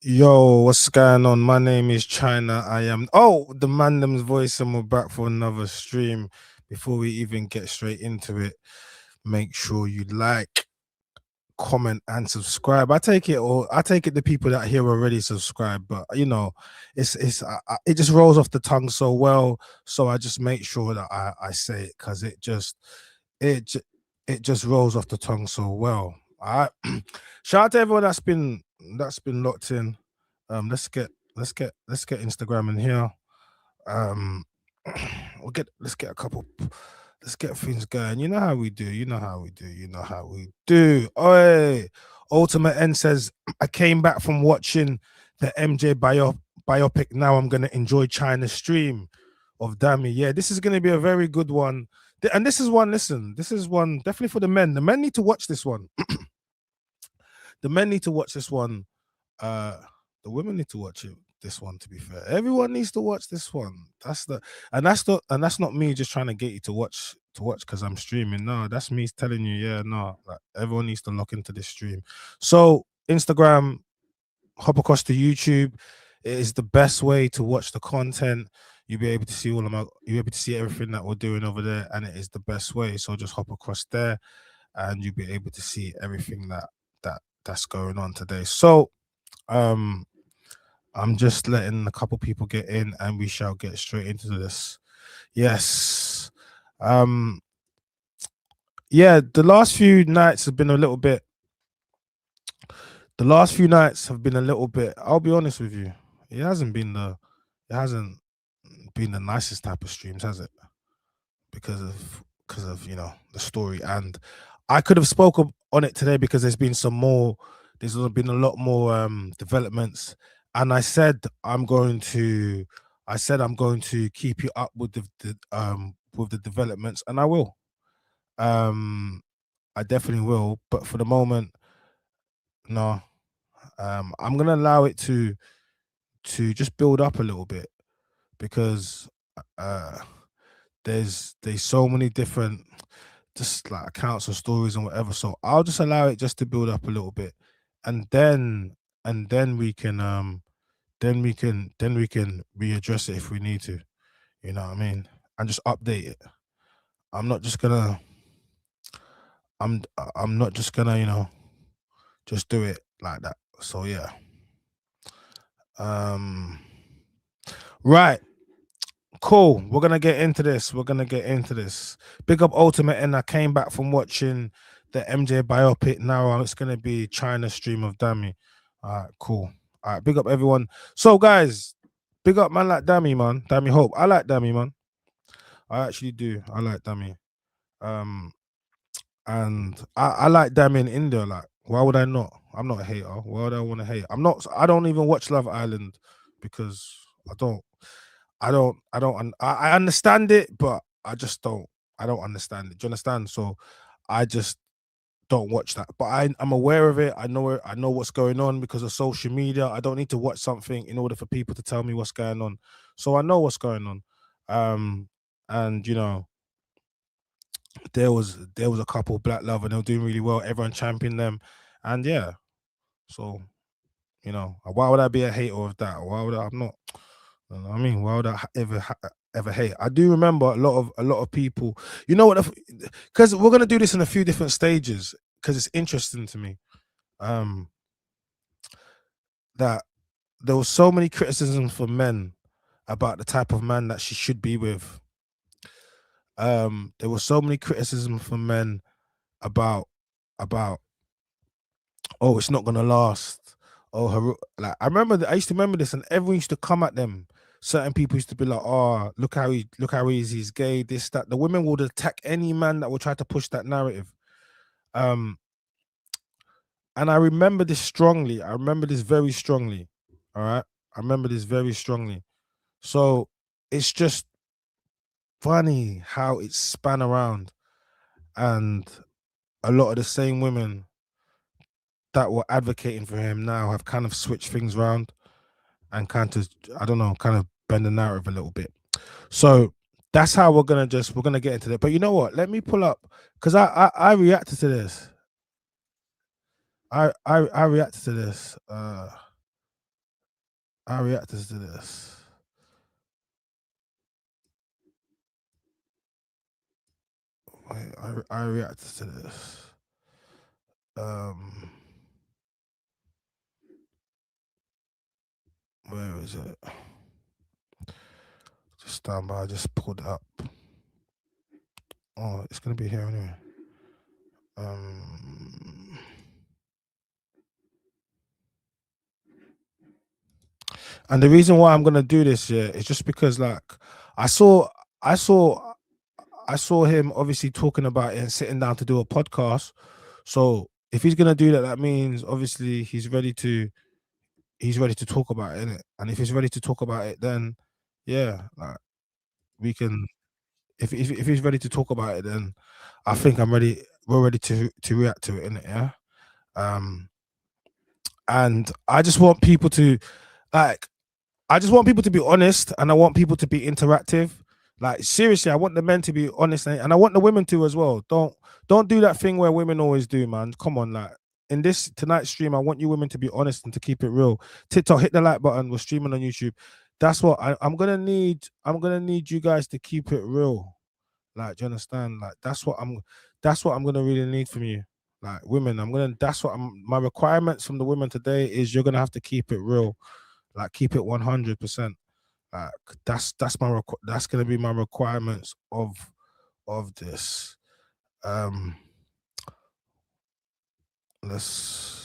Yo, what's going on? My name is China. I am the Mandem's voice, and we're back for another stream. Before we even get straight into it, make sure you like, comment, and subscribe. I take it the people that here already subscribe, but it just rolls off the tongue so well. So I just make sure that I say it because it ju- it just rolls off the tongue so well. All right. Shout out to everyone that's been locked in. Let's get Instagram in here. Um, let's get things going. You know how we do. You know how we do. You know how we do. Oi, Ultimate N says I came back from watching the biopic. Now I'm gonna enjoy China's stream of Dami. Yeah, this is gonna be a very good one. And this is one. Listen, this is one definitely for the men. The men need to watch this one. The men need to watch this one. Uh, the women need to watch it. This one, to be fair, everyone needs to watch this one. That's not me just trying to get you to watch because I'm streaming. No, that's me telling you, yeah, no, like everyone needs to lock into this stream. So Instagram, hop across to YouTube. It is the best way to watch the content. You'll be able to see you'll be able to see everything that we're doing over there, and it is the best way. So just hop across there, and you'll be able to see everything that's going on today. So um I'm just letting a couple people get in and we shall get straight into this. Yes. Um yeah, the last few nights have been a little bit, I'll be honest with you. It hasn't been the nicest type of streams, has it? Because of the story, and I could have spoken on it today because there's been a lot more developments, and I said I'm going to keep you up with the developments, and I will. um I definitely will, but for the moment, no. I'm gonna allow it to just build up a little bit because uh there's so many different just like accounts and stories and whatever. So I'll just allow it just to build up a little bit, and then we can readdress it if we need to. You know what I mean? And just update it. I'm not just gonna I'm not just gonna just do it like that. So yeah. Um. Right. Cool. We're gonna get into this. Big up Ultimate, and I came back from watching the MJ biopic. Now it's gonna be China stream of Dami. All right, cool. All right, big up everyone. So guys, big up man like Dami, man. Dami Hope. I like Dami, man. I actually do. I like Dami. Um, and I like Dami in India. Like, why would I not? I'm not a hater. Why would I want to hate? I'm not. I don't even watch Love Island because I don't. I understand it, but I just don't. I don't understand it. Do you understand? So I just don't watch that. But I'm aware of it. I know what's going on because of social media. I don't need to watch something in order for people to tell me what's going on. So I know what's going on. Um, and there was a couple Black Love and they were doing really well. Everyone championed them, and yeah. So why would I be a hater of that? Why would I'm not? You know what I mean, why would I ever hate? I do remember a lot of people. You know what? Because we're gonna do this in a few different stages because it's interesting to me. Um, that there was so many criticisms for men about the type of man that she should be with. There was so many criticism for men about about it's not gonna last. Oh, like I used to remember this, and everyone used to come at them. Certain people used to be like, "Oh, look how he's gay." This, that. The women would attack any man that would try to push that narrative. Um, and I remember this strongly. I remember this very strongly. All right, I remember this very strongly. So it's just funny how it span around, and a lot of the same women that were advocating for him now have kind of switched things around and kind of, I don't know, kind of bend the narrative a little bit. So that's how we're gonna get into that. But you know what? Let me pull up because I reacted to this. I reacted to this. I reacted to this. Wait, I reacted to this. Where is it? Just stand by. I just pulled it up. Oh, it's gonna be here anyway. And the reason why I'm gonna do this, yeah, is just because like I saw I saw I saw him obviously talking about it and sitting down to do a podcast. So if he's gonna do that, that means obviously he's ready to talk about it, innit? And if he's ready to talk about it, then yeah, like we can. If he's ready to talk about it, then I think I'm ready. We're ready to react to it, innit? Yeah. Um, and I just want people to like. I just want people to be honest, and I want people to be interactive. Like seriously, I want the men to be honest, and I want the women to as well. Don't do that thing where women always do, man. Come on, like in this tonight's stream, I want you women to be honest and to keep it real. TikTok, hit the like button. We're streaming on YouTube. That's what I'm gonna need. I'm gonna need you guys to keep it real. Like, do you understand? Like, that's what I'm gonna really need from you. Like, women, that's what my requirements from the women today is you're gonna have to keep it real. Like, keep it 100%. Like, that's gonna be my requirements of this. Let's.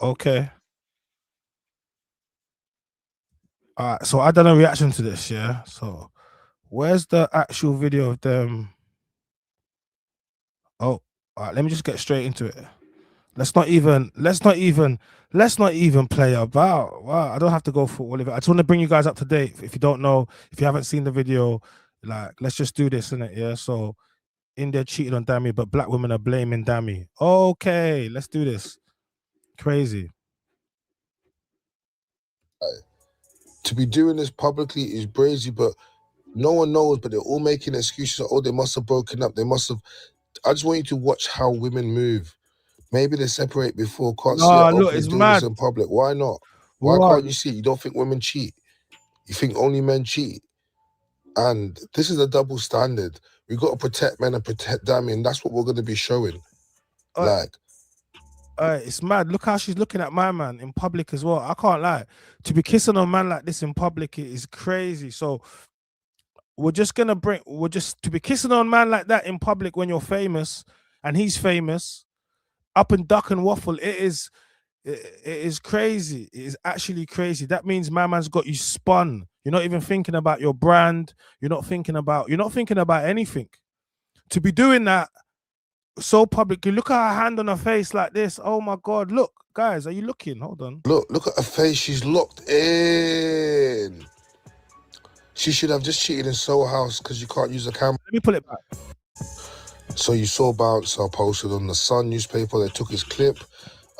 Okay. All right. So I done a reaction to this. Yeah. So where's the actual video of them? Oh, all right. Let me just get straight into it. Let's not even play about. Wow, I don't have to go for all of it. I just want to bring you guys up to date. If you don't know, if you haven't seen the video, like let's just do this, innit? Yeah. So India cheated on Dami, but black women are blaming Dami. Okay, let's do this. Crazy. To be doing this publicly is crazy, but no one knows, but they're all making excuses. Oh, they must have broken up. They must have. I just want you to watch how women move. Maybe they separate before. Can't see her Look, openly it's doing this mad. in public. Why not? Why What? can't you see it? You don't think women cheat? You think only men cheat? And this is a double standard. We got to protect men and protect Dami, and that's what we're going to be showing. Like, it's mad. Look how she's looking at my man in public as well. I can't lie. To be kissing on a man like this in public is crazy. So we're just to be kissing on a man like that in public when you're famous and he's famous, up and duck and waffle. It is crazy. It is actually crazy. That means my man's got you spun. You're not even thinking about your brand. You're not thinking about anything. To be doing that so publicly. Look at her hand on her face like this. Oh my god. Look, guys, are you looking? Hold on. look at her face. She's locked in. She should have just cheated in Soho House because you can't use the camera. Let me pull it back. So you saw Bouncer posted on the Sun newspaper. They took his clip.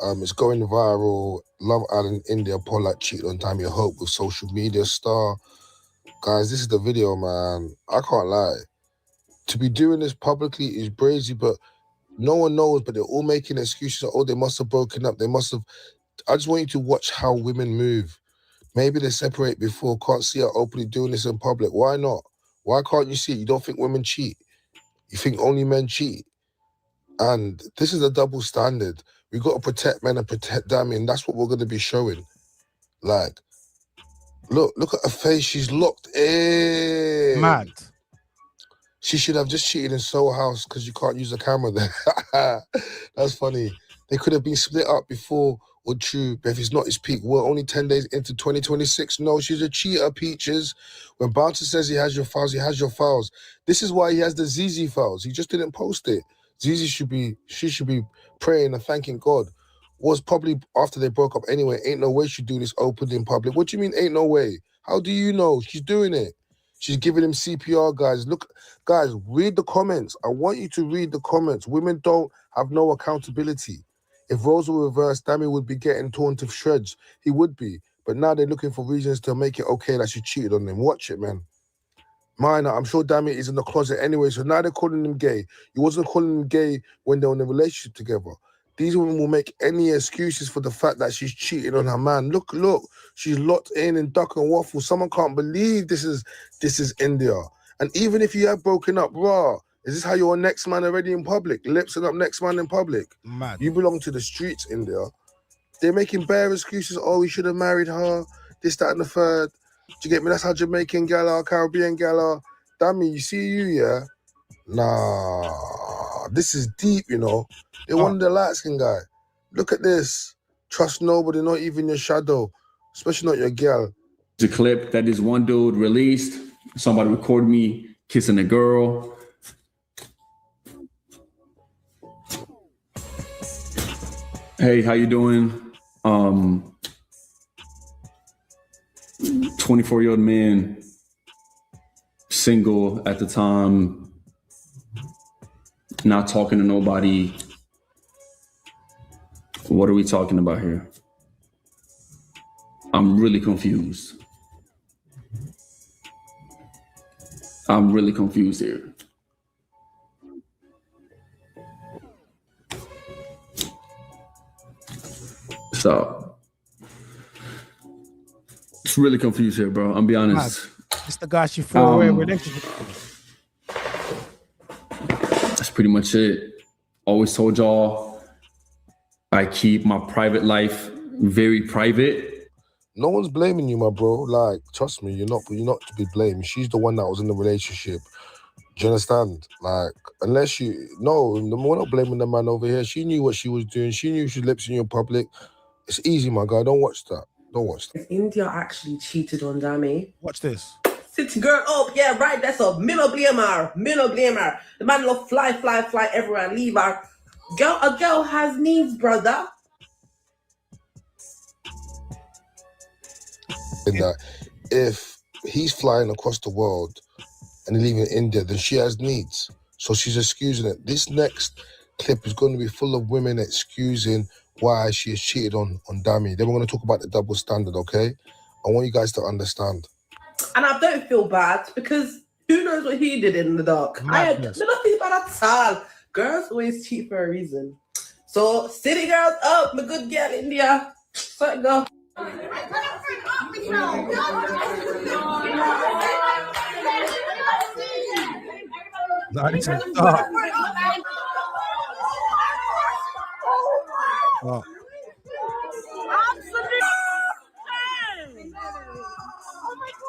It's going viral. Love Island Indiyah Polack cheated on Dami Hope with social media star. Guys, this is the video, man. I can't lie. To be doing this publicly is crazy, but no one knows, but they're all making excuses. Oh, they must have broken up. They must have. I just want you to watch how women move. Maybe they separate before. Can't see her openly doing this in public. Why not? Why can't you see it? You don't think women cheat? You think only men cheat? And this is a double standard. We got to protect men and protect Dami, and that's what we're going to be showing. Like, look at her face. She's locked in. Mad. She should have just cheated in Soho House because you can't use the camera there. That's funny. They could have been split up before or true, but if it's not his peak, we're only 10 days into 2026. No, she's a cheater, Peaches. When Bouncer says he has your files, he has your files. This is why he has the ZZ files. He just didn't post it. She should be praying and thanking God. Was probably after they broke up anyway. Ain't no way she'd do this openly in public. What do you mean, ain't no way? How do you know? She's doing it. She's giving him CPR, guys. Look, guys, read the comments. I want you to read the comments. Women don't have no accountability. If roles were reversed, Dami would be getting torn to shreds. He would be. But now they're looking for reasons to make it okay that she cheated on him. Watch it, man. Minor, I'm sure Dami is in the closet anyway, so now they're calling him gay. He wasn't calling him gay when they were in a relationship together. These women will make any excuses for the fact that she's cheating on her man. Look, she's locked in duck and waffle. Someone can't believe this is Indiyah. And even if you have broken up, is this how you're next man already in public? Lipsing up next man in public. Mad. You belong to the streets, Indiyah. They're making bare excuses. Oh, we should have married her. This, that, and the third. Do you get me? That's how Jamaican gal are, Caribbean gal are. Damn, you see you, yeah? Nah, this is deep, you know. They wanted the light-skinned guy. Look at this. Trust nobody, not even your shadow, especially not your girl. The clip that this one dude released. Somebody recorded me kissing a girl. Hey, how you doing? 24-year-old man, single at the time, not talking to nobody. What are we talking about here? I'm really confused. I'm really confused here. So, it's really confused here, bro. I'm be honest. It's the guy she threw away in relationship. That's pretty much it. Always told y'all I keep my private life very private. No one's blaming you, my bro. Like, trust me, you're not to be blamed. She's the one that was in the relationship. Do you understand? Like, unless we're not blaming the man over here. She knew what she was doing. She knew she lips in your public. It's easy, my guy. Don't watch that. Don't watch that. If Indiyah actually cheated on Dami, watch this. City girl up, yeah, right. That's a me no blame her. The man will fly everywhere and leave her. A girl has needs, brother. In that, if he's flying across the world and leaving India, then she has needs. So she's excusing it. This next clip is going to be full of women excusing why she has cheated on Dami. Then we're going to talk about the double standard, okay? I want you guys to understand. And I don't feel bad because who knows what he did in the dark? I don't feel bad at all. Girls always cheat for a reason. So city girls up, my good girl Indiyah. So it go. Oh.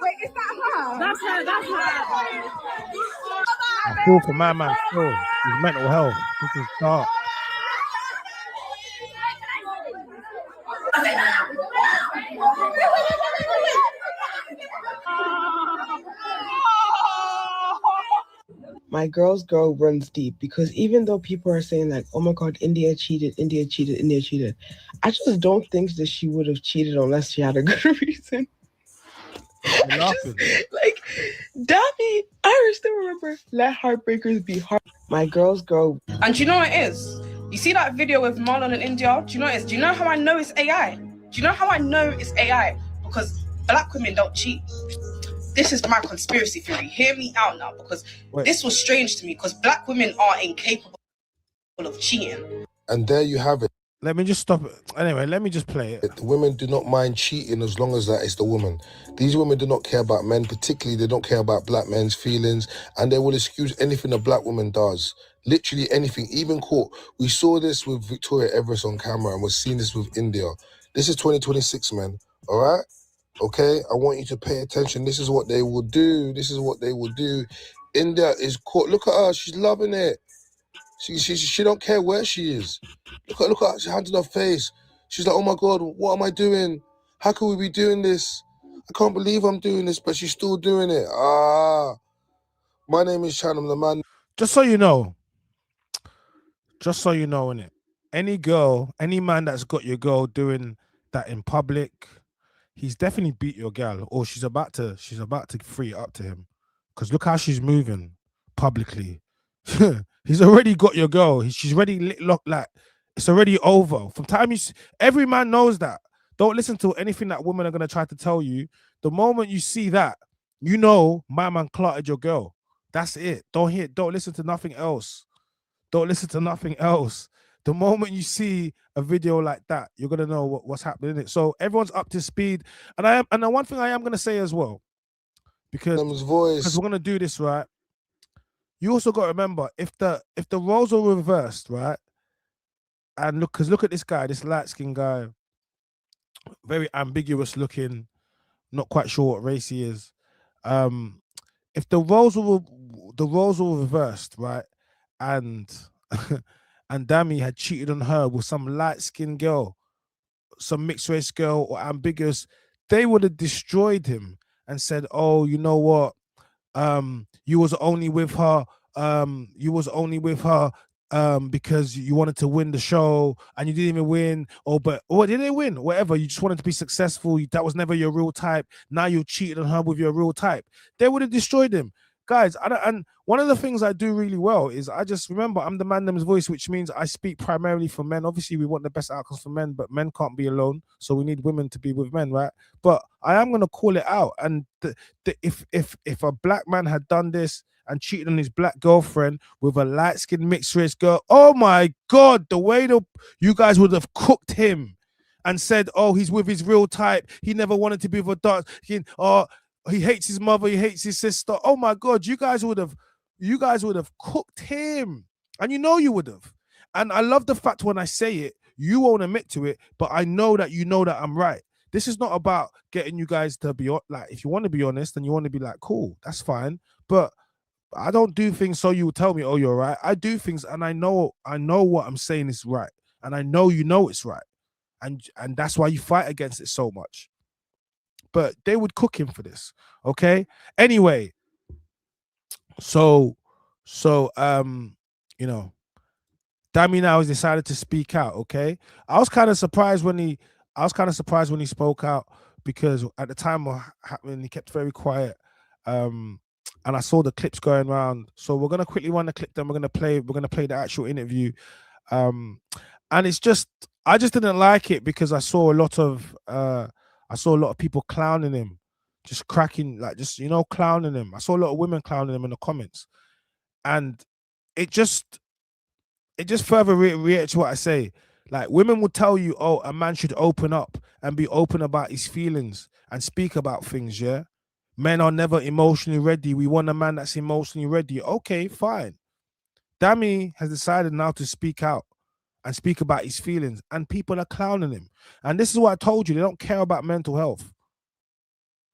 Wait, is that her? That's her. I feel for my man still. His mental health. This is dark. My girl's girl runs deep because even though people are saying like, oh my God, Indiyah cheated, I just don't think that she would have cheated unless she had a good reason. Like, Dami, I still remember, let heartbreakers be heart. My girl's girl. And do you know what it is? You see that video with Marlon and Indiyah? Do you know what it is? Do you know how I know it's AI? Do you know how I know it's AI? Because black women don't cheat. This is my conspiracy theory. Hear me out now, because this was strange to me, because black women are incapable of cheating. And there you have it. Let me just stop it. Anyway, let me just play it. The women do not mind cheating as long as that is the woman. These women do not care about men, particularly they don't care about black men's feelings, and they will excuse anything a black woman does. Literally anything, even court. We saw this with Victoria Everest on camera, and we're seeing this with Indiyah. This is 2026, man. All right? Okay? I want you to pay attention. This is what they will do. Indiyah is caught. Look at her. She's loving it. She don't care where she is. Look at her. She hands in her face. She's like, oh my God, what am I doing? How can we be doing this? I can't believe I'm doing this, but she's still doing it. My name is Chanam, the man. Just so you know, innit? Any girl, any man that's got your girl doing that in public, he's definitely beat your gal, or she's about to free it up to him. Because look how she's moving publicly. He's already got your girl. She's already locked, like, It's already over. From time every man knows that. Don't listen to anything that women are gonna try to tell you. The moment you see that, you know my man clotted your girl. That's it. Don't listen to nothing else. Don't listen to nothing else. The moment you see a video like that, you're gonna know what's happening in it. So everyone's up to speed. And the one thing I am gonna say as well, because we're gonna do this, right? You also got to remember, if the roles are reversed, right? And look at this guy, this light-skinned guy, very ambiguous looking, not quite sure what race he is. If the roles were reversed, right? And and Dami had cheated on her with some light-skinned girl, some mixed race girl or ambiguous, they would have destroyed him and said, "Oh, you know what? You was only with her because you wanted to win the show and you didn't even win, or did they win? Whatever, you just wanted to be successful. That was never your real type. Now you cheated on her with your real type." They would have destroyed him, guys. And one of the things I do really well is I just remember I'm the man them's voice, which means I speak primarily for men. Obviously, we want the best outcomes for men, but men can't be alone, so we need women to be with men, right? But I am gonna call it out, and if a black man had done this and cheated on his black girlfriend with a light-skinned mixed race girl, oh my God, the way you guys would have cooked him and said, "Oh, he's with his real type. He never wanted to be with a dark skin. Oh, he hates his mother. He hates his sister." Oh my God, you guys would have cooked him, and you would have. And I love the fact when I say it, you won't admit to it, but I know that you know that I'm right. This is not about getting you guys to be like, if you want to be honest and you want to be like, cool, that's fine. But I don't do things so you will tell me, "Oh, you're right." I do things and I know what I'm saying is right. And I know it's right. And that's why you fight against it so much. But they would cook him for this. Okay. Anyway, so Dami now has decided to speak out. Okay. I was kind of surprised when he spoke out, because at the time when he kept very quiet. And I saw the clips going around. So we're gonna quickly run the clip, then we're gonna play the actual interview. And it's just, I just didn't like it because I saw a lot of people clowning him, just cracking, like, just clowning him. I saw a lot of women clowning him in the comments, and it just further reiterates what I say. Like, women will tell you, "Oh, a man should open up and be open about his feelings and speak about things." Yeah. Men are never emotionally ready. We want a man that's emotionally ready. Okay, fine. Dami has decided now to speak out and speak about his feelings, and people are clowning him. And this is what I told you. They don't care about mental health.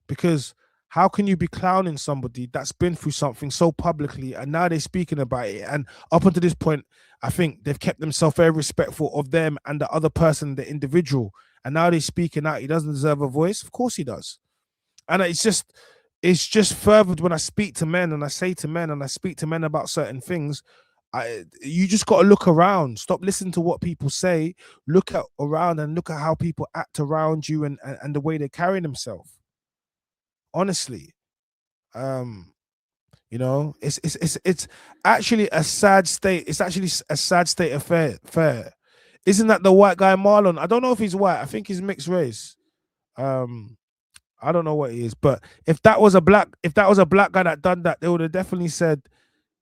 Because how can you be clowning somebody that's been through something so publicly, and now they're speaking about it? And up until this point, I think they've kept themselves very respectful of them and the other person, the individual. And now they're speaking out. He doesn't deserve a voice. Of course he does. And it's just furthered when I speak to men and I say to men and I speak to men about certain things. You just got to look around. Stop listening to what people say. Look around and look at how people act around you and the way they carry themselves. Honestly, it's actually a sad state. It's actually a sad state of affair. Isn't that the white guy Marlon? I don't know if he's white. I think he's mixed race. I don't know what he is, but if that was a black guy that done that, they would have definitely said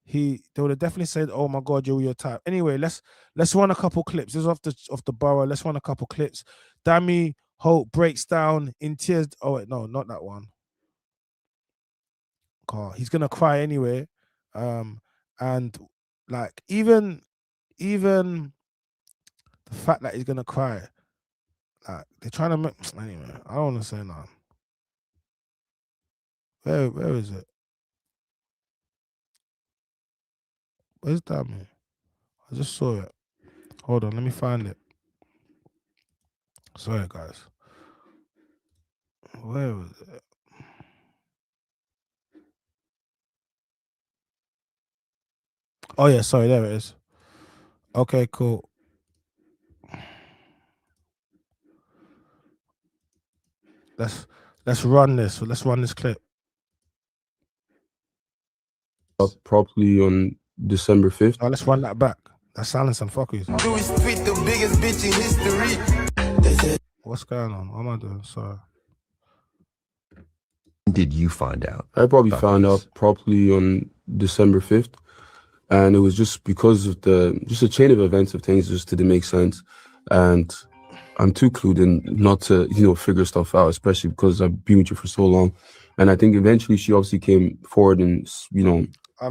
"Oh my God, you're your type." Anyway, let's run a couple clips. This is off the borough. Let's run a couple clips. Dami Hope breaks down in tears. Oh wait, no, not that one. God, he's gonna cry anyway. And like even the fact that he's gonna cry, like they're trying to make anyway. I don't want to say nothing. Where is it? Where's Dami? I just saw it. Hold on, let me find it. Sorry, guys. Where was it? Oh yeah, sorry, there it is. Okay, cool. Let's run this. So let's run this clip. Properly on December 5th. Oh, let's run that back. That's silence and fuckers. Do is tweet the biggest bitch in history. What's going on? What am I doing? Sorry. Did you find out? I probably found out properly on December 5th. And it was just because of just a chain of events of things just didn't make sense. And I'm too clued in not to, figure stuff out, especially because I've been with you for so long. And I think eventually she obviously came forward and,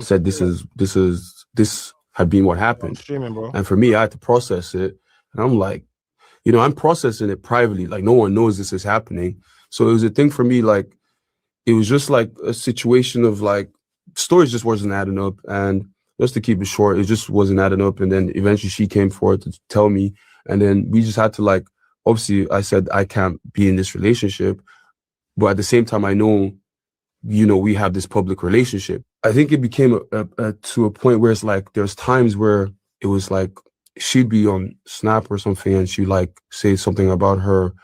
said this had been what happened. Streaming, bro. And for me, I had to process it. And I'm like, I'm processing it privately. Like, no one knows this is happening. So it was a thing for me, like, it was just like a situation of like, stories just wasn't adding up. And just to keep it short, it just wasn't adding up. And then eventually she came forward to tell me. And then we just had to like, obviously I said, I can't be in this relationship. But at the same time, I know, we have this public relationship. I think it became to a point where it's like, there's times where it was like, she'd be on Snap or something and she'd like say something about her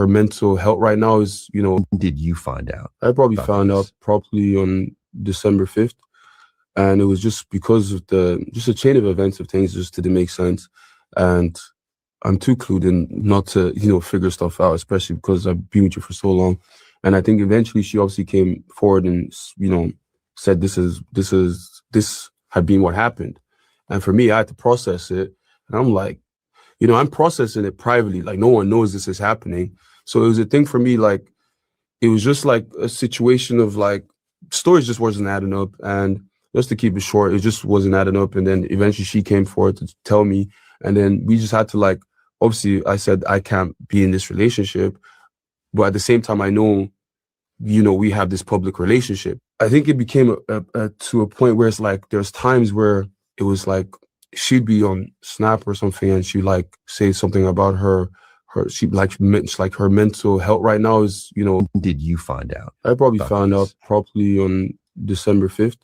mental health right now is, Did you find out? I probably found out properly on December 5th. And it was just because of just a chain of events of things just didn't make sense. And I'm too clued in not to, figure stuff out, especially because I've been with you for so long. And I think eventually she obviously came forward and, said this had been what happened. And for me, I had to process it. And I'm like, I'm processing it privately. Like, no one knows this is happening. So it was a thing for me, like, it was just like a situation of like, stories just wasn't adding up. And just to keep it short, it just wasn't adding up. And then eventually she came forward to tell me. And then we just had to like, obviously I said, I can't be in this relationship. But at the same time, I know, we have this public relationship. I think it became to a point where it's like, there's times where it was like, she'd be on Snap or something and she'd like say something about her mental health right now is, Did you find out? I probably found out properly on December 5th.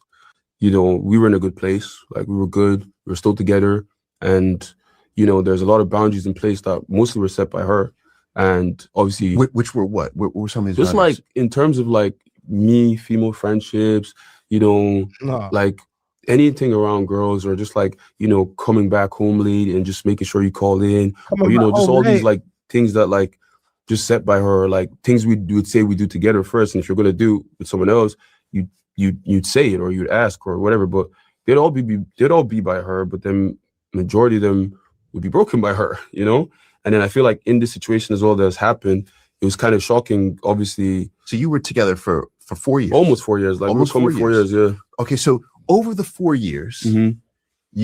We were in a good place. Like, we were good. We were still together. And, there's a lot of boundaries in place that mostly were set by her. And obviously, which were what? What were some of these? Just boundaries? Like in terms of like me, female friendships, like anything around girls, or just like, coming back home late and just making sure you call in, or, just all these like things that like just set by her, like things we would say we do together first. And if you're going to do with someone else, you'd say it or you'd ask or whatever, but they'd all be by her, but then majority of them would be broken by her, And then I feel like in this situation as well that has happened, it was kind of shocking, obviously. So you were together for 4 years? Almost 4 years. Like, almost 4 years, yeah. Okay, so over the 4 years,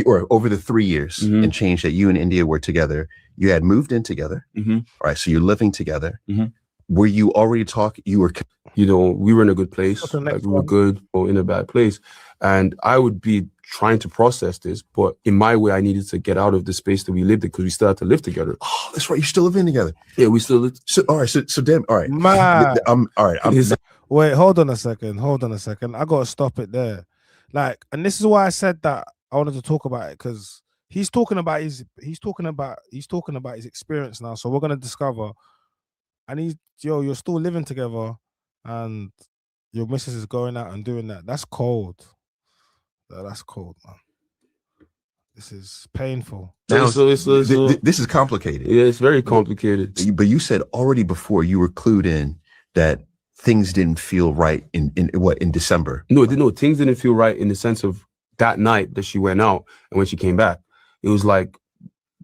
or over the 3 years and change that you and Indiyah were together, you had moved in together. All right, so you're living together. Were you already talking? You were, we were in a good place. Like, we were good or in a bad place. And I would be trying to process this, but in my way, I needed to get out of the space that we lived in because we still had to live together. Oh, that's right. You're still living together. Yeah, we still live. So, all right. So damn. All right. All right. Wait, hold on a second. I gotta stop it there. Like, and this is why I said that I wanted to talk about it, because he's talking about his experience now. So we're gonna discover, and you're still living together, and your missus is going out and doing that. That's cold. That's cold, man. This is painful. Now, this is complicated. Yeah, it's very complicated. But you said already before you were clued in that things didn't feel right in December. No, things didn't feel right in the sense of that night that she went out and when she came back. It was like,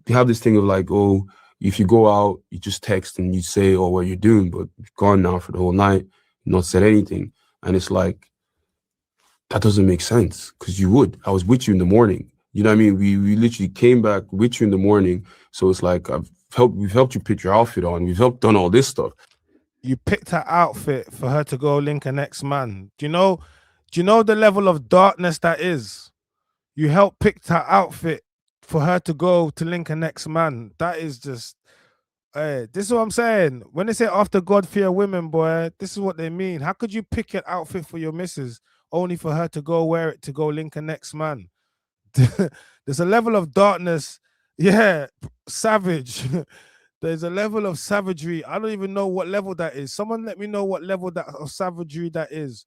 you have this thing of like, oh, if you go out, you just text and you say, oh, what you're doing, but you're gone now for the whole night, not said anything. And it's like, that doesn't make sense, because I was with you in the morning. You know what I mean? We literally came back with you in the morning. So it's like, we've helped you pick your outfit on. We've done all this stuff. You picked her outfit for her to go link an ex-man. Do you know the level of darkness that is? You helped pick her outfit for her to go to link an ex-man. That is just, this is what I'm saying. When they say after God fear women, boy, this is what they mean. How could you pick an outfit for your missus only for her to go wear it to go link a next man? There's a level of darkness. Yeah, savage. There's a level of savagery. I don't even know what level that is. Someone let me know what level of savagery that is.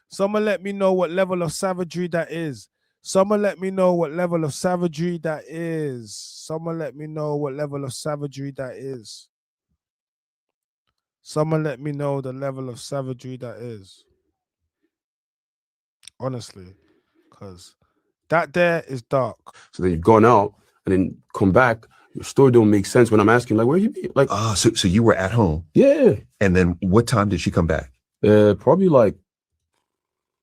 Someone let me know what level of savagery that is. Someone let me know what level of savagery that is. Someone let me know what level of savagery that is. Someone let me know the level of savagery that is. Honestly, because that there is dark. So then you've gone out and then come back. Your story don't make sense when I'm asking, like, where you be? Like, so you were at home? Yeah. And then what time did she come back? Probably like,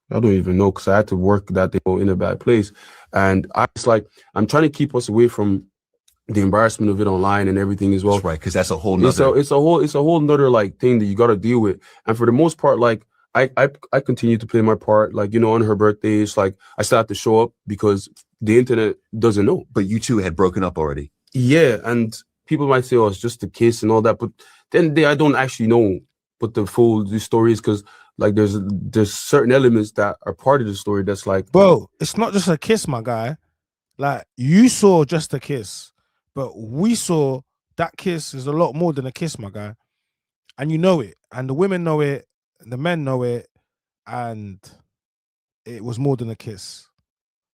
I don't even know, because I had to work that day in a bad place. And I'm trying to keep us away from the embarrassment of it online and everything as well. That's right, because that's a whole nother. It's a whole nother like thing that you got to deal with. And for the most part, like I continue to play my part. Like, you know, on her birthday, it's like I still have to show up because the internet doesn't know. But you two had broken up already. Yeah, and people might say, "Oh, it's just a kiss and all that," but then I don't actually know what the story is, because like there's certain elements that are part of the story that's like, bro, it's not just a kiss, my guy. Like, you saw just a kiss, but we saw that kiss is a lot more than a kiss, my guy. And you know it, and the women know it, the men know it, and it was more than a kiss.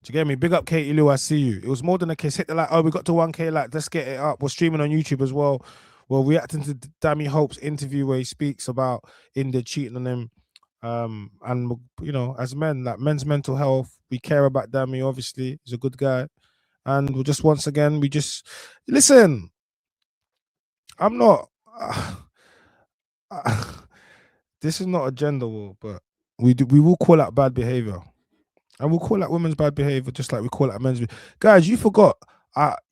Do you get me? Big up Katie Lou, I see you. It was more than a kiss. Hit the like, oh, we got to 1K, like, let's get it up. We're streaming on YouTube as well. We're reacting to Dami Hope's interview where he speaks about Indiyah cheating on him. And, you know, as men, like, men's mental health, we care about Dami, obviously. He's a good guy. And we're just, once again, listen, I'm not, this is not a gender war, but we will call out bad behavior. And we'll call out women's bad behavior just like we call out men's. Guys, you forgot.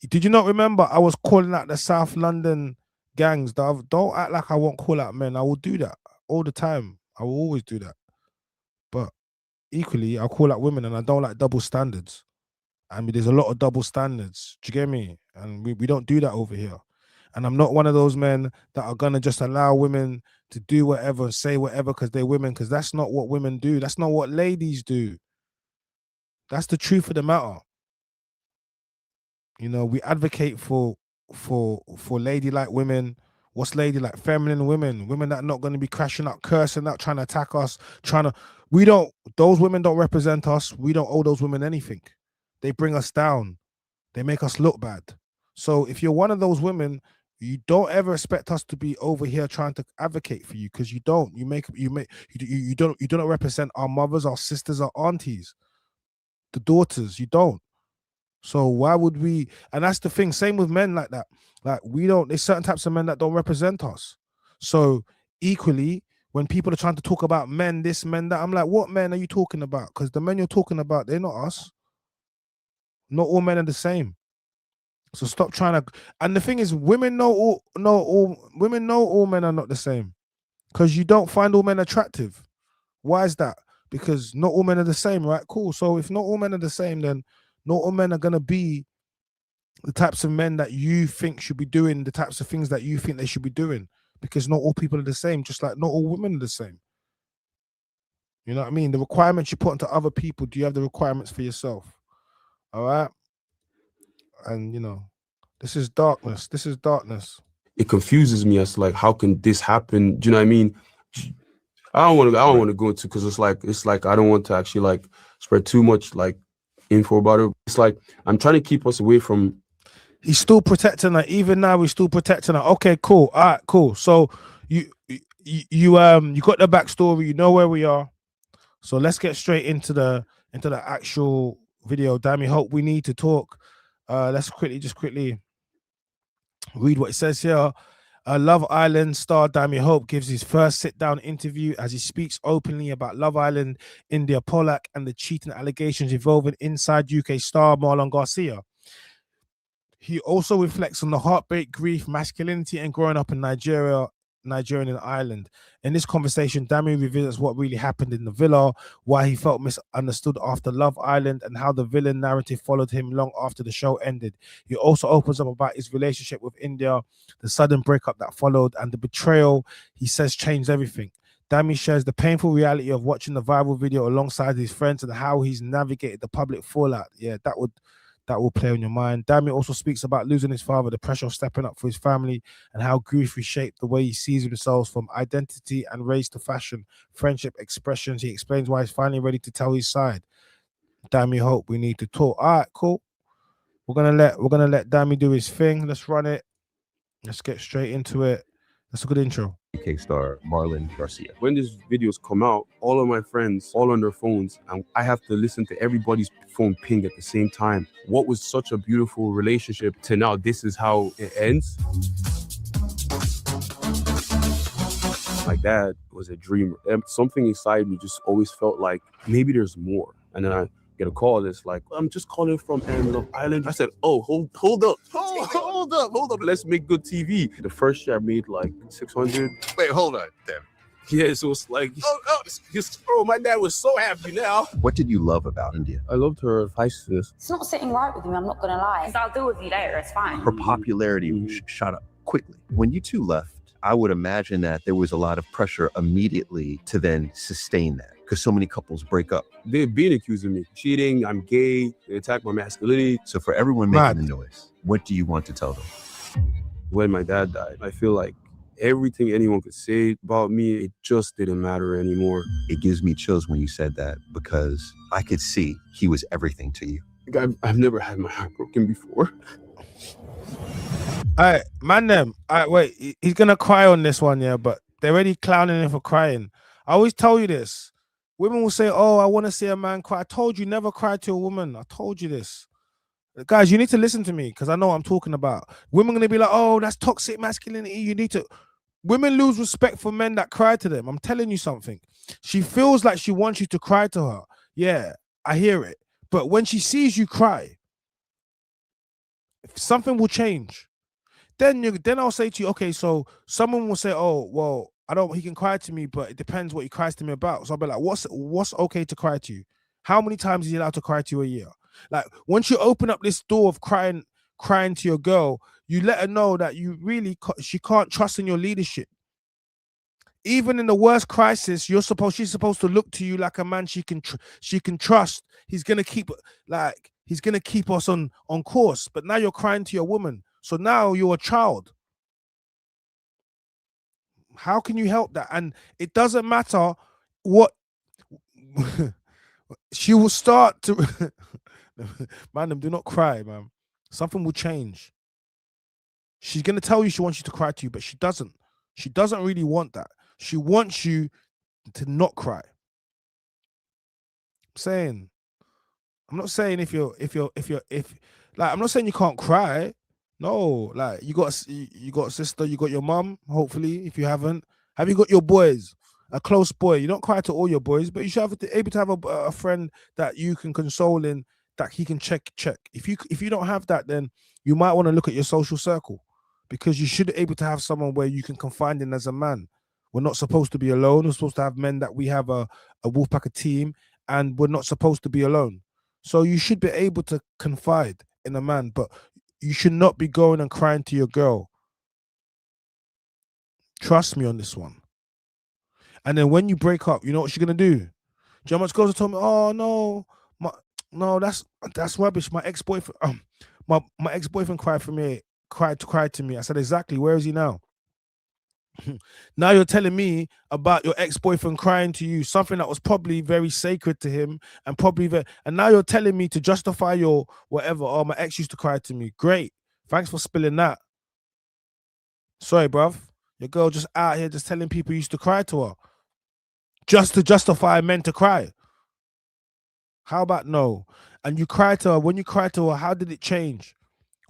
Did you not remember I was calling out the South London gangs? Don't act like I won't call out men. I will do that all the time. I will always do that. But equally, I'll call out women, and I don't like double standards. I mean, there's a lot of double standards. Do you get me? And we don't do that over here. And I'm not one of those men that are going to just allow women to do whatever and say whatever because they're women, because that's not what women do. That's not what ladies do. That's the truth of the matter. You know, we advocate for ladylike women. What's ladylike? Feminine women. Women that are not going to be crashing out, cursing out, trying to attack us, those women don't represent us. We don't owe those women anything. They bring us down. They make us look bad. So if you're one of those women, you don't ever expect us to be over here trying to advocate for you, because you don't. You don't represent our mothers, our sisters, our aunties, the daughters. You don't. So why would we? And that's the thing. Same with men like that. Like, there's certain types of men that don't represent us. So equally, when people are trying to talk about men, this, men, that, I'm like, what men are you talking about? Because the men you're talking about, they're not us. Not all men are the same. So stop trying to. And the thing is, women know all men are not the same, because you don't find all men attractive. Why is that? Because not all men are the same, right? Cool. So if not all men are the same, then not all men are going to be the types of men that you think should be doing the types of things that you think they should be doing, because not all people are the same, just like not all women are the same. You know what I mean? The requirements you put onto other people, do you have the requirements for yourself? All right? And, you know, this is darkness. This is darkness. It confuses me as to, like, how can this happen? Do you know what I mean? I don't want to go into, because it's like I don't want to actually like spread too much like info about it. It's like I'm trying to keep us away from. He's still protecting her. Even now, he's still protecting her. Okay, cool. All right, cool. So you got the backstory. You know where we are. So let's get straight into the actual video. Dami Hope, we need to talk. Let's quickly read what it says here. Love Island star Dami Hope gives his first sit-down interview as he speaks openly about Love Island, Indiyah Polack, and the cheating allegations involving inside UK star Marlon Garcia. He also reflects on the heartbreak, grief, masculinity, and growing up in Nigerian and Ireland. In this conversation, Dami reveals what really happened in the villa, why he felt misunderstood after Love Island, and how the villain narrative followed him long after the show ended. He also opens up about his relationship with Indiyah, the sudden breakup that followed, and the betrayal he says changed everything. Dami shares the painful reality of watching the viral video alongside his friends and how he's navigated the public fallout. Yeah, that will play on your mind. Dami also speaks about losing his father, the pressure of stepping up for his family, and how grief reshaped the way he sees himself, from identity and race to fashion, friendship, expressions. He explains why he's finally ready to tell his side. Dami Hope, we need to talk. All right, cool. We're gonna let Dami do his thing. Let's run it. Let's get straight into it. That's a good intro. UK star Marlon Garcia. When these videos come out, all of my friends, all on their phones, and I have to listen to everybody's phone ping at the same time. What was such a beautiful relationship to now this is how it ends. My dad was a dreamer. And something inside me just always felt like maybe there's more. And then I get a call that's like, I'm just calling from Love Island. I said, oh, hold up. Let's make good TV. The first year I made like 600. Wait, hold on, damn. Yeah, so it's like, my dad was so happy now. What did you love about Indiyah? I loved her feistiness. It's not sitting right with me, I'm not gonna lie. Because I'll deal with you later, it's fine. Her popularity shot up quickly. When you two left, I would imagine that there was a lot of pressure immediately to then sustain that, because so many couples break up. They've been accusing me. Cheating, I'm gay, they attack my masculinity. So for everyone making the noise, what do you want to tell them? When my dad died, I feel like everything anyone could say about me, it just didn't matter anymore. It gives me chills when you said that, because I could see he was everything to you. I've never had my heart broken before. All right, man, them. All right, wait, he's gonna cry on this one, yeah, but they're already clowning him for crying. I always tell you this. Women will say, oh, I want to see a man cry. I told you never cry to a woman. I told you this. Guys, you need to listen to me because I know what I'm talking about. Women are gonna be like, oh, that's toxic masculinity. You need to. Women lose respect for men that cry to them. I'm telling you something. She feels like she wants you to cry to her. Yeah, I hear it. But when she sees you cry, something will change. Then I'll say to you, okay, so someone will say, oh, well, he can cry to me, but it depends what he cries to me about. So I'll be like, what's okay to cry to you? How many times is he allowed to cry to you a year? Like, once you open up this door of crying to your girl, you let her know that she can't trust in your leadership. Even in the worst crisis, she's supposed to look to you like a man she can trust. He's gonna keep us on course. But now you're crying to your woman. So now you're a child. How can you help that? And it doesn't matter what she will start to. Man, do not cry, man. Something will change. She's gonna tell you she wants you to cry to you, but she doesn't. She doesn't really want that. She wants you to not cry. I'm not saying if I'm not saying you can't cry. No, like you got a sister, you got your mum, hopefully, if you haven't. Have you got your boys? A close boy. You don't cry to all your boys, but you should be able to have a friend that you can console in, that he can check. If you don't have that, then you might want to look at your social circle, because you should be able to have someone where you can confide in as a man. We're not supposed to be alone. We're supposed to have men that we have a Wolfpacker team, and we're not supposed to be alone. So you should be able to confide in a man, but you should not be going and crying to your girl. Trust me on this one. And then when you break up, you know what she's gonna do? Do you know how much girls have told me, oh no, that's rubbish. My ex-boyfriend, my ex-boyfriend cried to me. I said, exactly. Where is he now? Now you're telling me about your ex-boyfriend crying to you, something that was probably very sacred to him, and now you're telling me to justify your whatever. Oh, my ex used to cry to me. Great, thanks for spilling that. Sorry, bruv. Your girl just out here just telling people you used to cry to her, just to justify men to cry. How about no? And you cry to her. When you cry to her, how did it change?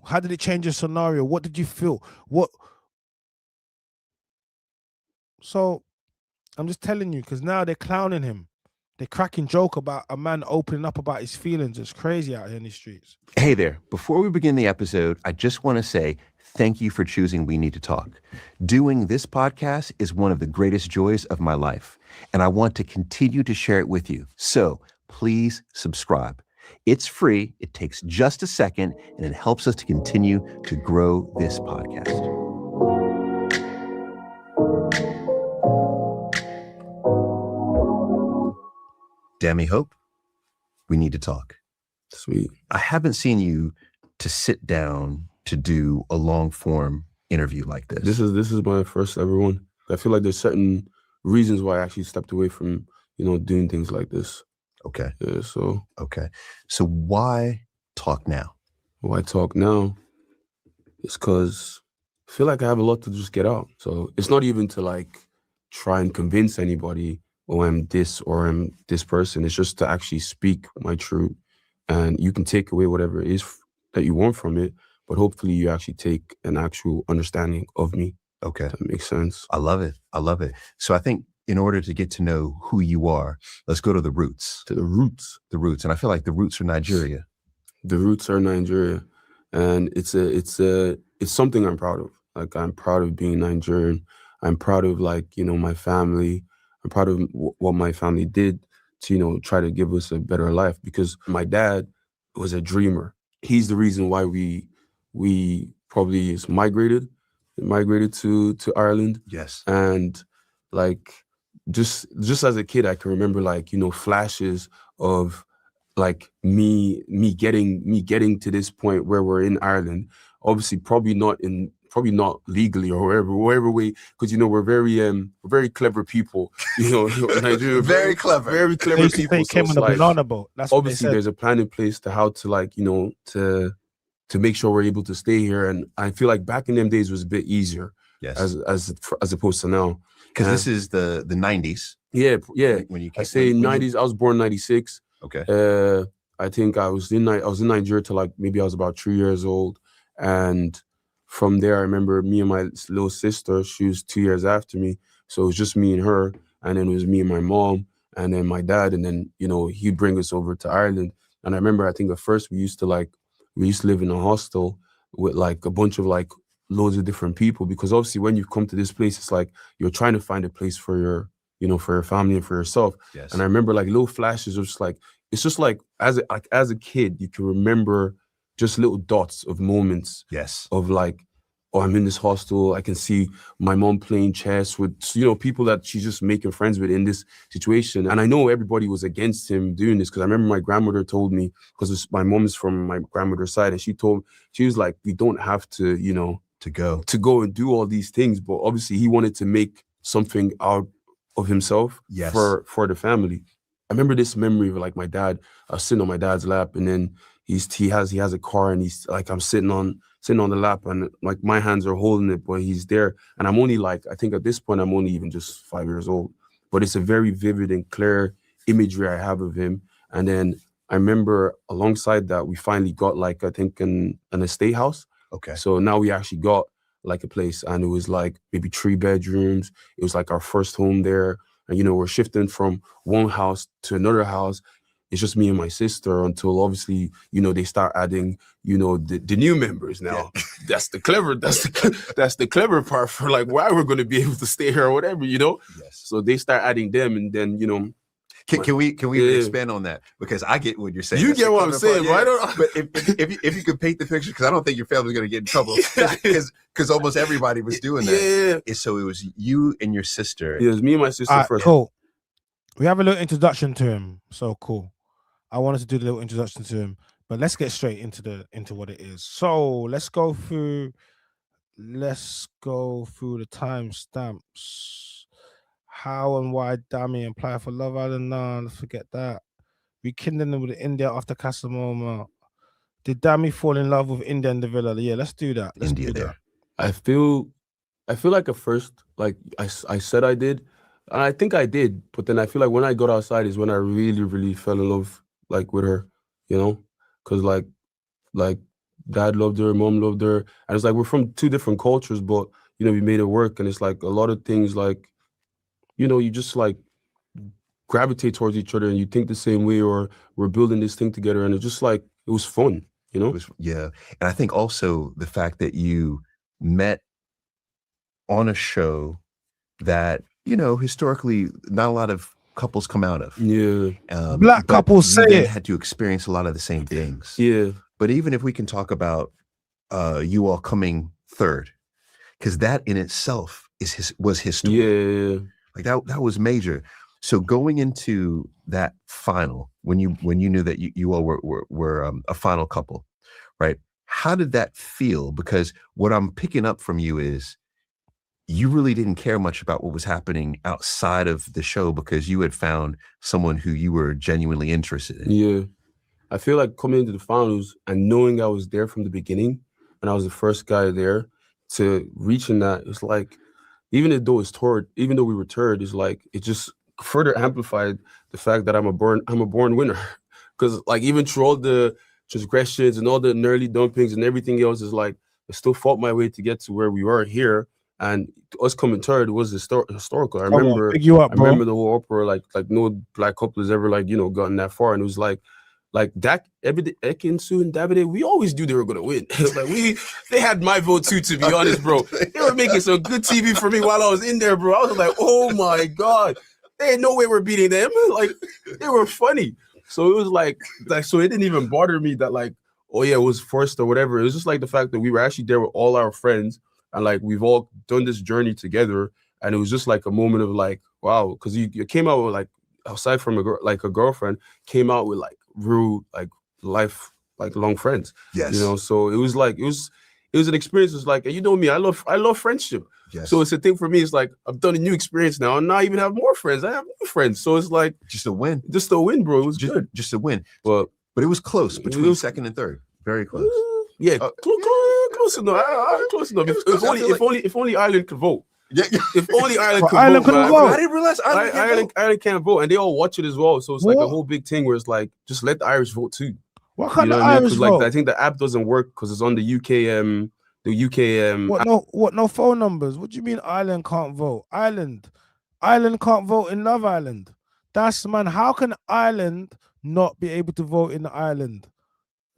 How did it change your scenario? What did you feel? So I'm just telling you, because now they're clowning him. They're cracking joke about a man opening up about his feelings. It's crazy out here in the streets. Hey there. Before we begin the episode, I just want to say thank you for choosing We Need to Talk. Doing this podcast is one of the greatest joys of my life, and I want to continue to share it with you. So please subscribe. It's free. It takes just a second, and it helps us to continue to grow this podcast. Dami Hope, we need to talk. Sweet. I haven't seen you to sit down to do a long form interview like this. This is my first ever one. I feel like there's certain reasons why I actually stepped away from, doing things like this. Okay. Yeah, so. Okay. So why talk now? Why talk now? It's because I feel like I have a lot to just get out. So it's not even to like try and convince anybody, oh, I'm this or I'm this person. It's just to actually speak my truth. And you can take away whatever it is that you want from it, but hopefully you actually take an actual understanding of me. Okay. That makes sense. I love it. I love it. So I think in order to get to know who you are, let's go to the roots. To the roots. The roots. And I feel like the roots are Nigeria. The roots are Nigeria. And it's something I'm proud of. Like, I'm proud of being Nigerian. I'm proud of, like, you know, my family. I'm proud of what my family did to, you know, try to give us a better life, because my dad was a dreamer. He's the reason why we probably migrated to Ireland. Yes. And like, just as a kid, I can remember, like, you know, flashes of like me getting to this point where we're in Ireland. Obviously, probably not legally or wherever way, because, you know, we're very clever people. You know, Nigeria, very clever people. They came on a banana boat. That's obviously what they said. there's a plan in place to how to, like, you know, to make sure we're able to stay here. And I feel like back in them days was a bit easier. Yes. As opposed to now. Because this is the 90s. Yeah. When you came, I say 90s. I was born 96. Okay. I think I was in Nigeria till, like, maybe I was about 3 years old. And from there, I remember me and my little sister, she was 2 years after me. So it was just me and her. And then it was me and my mom and then my dad. And then, you know, he'd bring us over to Ireland. And I remember, I think at first we used to live in a hostel with, like, a bunch of, like, loads of different people, because obviously when you come to this place, it's like you're trying to find a place for your, you know, for your family and for yourself. Yes. And I remember, like, little flashes of just, like, it's just like as a kid, you can remember just little dots of moments. Yes. Of, like, oh, I'm in this hostel. I can see my mom playing chess with, you know, people that she's just making friends with in this situation. And I know everybody was against him doing this, because I remember my grandmother told me, because my mom is from my grandmother's side, and she was like, we don't have to, you know, to go and do all these things. But obviously he wanted to make something out of himself. Yes. For the family. I remember this memory of, like, my dad, I was sitting on my dad's lap, and then he has a car, and he's like, I'm sitting on the lap, and, like, my hands are holding it, but he's there. And I'm only, like, I think at this point I'm only even just 5 years old, but it's a very vivid and clear imagery I have of him. And then I remember alongside that, we finally got, like, I think an estate house. Okay. So now we actually got, like, a place, and it was, like, maybe 3 bedrooms. It was, like, our first home there. And, you know, we're shifting from one house to another house. It's just me and my sister until, obviously, you know, they start adding, you know, the new members now. Yeah. That's the clever part for, like, why we're going to be able to stay here or whatever, you know? Yes. So they start adding them, and then, you know. Can we expand on that? Because I get what you're saying. You get what I'm saying, but I don't. But if you could paint the picture, because I don't think your family's going to get in trouble, because almost everybody was doing that. Yeah. So it was you and your sister. Yeah, it was me and my sister first. Cool. We have a little introduction to him. So cool. I wanted to do the little introduction to him, but let's get straight into what it is. So let's go through the timestamps. How and why Dami applied for Love Island? No, forget that. Rekindling with Indiyah after Casamoma. Did Dami fall in love with Indiyah in the villa? Yeah, let's do that. Let's do that. I feel like at first, like I said I did, and I think I did, but then I feel like when I got outside is when I really, really fell in love, like, with her, you know, because like dad loved her, mom loved her, and it's like we're from 2 different cultures, but, you know, we made it work, and it's like a lot of things, like, you know, you just, like, gravitate towards each other and you think the same way, or we're building this thing together, and it's just like, it was fun, you know? Yeah. And I think also the fact that you met on a show that, you know, historically not a lot of couples come out of. Yeah. Black couples say it. Had to experience a lot of the same things. Yeah. But even if we can talk about you all coming third, because that in itself was history. Yeah. Like that was major. So going into that final, when you knew that you all were a final couple, right? How did that feel? Because what I'm picking up from you is you really didn't care much about what was happening outside of the show because you had found someone who you were genuinely interested in. Yeah. I feel like coming into the finals and knowing I was there from the beginning and I was the first guy there to reaching that, it's like, even though we were third, it's like, it just further amplified the fact that I'm a born winner. Because like even through all the transgressions and all the nearly dumpings and everything else, is like I still fought my way to get to where we are here. And us coming third was historical. I remember the whole uproar, like no black couple has ever gotten that far. And it was like Dak, Ekinsu, and Davide, we always knew they were gonna win. They had my vote too, to be honest, bro. They were making some good TV for me while I was in there, bro. I was like, oh my God, there ain't no way we're beating them. Like, they were funny. So it was like so it didn't even bother me that oh yeah, it was forced or whatever. It was just like the fact that we were actually there with all our friends and like we've all done this journey together. And it was just like a moment of like, wow, because you came out with like, aside from a girlfriend, came out with like real life long friends. Yes. So it was like it was an experience. It's like, you know me, I love friendship. Yes. So it's a thing for me. It's like I've done a new experience now, and now I even have more friends. I have new friends. So it's like just a win, bro. It was good, just a win. But it was close between second and third. Very close. Yeah, close enough. Close enough. If only Ireland could vote. Yeah. If only Ireland could Ireland vote. couldn't vote. I didn't realize Ireland can't vote, and they all watch it as well. So it's like a whole big thing where it's like, just let the Irish vote too. What kind of Irish vote? I think the app doesn't work because it's on the UK. What? No phone numbers. What do you mean Ireland can't vote? Ireland can't vote in Love Island. That's man. How can Ireland not be able to vote in Ireland,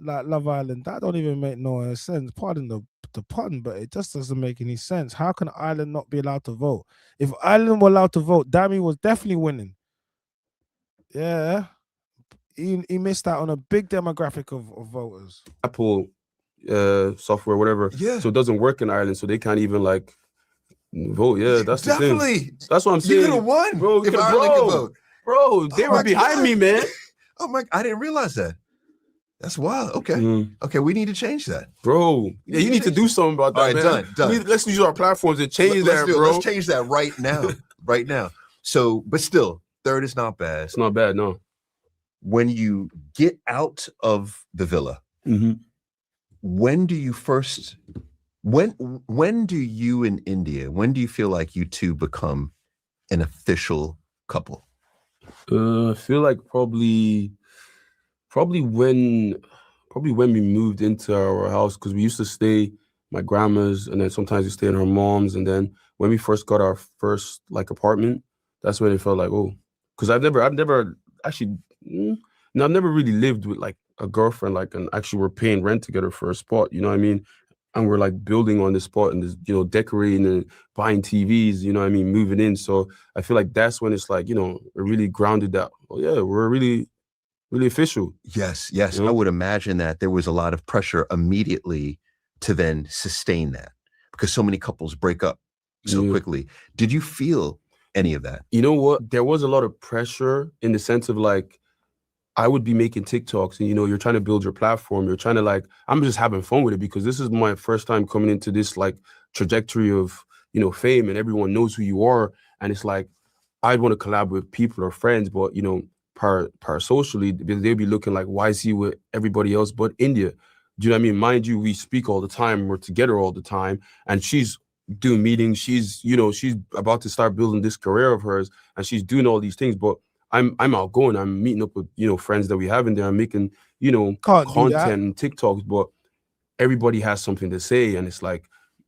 like Love Island? That don't even make no sense. Pardon the pun, but it just doesn't make any sense. How can Ireland not be allowed to vote? If Ireland were allowed to vote, Dami was definitely winning. Yeah, he missed out on a big demographic of voters. Apple software, whatever. Yeah. So it doesn't work in Ireland, so they can't even vote. Yeah, that's definitely. The thing. That's what I'm saying. You could have won, bro. If Ireland could vote. Bro, they were behind me, man. Oh my! I didn't realize that. That's wild. Okay. Okay, we need to change that. Bro. Yeah, you need to do something about that. All right, man. done. Let's use our platforms and change that, bro. Let's change that right now. Right now. So, but still, third is not bad. It's not bad, no. When you get out of the villa, when do you first when do you and Indiyah, when do you feel like you two become an official couple? I feel like probably when we moved into our house, because we used to stay my grandma's and then sometimes we stay in her mom's, and then when we first got our first apartment, that's when it felt like, oh, because I've never actually I've never really lived with a girlfriend and actually we're paying rent together for a spot, you know what I mean? And we're building on this spot and this, decorating and buying TVs, you know what I mean, moving in. So I feel like that's when it's it really grounded that, oh yeah, we're really official. Yes. I would imagine that there was a lot of pressure immediately to then sustain that because so many couples break up so quickly. Did you feel any of that? You know what? There was a lot of pressure in the sense of I would be making TikToks and, you're trying to build your platform. You're trying to I'm just having fun with it because this is my first time coming into this trajectory of, fame and everyone knows who you are. And it's I'd want to collab with people or friends, but, parasocially, they'd be looking why is he with everybody else but Indiyah? Do you know what I mean? Mind you, we speak all the time. We're together all the time. And she's doing meetings. She's, she's about to start building this career of hers and she's doing all these things. But I'm outgoing. I'm meeting up with, friends that we have in there. I'm making, content and TikToks, but everybody has something to say. And it's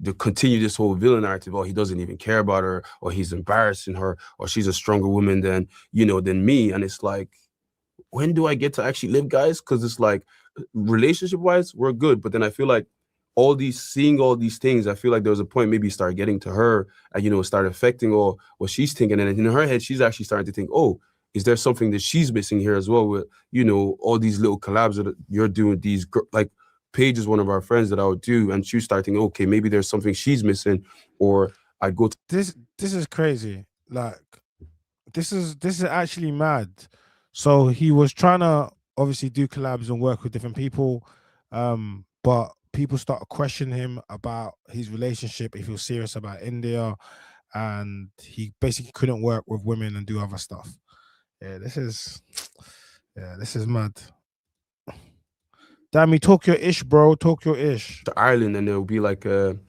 to continue this whole villain narrative. Oh, he doesn't even care about her, or he's embarrassing her, or she's a stronger woman than me. And it's when do I get to actually live, guys? Because it's relationship wise, we're good. But then I feel seeing all these things, I feel like there was a point maybe start getting to her and, start affecting all what she's thinking. And in her head, she's actually starting to think, oh, is there something that she's missing here as well with, all these little collabs that you're doing, these Paige is one of our friends that I would do, and she's starting, okay, maybe there's something she's missing, or I'd go to this is crazy. This is actually mad. So he was trying to obviously do collabs and work with different people, but people started questioning him about his relationship, if he was serious about Indiyah, and he basically couldn't work with women and do other stuff. Yeah, this is mad. Dami, talk your ish, bro. Talk your ish. To Ireland, and there'll be like an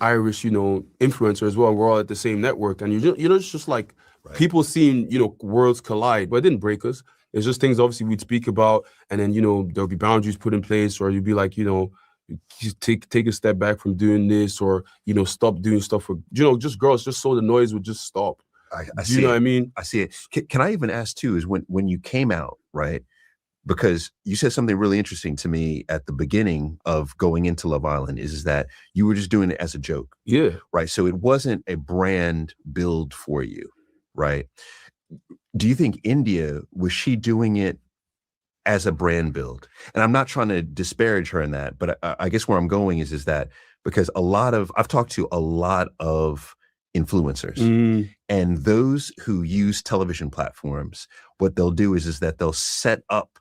Irish, influencer as well. We're all at the same network, and it's just like people seeing, worlds collide, but it didn't break us. It's just things obviously we'd speak about, and then there'll be boundaries put in place, or you'd be like, you take a step back from doing this, or stop doing stuff for just girls, just so the noise would just stop. I see. You know what I mean? I see it. Can I even ask too? Is when you came out, right? Because you said something really interesting to me at the beginning of going into Love Island, is that you were just doing it as a joke. Yeah. Right. So it wasn't a brand build for you, right? Do you think Indiyah, was she doing it as a brand build? And I'm not trying to disparage her in that, but I guess where I'm going is that because I've talked to a lot of influencers, and those who use television platforms, what they'll do is that they'll set up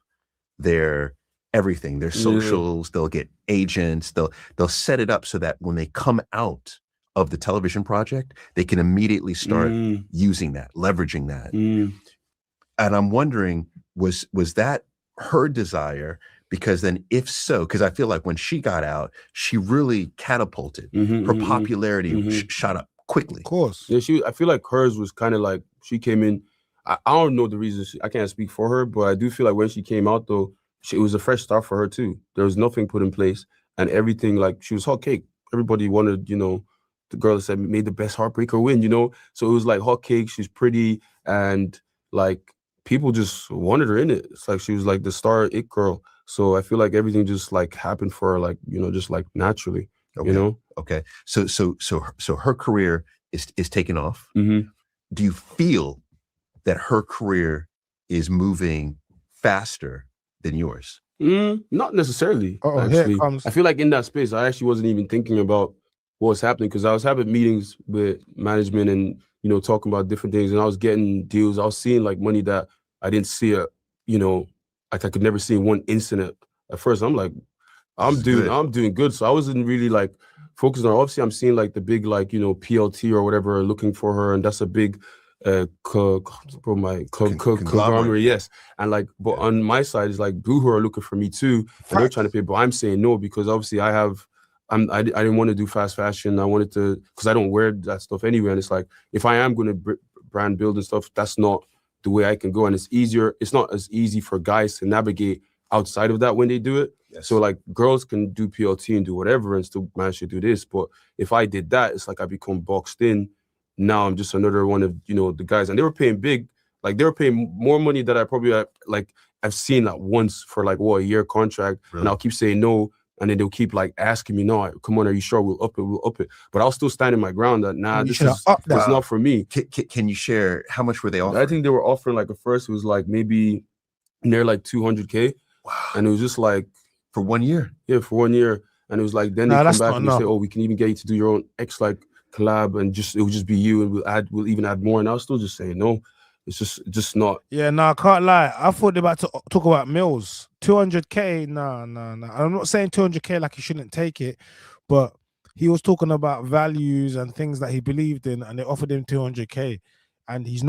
their everything, their socials, they'll get agents, they'll set it up so that when they come out of the television project, they can immediately start using that, leveraging that. And I'm wondering, was that her desire? Because then if so, because I feel like when she got out, she really catapulted. Her popularity shot up quickly. Of course. Yeah, I feel like hers was kind of like, she came in, I don't know the reasons, I can't speak for her, but I do feel like when she came out though, it was a fresh start for her too. There was nothing put in place, and everything, like, she was hot cake. Everybody wanted, the girl that said made the best heartbreaker win, So it was like hot cake, she's pretty, and like people just wanted her in it. It's like she was like the star it girl. So I feel like everything just like happened for her, like, just like naturally. Okay. Okay. So her career is taking off. Do you feel that her career is moving faster than yours? Not necessarily. Here Actually, it comes. I feel like in that space, I actually wasn't even thinking about what was happening, because I was having meetings with management and talking about different things, and I was getting deals. I was seeing like money that I didn't see like I could never see in one instant at first. I'm like, I'm doing good. So I wasn't really like focused on. Obviously, I'm seeing like the big like PLT or whatever looking for her, and that's a big conglomerate, yes. And like, but on my side is like Boohoo are looking for me too, and they're trying to pay, but I'm saying no, because obviously I didn't want to do fast fashion. I wanted to, because I don't wear that stuff anyway, and it's like, if I am going to brand build and stuff, that's not the way I can go, and it's not as easy for guys to navigate outside of that when they do it. Yes. So like girls can do PLT and do whatever and still manage to do this, but if I did that, it's like I become boxed in. Now I'm just another one of the guys, and they were paying big, like they were paying more money that I probably I've seen that once for like a year contract, really? And I'll keep saying no, and then they'll keep like asking me, no, come on, are you sure? We'll up it, but I'll still stand in my ground that this is not for me. Can you share how much were they offering? I think they were offering like at first it was like maybe near like 200K. Wow. And it was just like for 1 year. Yeah, for 1 year, and it was like then they come back and they say, oh, we can even get you to do your own collab, and it would just be you, and we'll even add more. And I was still just saying no. It's just not. Yeah, no, I can't lie. I thought they were about to talk about mills. 200K, no. I'm not saying 200K like he shouldn't take it, but he was talking about values and things that he believed in, and they offered him 200K, and he's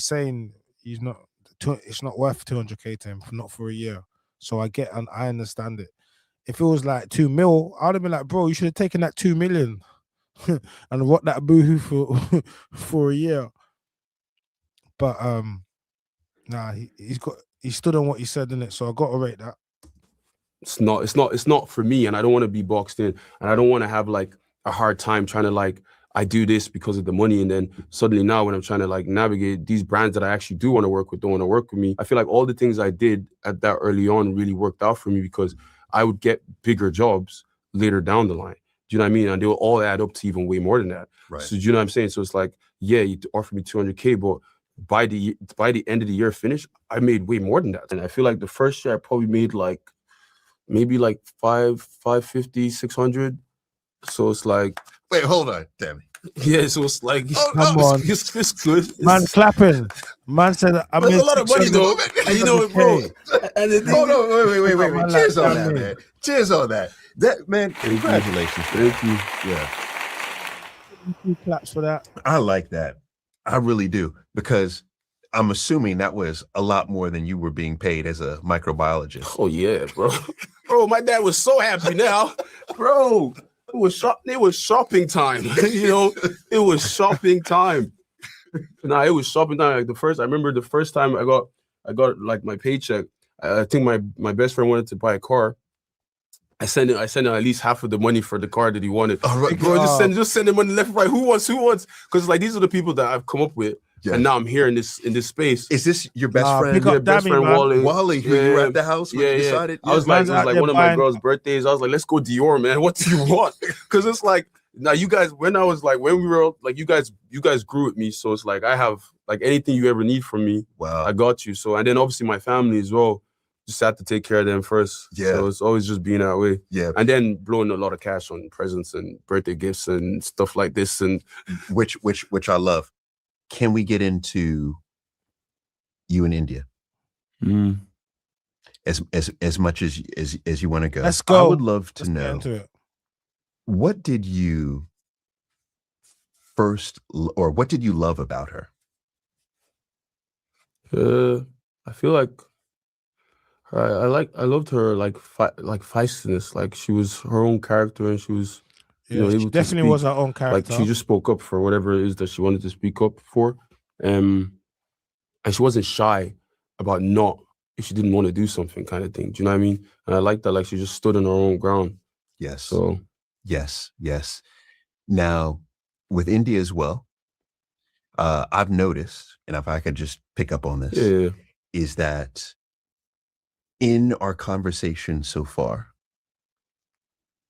saying it's not worth 200K to him, not for a year. So I get, and I understand it. If it was like 2 mil, I'd have been like, bro, you should have taken that 2 million. And what that Boohoo for a year. But nah, he stood on what he said, innit? So I gotta rate that. It's not for me, and I don't want to be boxed in, and I don't want to have like a hard time trying to like, I do this because of the money, and then suddenly now when I'm trying to like navigate these brands that I actually do want to work with don't want to work with me. I feel like all the things I did at that early on really worked out for me, because I would get bigger jobs later down the line. Do you know what I mean? And they will all add up to even way more than that. Right. So do you know what I'm saying? So it's like, yeah, you offer me 200K, but by the end of the year finish, I made way more than that. And I feel like the first year I probably made maybe 550, 600. So it's like, Wait, hold on, damn it. Yeah, so it's like Come on. it's good. Man clapping. Man said, I'm There's a lot of money though. And you know what, bro? And the thing Hold on, wait. Man, Cheers like, on that, damn man. Cheers on that. That man, congratulations. Thank you. Yeah. 2 claps for that. I like that. I really do, because I'm assuming that was a lot more than you were being paid as a microbiologist. Oh yeah, bro. Bro, my dad was so happy now. Bro, it was shopping time. You know, it was shopping time. Nah, it was shopping time. Like I remember the first time I got like my paycheck. I think my best friend wanted to buy a car. I sent him at least half of the money for the car that he wanted. Right. Bro, just send him money left and right. Who wants? Because like these are the people that I've come up with. Yes. And now I'm here in this space. Is this your best friend? Pick up Yeah, best Dami, friend man. Wally, who you were at the house when you decided? I was like, it was like one of my girls' birthdays. I was like, let's go Dior, man. What do you want? Because it's like, now you guys, when we were like, you guys grew with me. So it's like, I have like anything you ever need from me. Wow. I got you. So, and then obviously my family as well. Just have to take care of them first. Yeah. So it's always just being that way. Yeah. And then blowing a lot of cash on presents and birthday gifts and stuff like this. And which I love. Can we get into you and Indiyah? As much as you want to go? Let's go. I would love to know, what did you what did you love about her? I feel like I loved her like feistiness. Like she was her own character, and she was able she definitely was her own character. Like she just spoke up for whatever it is that she wanted to speak up for, and she wasn't shy about not if she didn't want to do something, kind of thing. Do you know what I mean? And I like that. Like she just stood on her own ground. Yes. So yes. Now with Indiyah as well, I've noticed, and if I could just pick up on this, is that in our conversation so far,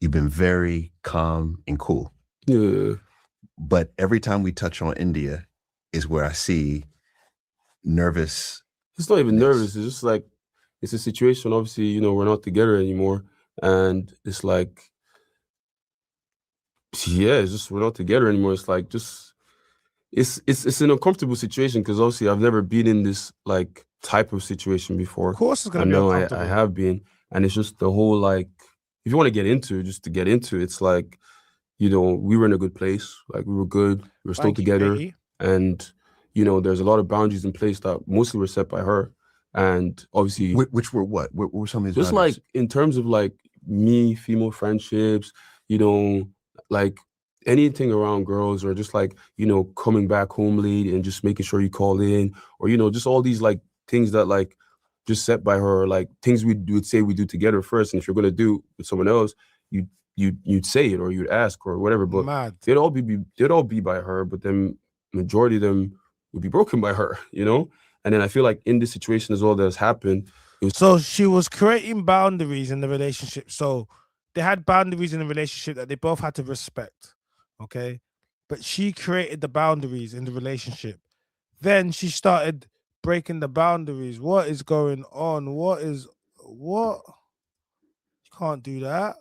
you've been very calm and cool. Yeah. But every time we touch on Indiyah is where I see nervous. It's not even nervous. It's just like, it's a situation. Obviously, we're not together anymore. And it's like, it's just, we're not together anymore. It's like, just, it's an uncomfortable situation because obviously I've never been in this like type of situation before. Of course it's going to be uncomfortable. I have been. And it's just the whole like, if you want to get into it, just to get into it, it's like, we were in a good place. Like we were good. We were still together. And, there's a lot of boundaries in place that mostly were set by her. And obviously. Which were what? What were some of these just boundaries? Like in terms of like me, female friendships, like anything around girls or just like, coming back home late and just making sure you call in or, just all these like things that like just set by her, like things we would say we do together first. And if you're going to do with someone else, you'd say it or you'd ask or whatever, but they'd all be by her, but then majority of them would be broken by her, And then I feel like in this situation as well that has happened. So she was creating boundaries in the relationship. So they had boundaries in the relationship that they both had to respect. Okay. But she created the boundaries in the relationship. Then she started breaking the boundaries. What is going on? What? You can't do that.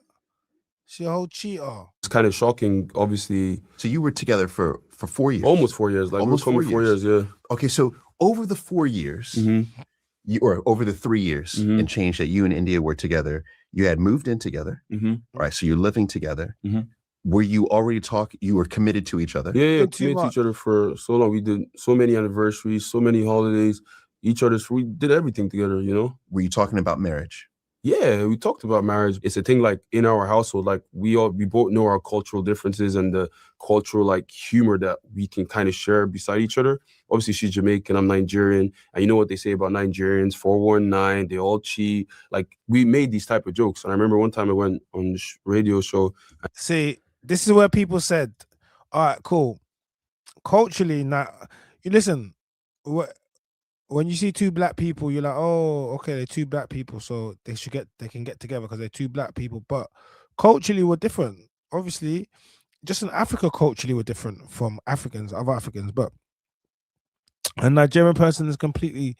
She's a whole cheater. It's kind of shocking, obviously. So you were together for 4 years? Almost 4 years. Like almost 4 years, yeah. Okay, so over the 4 years, or over the 3 years and change that you and Indiyah were together, you had moved in together, right? So you're living together. Were you already you were committed to each other? Yeah, committed to each other for so long. We did so many anniversaries, so many holidays, we did everything together, Were you talking about marriage? Yeah, we talked about marriage. It's a thing like in our household, like we both know our cultural differences and the cultural like humor that we can kind of share beside each other. Obviously, she's Jamaican, I'm Nigerian. And you know what they say about Nigerians, 419, they all cheat. Like we made these type of jokes. And I remember one time I went on the radio show. See, this is where people said, all right, cool. Culturally, now, you listen, when you see 2 black people, you're like, oh, okay, they're 2 black people, so they can get together because they're 2 black people. But culturally, we're different. Obviously, just in Africa, culturally, we're different from other Africans. But a Nigerian person is completely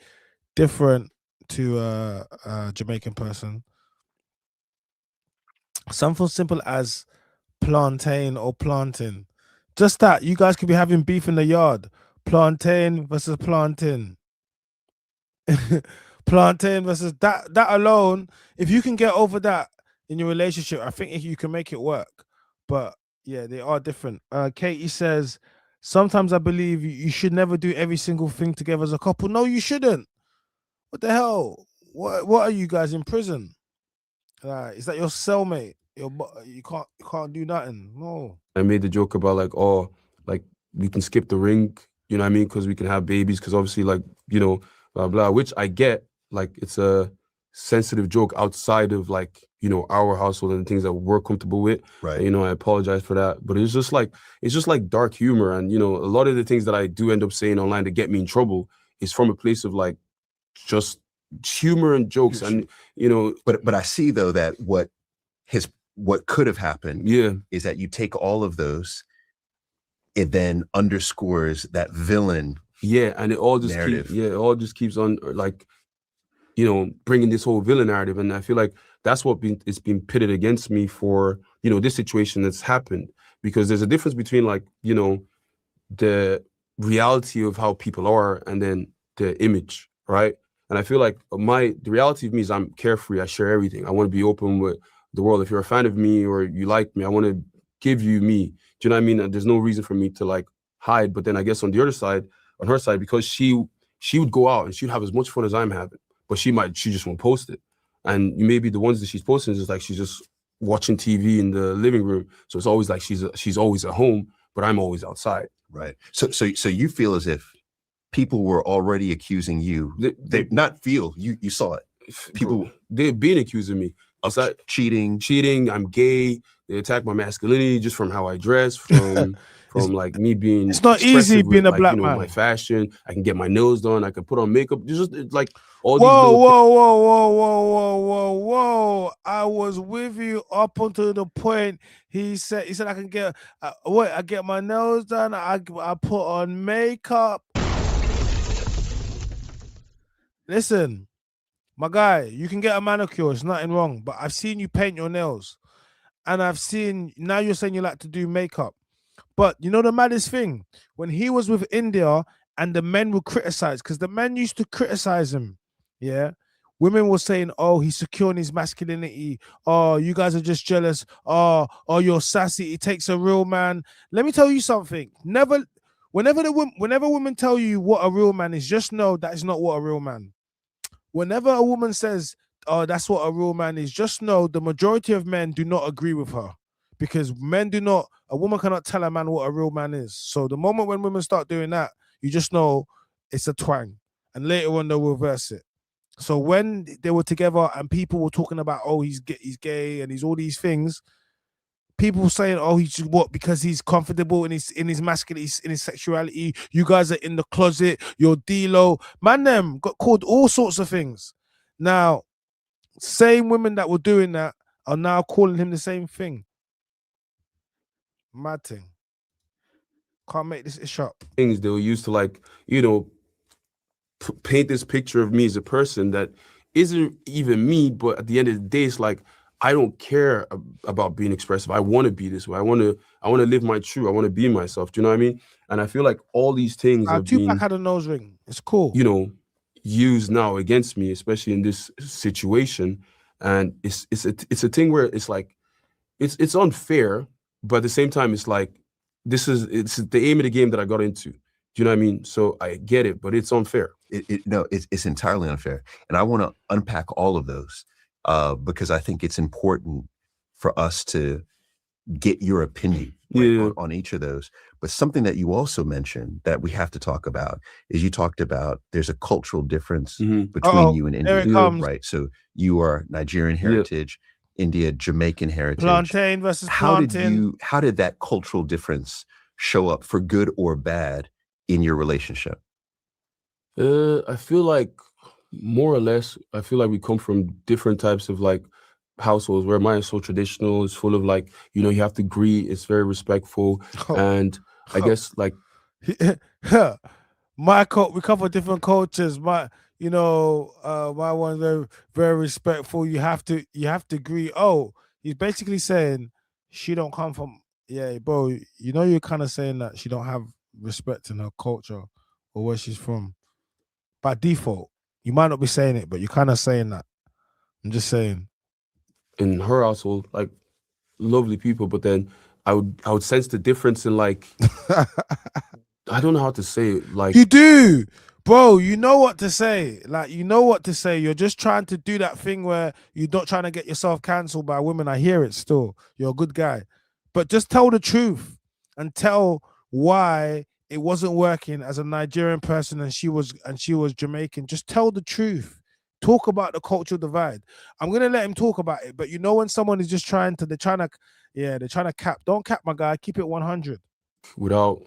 different to a Jamaican person. Something simple as plantain or planting. Just that. You guys could be having beef in the yard. Plantain versus plantain. Plantain versus that alone. If you can get over that in your relationship, I think you can make it work. But yeah, they are different. Katie says, sometimes I believe you should never do every single thing together as a couple. No, you shouldn't. What the hell? What are you guys in prison? Is that your cellmate? You can't do nothing. No. I made the joke about like, oh, like we can skip the ring, you know what I mean? Because we can have babies, because obviously, like, you know, blah blah, which I get. Like, it's a sensitive joke outside of, like, you know, our household and things that we're comfortable with. Right. And, you know, I apologize for that, but it's just like dark humor, and, you know, a lot of the things that I do end up saying online to get me in trouble is from a place of like just humor and jokes, and, you know. But I see though that what could have happened is that you take all of those, it then underscores that villain. Yeah, and it all just keeps on, like, you know, bringing this whole villain narrative, and I feel like that's what it's been pitted against me for, you know, this situation that's happened, because there's a difference between, like, you know, the reality of how people are and then the image, right? And I feel like the reality of me is I'm carefree. I share everything. I want to be open with the world. If you're a fan of me or you like me, I want to give you me. Do you know what I mean? And there's no reason for me to like hide. But then I guess on the other side, on her side, because she would go out and she'd have as much fun as I'm having, but she just won't post it. And maybe the ones that she's posting is like she's just watching TV in the living room. So it's always like she's always at home, but I'm always outside. Right. So you feel as if people were already accusing you. They not feel, you saw it. People, they've been accusing me of cheating. I'm gay. They attack my masculinity just from how I dress, from like me being. It's not easy being a black man. My fashion. I can get my nails done. I can put on makeup. Just like all whoa. I was with you up until the point he said I can get I get my nails done. I put on makeup. Listen, my guy, you can get a manicure. It's nothing wrong. But I've seen you paint your nails. And I've seen, now you're saying you like to do makeup. But you know the maddest thing? When he was with Indiyah and the men would criticize, because the men used to criticize him, yeah? Women were saying, oh, he's secure in his masculinity. Oh, you guys are just jealous. Oh, you're sassy. It takes a real man. Let me tell you something. Whenever women tell you what a real man is, just know that is not what a real man. Whenever a woman says, oh, that's what a real man is, just know the majority of men do not agree with her, because a woman cannot tell a man what a real man is. So the moment when women start doing that, you just know it's a twang, and later on they'll reverse it. So when they were together and people were talking about, oh, he's gay and he's all these things, people saying, oh, he's what, because he's comfortable in his masculinity, in his sexuality. You guys are in the closet. You're D-Lo. Man, them got called all sorts of things. Now, same women that were doing that are now calling him the same thing. Mad thing. Can't make this ish up. Things they were used to, like, you know, paint this picture of me as a person that isn't even me, but at the end of the day, it's like, I don't care about being expressive. I want to be this way. I want to live my truth. I want to be myself. Do you know what I mean? And I feel like all these things are Tupac had a nose ring. It's cool. You know, used now against me, especially in this situation. And it's a thing where it's like, it's unfair, but at the same time, it's like, it's the aim of the game that I got into. Do you know what I mean? So I get it, but it's unfair. It's entirely unfair. And I want to unpack all of those. Because I think it's important for us to get your opinion on each of those. But something that you also mentioned that we have to talk about is you talked about there's a cultural difference between you and Indiyah, right? So you are Nigerian heritage, Indiyah Jamaican heritage. Plantain versus plantain. How did that cultural difference show up, for good or bad, in your relationship? I feel like, more or less, I feel like we come from different types of like households, where mine is so traditional. It's full of like, you know, you have to greet. It's very respectful. And I guess like we come from different cultures. My one's very, very respectful. You have to greet. Oh, he's basically saying she don't come from. Yeah, bro. You know, you're kind of saying that she don't have respect in her culture or where she's from by default. You might not be saying it, but you're kind of saying that. I'm just saying. In her household, like lovely people, but then I would sense the difference in like I don't know how to say it. Like You do, bro. You know what to say. Like, you know what to say. You're just trying to do that thing where you're not trying to get yourself cancelled by women. I hear it still. You're a good guy. But just tell the truth and tell why it wasn't working as a Nigerian person and she was Jamaican. Just tell the truth. Talk about the cultural divide. I'm gonna let him talk about it. But you know when someone is just trying to cap. Don't cap, my guy. Keep it 100. without,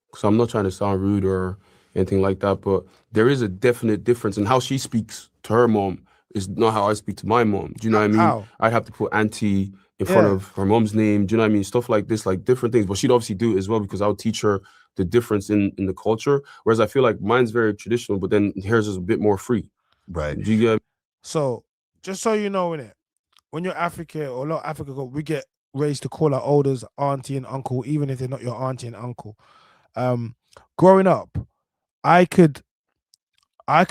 because I'm not trying to sound rude or anything like that, but there is a definite difference in how she speaks to her mom is not how I speak to my mom. Do you know what I mean? How? I'd have to put auntie in front of her mom's name. Do you know what I mean? Stuff like this, like different things. But she'd obviously do it as well because I would teach her the difference in the culture. Whereas I feel like mine's very traditional, but then hers is a bit more free. Right. Do you get? So just so you know, innit, when you're African or a lot of Africa, we get raised to call our elders auntie and uncle, even if they're not your auntie and uncle. Growing up, I could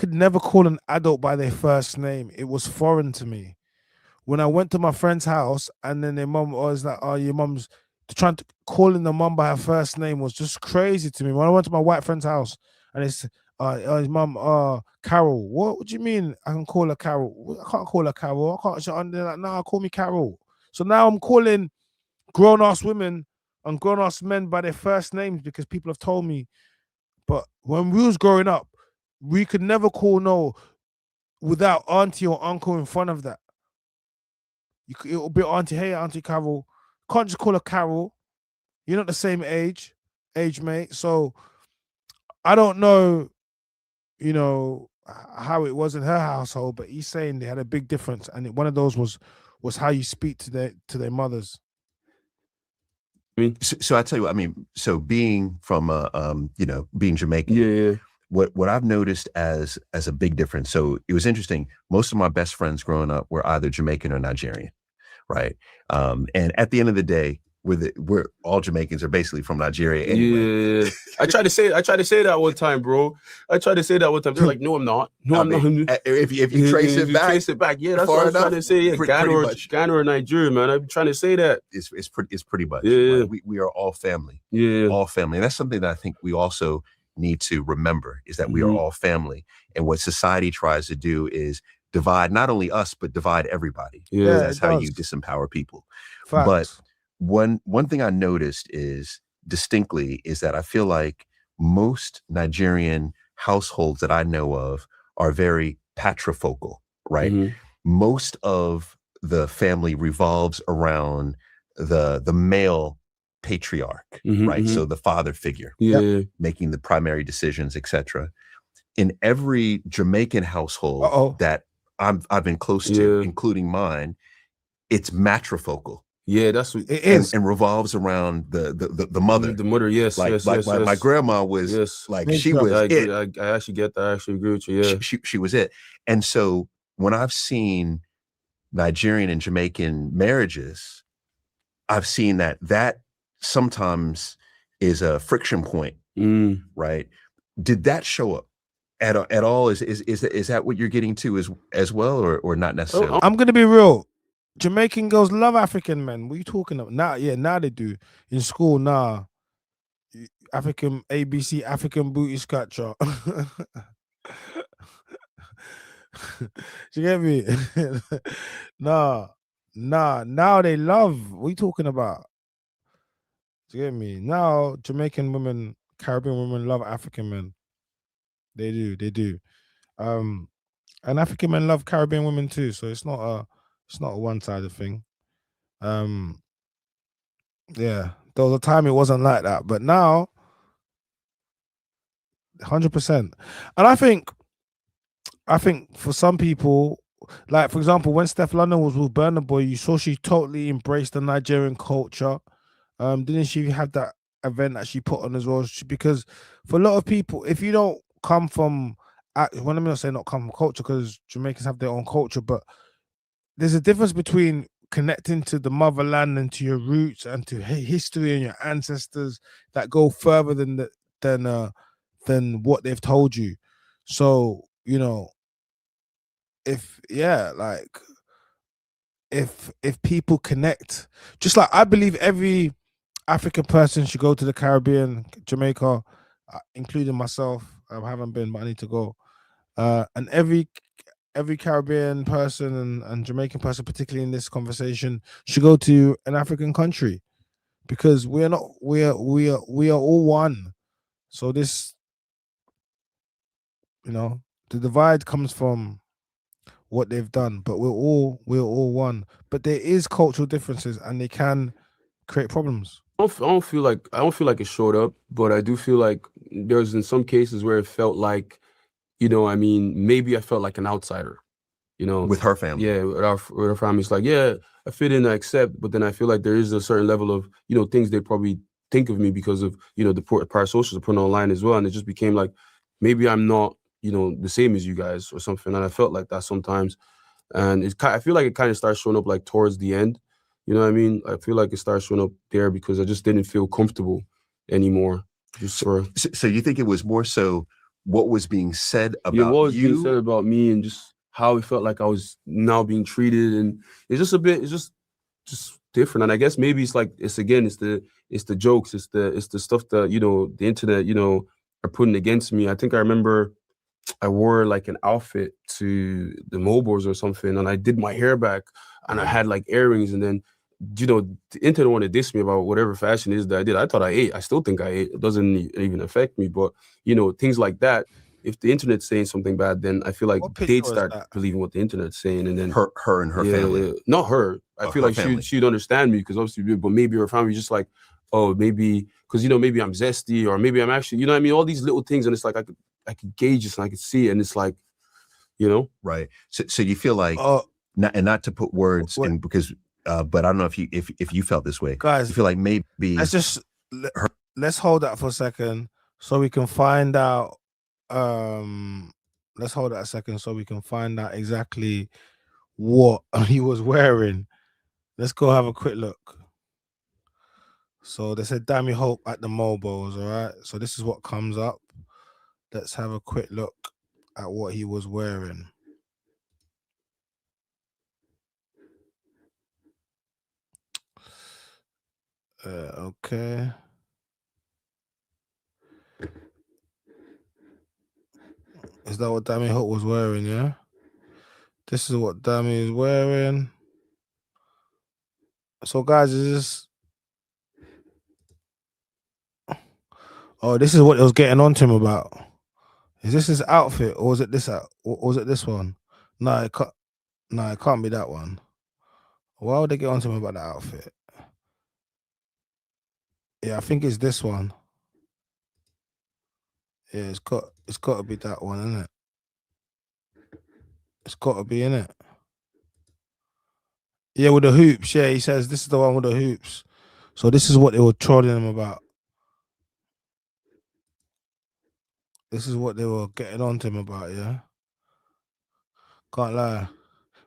never call an adult by their first name. It was foreign to me. When I went to my friend's house and then their mom was like, "Oh, your mom's," trying to calling the mom by her first name was just crazy to me. When I went to my white friend's house and it's his mom, Carol. What do you mean I can call her Carol? I can't call her Carol. I can't. And they're like, "No, call me Carol." So now I'm calling grown-ass women and grown-ass men by their first names because people have told me. But when we was growing up, we could never call no without auntie or uncle in front of that. It'll be auntie, hey, Auntie Carol. Can't just call her Carol. You're not the same age mate. So I don't know, you know, how it was in her household, but he's saying they had a big difference, and one of those was how you speak to their mothers. I mean, so I tell you what, I mean, so being from being Jamaican, yeah. What I've noticed as a big difference. So it was interesting. Most of my best friends growing up were either Jamaican or Nigerian, right? And at the end of the day, we're all Jamaicans are basically from Nigeria anyway. Yeah. I tried to say that one time, bro. They're like, no, I'm not. No, I'm not. If you trace it back, yeah, that's what I was trying to say. Yeah, Ghana or Nigeria, man. I'm trying to say that. It's pretty much. Yeah. Right? We are all family. Yeah. All family. And that's something that I think we also need to remember is that we are all family. And what society tries to do is divide not only us, but divide everybody. Yeah. That's how you disempower people. Facts. But one thing I noticed is distinctly is that I feel like most Nigerian households that I know of are very patrifocal, right? Mm-hmm. Most of the family revolves around the male patriarch, right? So the father figure, making the primary decisions, etc. In every Jamaican household that I've been close to, including mine, it's matrifocal. Yeah, that's what it is, and revolves around the mother. The mother, yes, my grandma was like she was. I actually get that. I actually agree with you. Yeah, she was it. And so when I've seen Nigerian and Jamaican marriages, I've seen that sometimes is a friction point, right? Did that show up at all? Is that what you're getting to as well, or not necessarily? I'm gonna be real. Jamaican girls love African men. What are you talking about? Now, now they do. In school, nah. African ABC, African booty scratcher. You get me? Nah. Now they love. What are you talking about? You get me? Now Jamaican women, Caribbean women love African men. They do. And African men love Caribbean women too. So it's not a one-sided thing. Yeah, there was a time it wasn't like that, but now 100%. And I think for some people, like for example, when Steph London was with Burna Boy, you saw she totally embraced the Nigerian culture. Didn't she have that event that she put on as well? Because for a lot of people, if you don't come from, well, let me not say not come from culture, because Jamaicans have their own culture, but there's a difference between connecting to the motherland and to your roots and to history and your ancestors that go further than what they've told you. So, you know, if people connect, just like I believe every African person should go to the Caribbean, Jamaica, including myself. I haven't been, but I need to go. And every Caribbean person and Jamaican person, particularly in this conversation, should go to an African country, because we are all one. So this, you know, the divide comes from what they've done, but we're all one. But there is cultural differences, and they can create problems. I don't feel like it showed up, but I do feel like there's in some cases where it felt like, you know, I mean, maybe I felt like an outsider, you know, with her family. Yeah, with her family. It's like, yeah, I fit in, I accept, but then I feel like there is a certain level of, you know, things they probably think of me because of, you know, the parasocials are putting online as well, and it just became like maybe I'm not, you know, the same as you guys or something, and I felt like that sometimes, and I feel like it kind of starts showing up like towards the end. You know what I mean? I feel like it starts showing up there because I just didn't feel comfortable anymore. So you think it was more so what was being said about what was you? being said about me, and just how it felt like I was now being treated, and it's just different. And I guess maybe it's the jokes, it's the stuff that, you know, the internet, you know, are putting against me. I think I remember I wore like an outfit to the Mobos or something, and I did my hair back, and I had like earrings, and then, you know, the internet wanted to diss me about whatever fashion is that I did. I thought I ate. I still think I ate. It doesn't even affect me. But, you know, things like that. If the internet's saying something bad, then I feel like they'd start believing what the internet's saying, and then her and her family. Not her. I feel like she'd understand me because obviously, but maybe her family just like, oh, maybe because, you know, maybe I'm zesty, or maybe I'm actually, you know what I mean, all these little things, and it's like I could gauge this and I could see it, and it's like, you know, right. So you feel like not to put words in, because but I don't know if you felt this way, guys. You feel like maybe let's hold that for a second so we can find out. Let's hold that a second so we can find out exactly what he was wearing. Let's go have a quick look. So they said Dami Hope at the Mobos, all right? So this is what comes up. Let's have a quick look at what he was wearing. Okay. Is that what Dami Hope was wearing, yeah? This is what Dami is wearing. So, guys, is this... Oh, this is what it was getting on to him about. Is this his outfit, or was it this one? No, it can't be that one. Why would they get on to him about the outfit? Yeah, I think it's this one. Yeah, it's got to be that one, isn't it? It's got to be in it. Yeah, with the hoops. Yeah, he says this is the one with the hoops. So this is what they were trolling him about. This is what they were getting on to him about, yeah? Can't lie.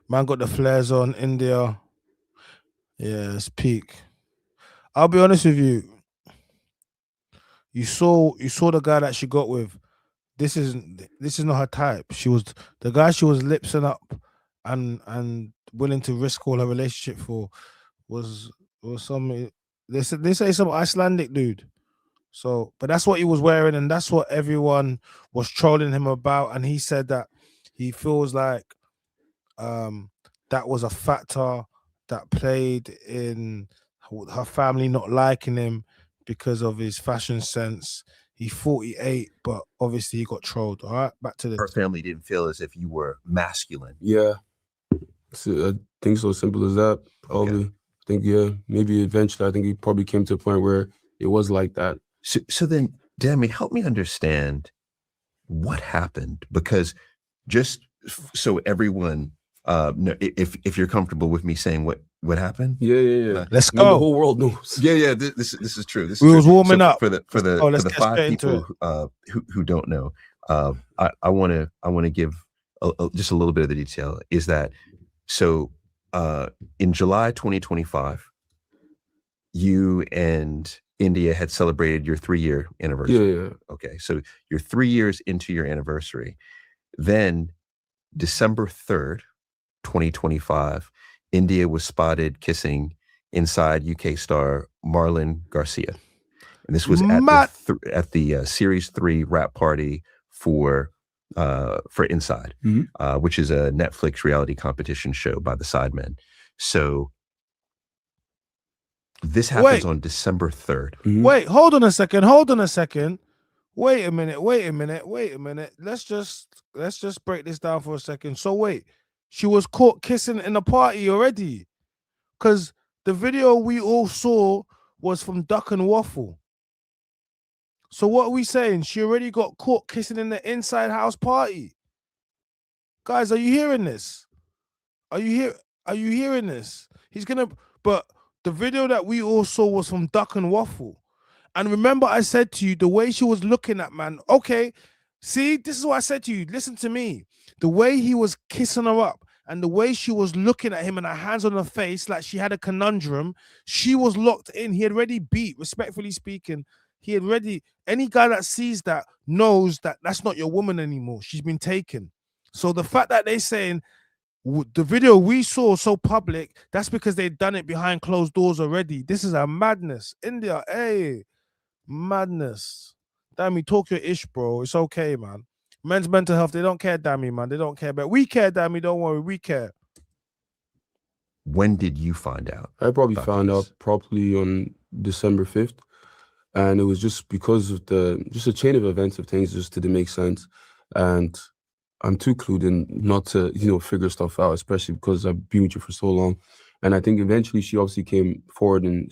Man got the flares on, Indiyah. Yeah, it's peak. I'll be honest with you. You saw the guy that she got with. This is not her type. The guy she was lipsing up and willing to risk all her relationship for was some, they say some Icelandic dude. So, but that's what he was wearing, and that's what everyone was trolling him about. And he said that he feels like that was a factor that played in her family not liking him because of his fashion sense. He thought he ate, but obviously he got trolled. All right, back to this. Her family didn't feel as if you were masculine. Yeah, I think so simple as that. Probably. Okay. I think, yeah, maybe eventually I think he probably came to a point where it was like that. So then, Dami, help me understand what happened, because just so everyone, if you're comfortable with me saying what happened, yeah. Let's go. The whole world knows. Yeah. This is true. We was warming up for the 5 people who don't know. I want to give just a little bit of the detail. Is that so? in July 2025, you and Indiyah had celebrated your 3-year anniversary. Yeah. Okay, so you're 3 years into your anniversary. Then December 3rd, 2025, Indiyah was spotted kissing inside UK star Marlon Garcia. And this was at the Series 3 wrap party for Inside, which is a Netflix reality competition show by the Sidemen. So this happens on December 3rd. Wait, hold on a second. Wait a minute. Let's just break this down for a second. So wait, she was caught kissing in a party already? Because the video we all saw was from Duck and Waffle. So what are we saying? She already got caught kissing in the inside house party. Guys, are you hearing this? Are you hearing this? But the video that we all saw was from Duck and Waffle. And remember, I said to you, the way she was looking at man. Okay, see, this is what I said to you. Listen to me. The way he was kissing her up and the way she was looking at him and her hands on her face, like she had a conundrum. She was locked in. He had already beat, respectfully speaking. Any guy that sees that knows that that's not your woman anymore. She's been taken. So the fact that they're saying the video we saw so public, that's because they've done it behind closed doors already. This is a madness. Indiyah, hey, madness. Dami, talk your ish, bro. It's okay, man. Men's mental health, they don't care, Dami, man. They don't care. But we care, Dami. Don't worry, we care. When did you find out? I probably found out probably on December 5th. And it was just because of just a chain of events of things just didn't make sense. And I'm too clued in not to, figure stuff out, especially because I've been with you for so long. And I think eventually she obviously came forward and,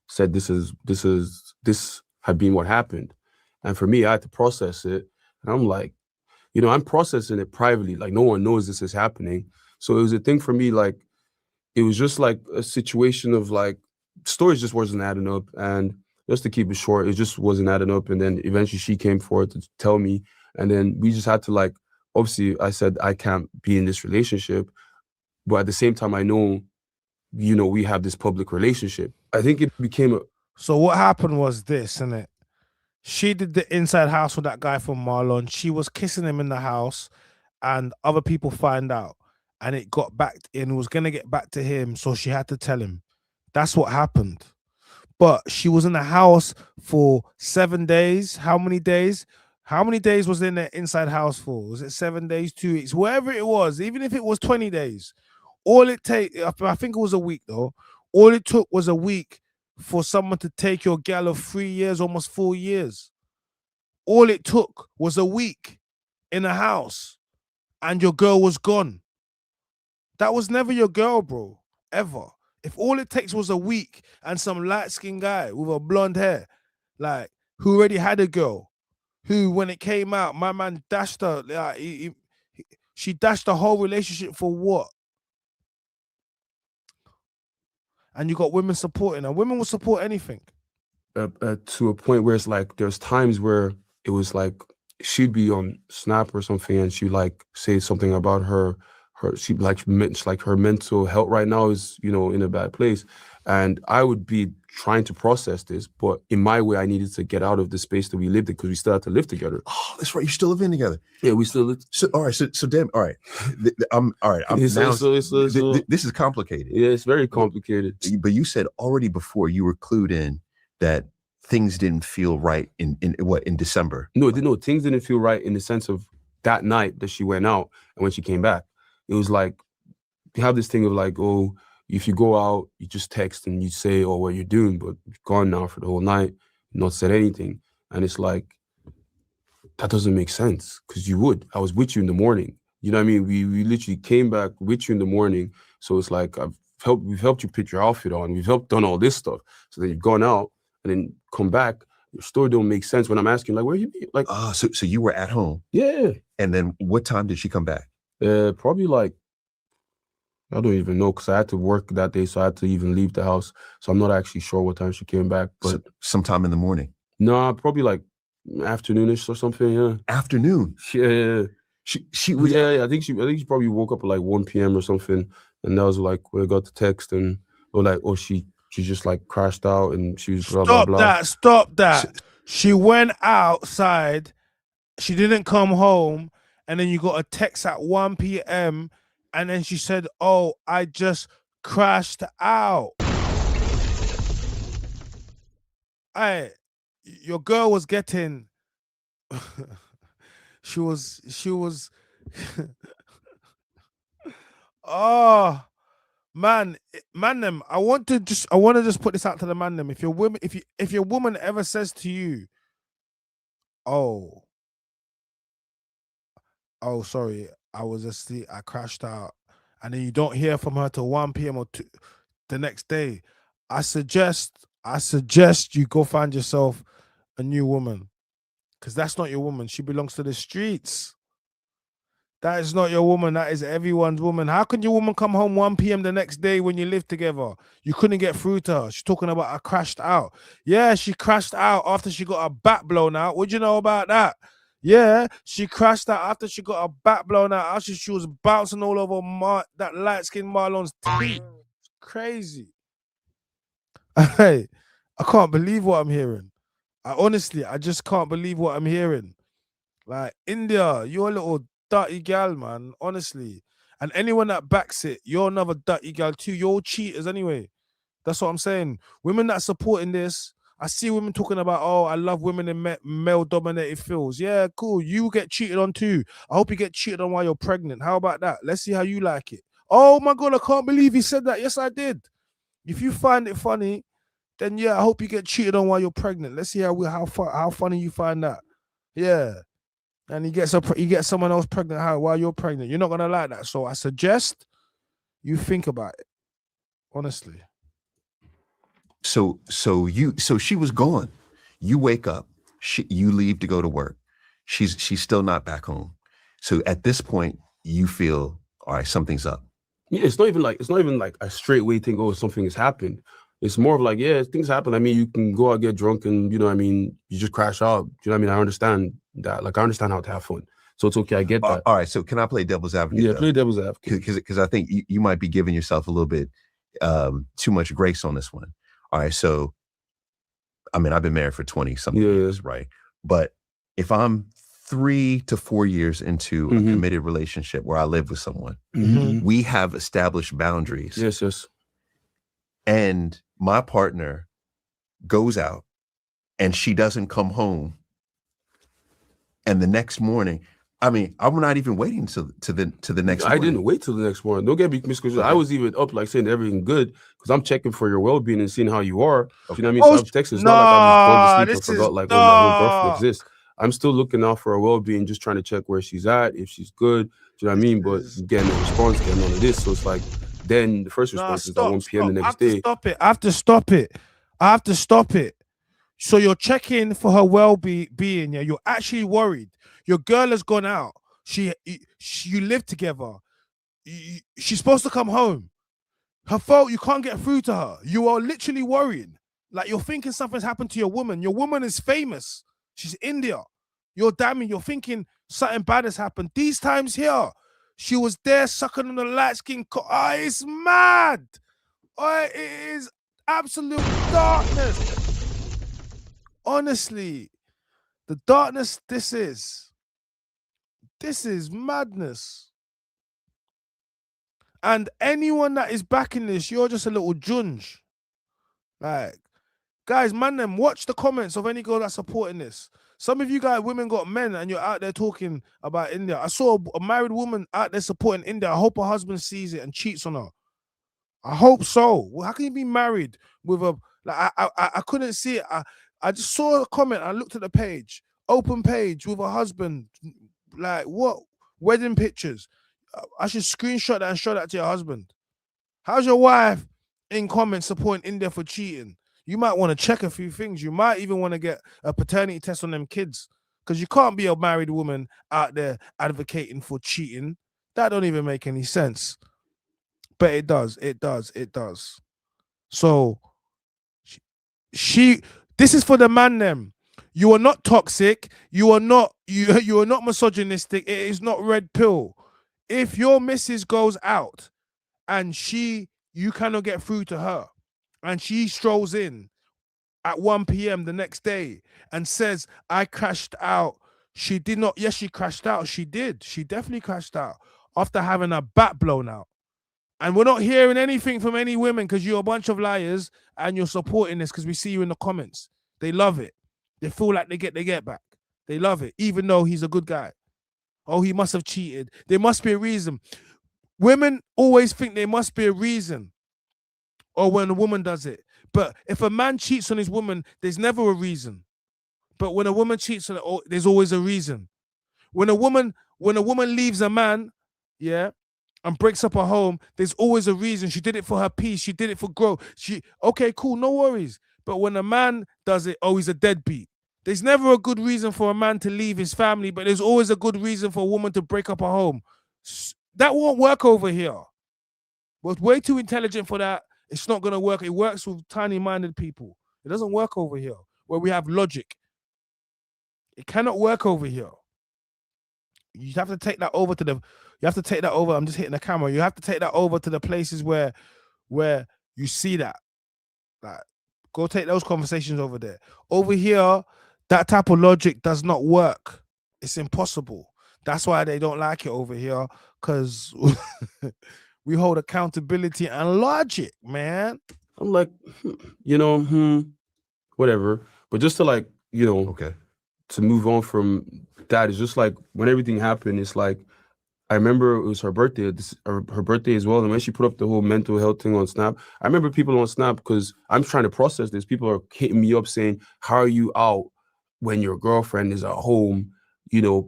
said this had been what happened. And for me, I had to process it. And I'm like, I'm processing it privately. Like, no one knows this is happening. So it was a thing for me, like, it was just like a situation of like, stories just wasn't adding up. And just to keep it short, it just wasn't adding up. And then eventually she came forward to tell me. And then we just had to, like, obviously I said, I can't be in this relationship. But at the same time, I know, we have this public relationship. I think it became So what happened was this, innit? She did the inside house with that guy from Marlon. She was kissing him in the house and other people find out. And it got back in, was going to get back to him. So she had to tell him. That's what happened. But she was in the house for 7 days. How many days? How many days was in the inside house for? Was it 7 days, 2 weeks? Wherever it was, even if it was 20 days. All it I think it was a week though. All it took was a week for someone to take your gal of 3 years, almost 4 years. All it took was a week in a house and your girl was gone. That was never your girl, bro. Ever. If all it takes was a week and some light-skinned guy with a blonde hair, like, who already had a girl, who, when it came out, my man dashed her, like, she dashed the whole relationship for what? And you got women supporting her. Women will support anything. To a point where it's like, there's times where it was like, she'd be on Snap or something and she'd like say something about her her mental health right now is, in a bad place. And I would be trying to process this, but in my way, I needed to get out of the space that we lived in because we still had to live together. Oh, that's right. You're still living together. Yeah, we still live. So, all right. So damn. All right. This is complicated. Yeah, it's very complicated. But you said already before you were clued in that things didn't feel right in December. No, things didn't feel right in the sense of that night that she went out and when she came back. It was like, you have this thing of like, oh, if you go out, you just text and you say, oh, what you're doing, but you're gone now for the whole night, not said anything. And it's like, that doesn't make sense because I was with you in the morning. You know what I mean? We literally came back with you in the morning. So it's like, we've helped you put your outfit on. We've done all this stuff. So then you've gone out and then come back. Your story don't make sense when I'm asking, like, where you be? Like, so you were at home? Yeah. And then what time did she come back? Probably like, I don't even know because I had to work that day, so I had to even leave the house. So I'm not actually sure what time she came back, but sometime in the morning. No, probably like afternoonish or something. Yeah, afternoon. Yeah. She was. Yeah. I think she probably woke up at like 1 p.m. or something, And that was like when I got the text, and or like, oh, she just like crashed out, and she was blah blah blah. Stop that. She went outside. She didn't come home, and then you got a text at 1 p.m. and then she said, "Oh, I just crashed out." Your girl was getting. she was. Oh. Man, them. I want to just put this out to the man them. If your woman ever says to you, "Oh, sorry, I was asleep, I crashed out," and then you don't hear from her till 1 p.m. or 2 the next day, I suggest you go find yourself a new woman, because that's not your woman. She belongs to the streets. That is not your woman. That is everyone's woman. How can your woman come home 1 p.m. the next day when you live together? You couldn't get through to her. She's talking about I crashed out. Yeah, she crashed out after she got her back blown out. What do you know about that? Yeah, she crashed out after she got her back blown out. After she was bouncing all over that light-skinned Marlon's teeth. It's crazy. Hey, I can't believe what I'm hearing. I just can't believe what I'm hearing. Like, Indiyah, you're a little dirty gal, man, honestly. And anyone that backs it, you're another dirty gal too. You're all cheaters anyway. That's what I'm saying. Women that supporting this, I see women talking about, oh, I love women in male-dominated fields. Yeah, cool. You get cheated on too. I hope you get cheated on while you're pregnant. How about that? Let's see how you like it. Oh my God, I can't believe he said that. Yes, I did. If you find it funny, then yeah, I hope you get cheated on while you're pregnant. Let's see how funny you find that. Yeah. And you get someone else pregnant while you're pregnant. You're not gonna like that. So I suggest you think about it. Honestly. So she was gone. You wake up, you leave to go to work. She's still not back home. So at this point, you feel, all right, something's up. Yeah, it's not even like a straightway thing, oh, something has happened. It's more of like, yeah, things happen. I mean, you can go out, get drunk, and you know what I mean, you just crash out. You know what I mean? I understand that. Like, I understand how to have fun. So it's okay, I get that. All right, so can I play devil's advocate? Yeah, play devil's advocate. Because I think you might be giving yourself a little bit too much grace on this one. All right, so I mean, I've been married for 20-something years, right? But if I'm 3 to 4 years into a committed relationship where I live with someone, we have established boundaries. Yes. And my partner goes out and she doesn't come home. And the next morning, I mean, I'm not even waiting to the next morning. I didn't wait till the next morning. Don't get me misconstrued. Okay. I was even up like saying everything good because I'm checking for your well-being and seeing how you are. Okay. You know what I mean? So I'm texting. It's not like I'm going to sleep and forgot like, oh, my whole girlfriend exists. I'm still looking out for her well-being, just trying to check where she's at, if she's good. Do you know what I mean? But getting no response, getting none of this. So it's like, then the first response is at 1 p.m. the next day. I have to stop it. So you're checking for her well-being. Yeah, you're actually worried. Your girl has gone out. You live together. She's supposed to come home. Her fault. You can't get through to her. You are literally worrying. Like, you're thinking something's happened to your woman. Your woman is famous. She's Indiyah. You're Dami. You're thinking something bad has happened. These times here, she was there sucking on the light skin. It's mad. It is absolute darkness. Honestly, the darkness this is madness. And anyone that is backing this, you're just a little junge. Like, guys, man, watch the comments of any girl that's supporting this. Some of you guys, women got men, and you're out there talking about Indiyah. I saw a married woman out there supporting Indiyah. I hope her husband sees it and cheats on her. I hope so. Well, how can you be married with a... Like, I couldn't see it. I just saw a comment. I looked at the page. Open page with a husband. Like, what? Wedding pictures. I should screenshot that and show that to your husband. How's your wife in comments supporting Indiyah for cheating? You might want to check a few things. You might even want to get a paternity test on them kids, because you can't be a married woman out there advocating for cheating. That don't even make any sense. But it does. So this is for the man them. You are not toxic. You are not misogynistic. It is not red pill. If your missus goes out and you cannot get through to her, and she strolls in at 1 p.m. the next day and says, I crashed out. She did not. Yes, she crashed out. She did. She definitely crashed out after having her back blown out. And we're not hearing anything from any women because you're a bunch of liars and you're supporting this because we see you in the comments. They love it. They feel like they get back. They love it, even though he's a good guy. Oh, he must have cheated. There must be a reason. Women always think there must be a reason, or when a woman does it. But if a man cheats on his woman, there's never a reason. But when a woman cheats on it, there's always a reason. When a woman leaves a man, yeah, and breaks up her home, there's always a reason. She did it for her peace. She did it for growth. Okay, cool, no worries. But when a man does it, oh, he's a deadbeat. There's never a good reason for a man to leave his family, but there's always a good reason for a woman to break up her home. That won't work over here. We're way too intelligent for that. It's not going to work. It works with tiny-minded people. It doesn't work over here where we have logic. It cannot work over here. You have to take that over to the. You have to take that over. I'm just hitting the camera. You have to take that over to the places where you see that. Like, go take those conversations over there. Over here, that type of logic does not work. It's impossible. That's why they don't like it over here, because we hold accountability and logic, man. I'm like, whatever. But just to Okay. to move on from that, it's just like when everything happened, it's like, I remember it was her birthday, her birthday as well. And when she put up the whole mental health thing on Snap, I remember people on Snap, because I'm trying to process this. People are hitting me up saying, how are you out when your girlfriend is at home,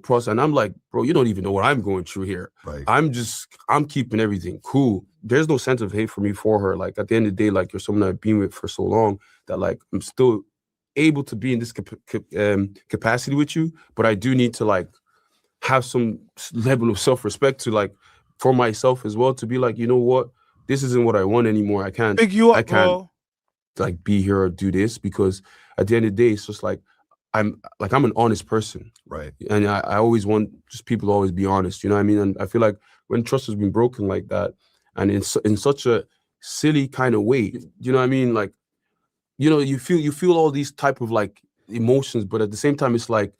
process? And I'm like, bro, you don't even know what I'm going through here. Right. I'm keeping everything cool. There's no sense of hate for me for her. Like, at the end of the day, like, you're someone I've been with for so long that, like, I'm still able to be in this capacity with you. But I do need to, like, have some level of self-respect to, like, for myself as well, to be like, you know what, this isn't what I want anymore. I can't Bro. like be here or do this, because at the end of the day, it's just like I'm an honest person, right? And I always want just people to always be honest, you know what I mean? And I feel like when trust has been broken like that, and in such a silly kind of way, you know what I mean? Like, you feel all these type of, like, emotions, but at the same time, it's like,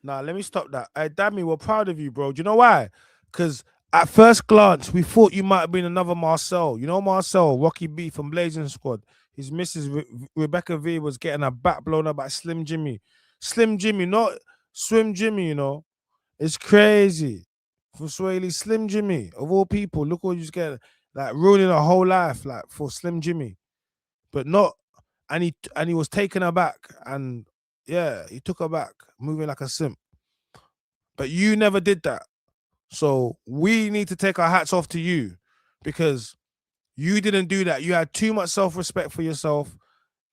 nah, let me stop that. Hey, Dami, we're proud of you, bro. Do you know why? Because at first glance, we thought you might have been another Marcel. You know Marcel, Rocky B from Blazing Squad. His missus, Rebecca V, was getting her back blown up by Slim Jimmy. Slim Jimmy, not Swim Jimmy, It's crazy. For Swaley, Slim Jimmy, of all people, look what you just get, like, ruining her whole life, like, for Slim Jimmy. But not, and he was taking her back, and yeah, he took her back, moving like a simp. But you never did that. So we need to take our hats off to you, because you didn't do that. You had too much self-respect for yourself,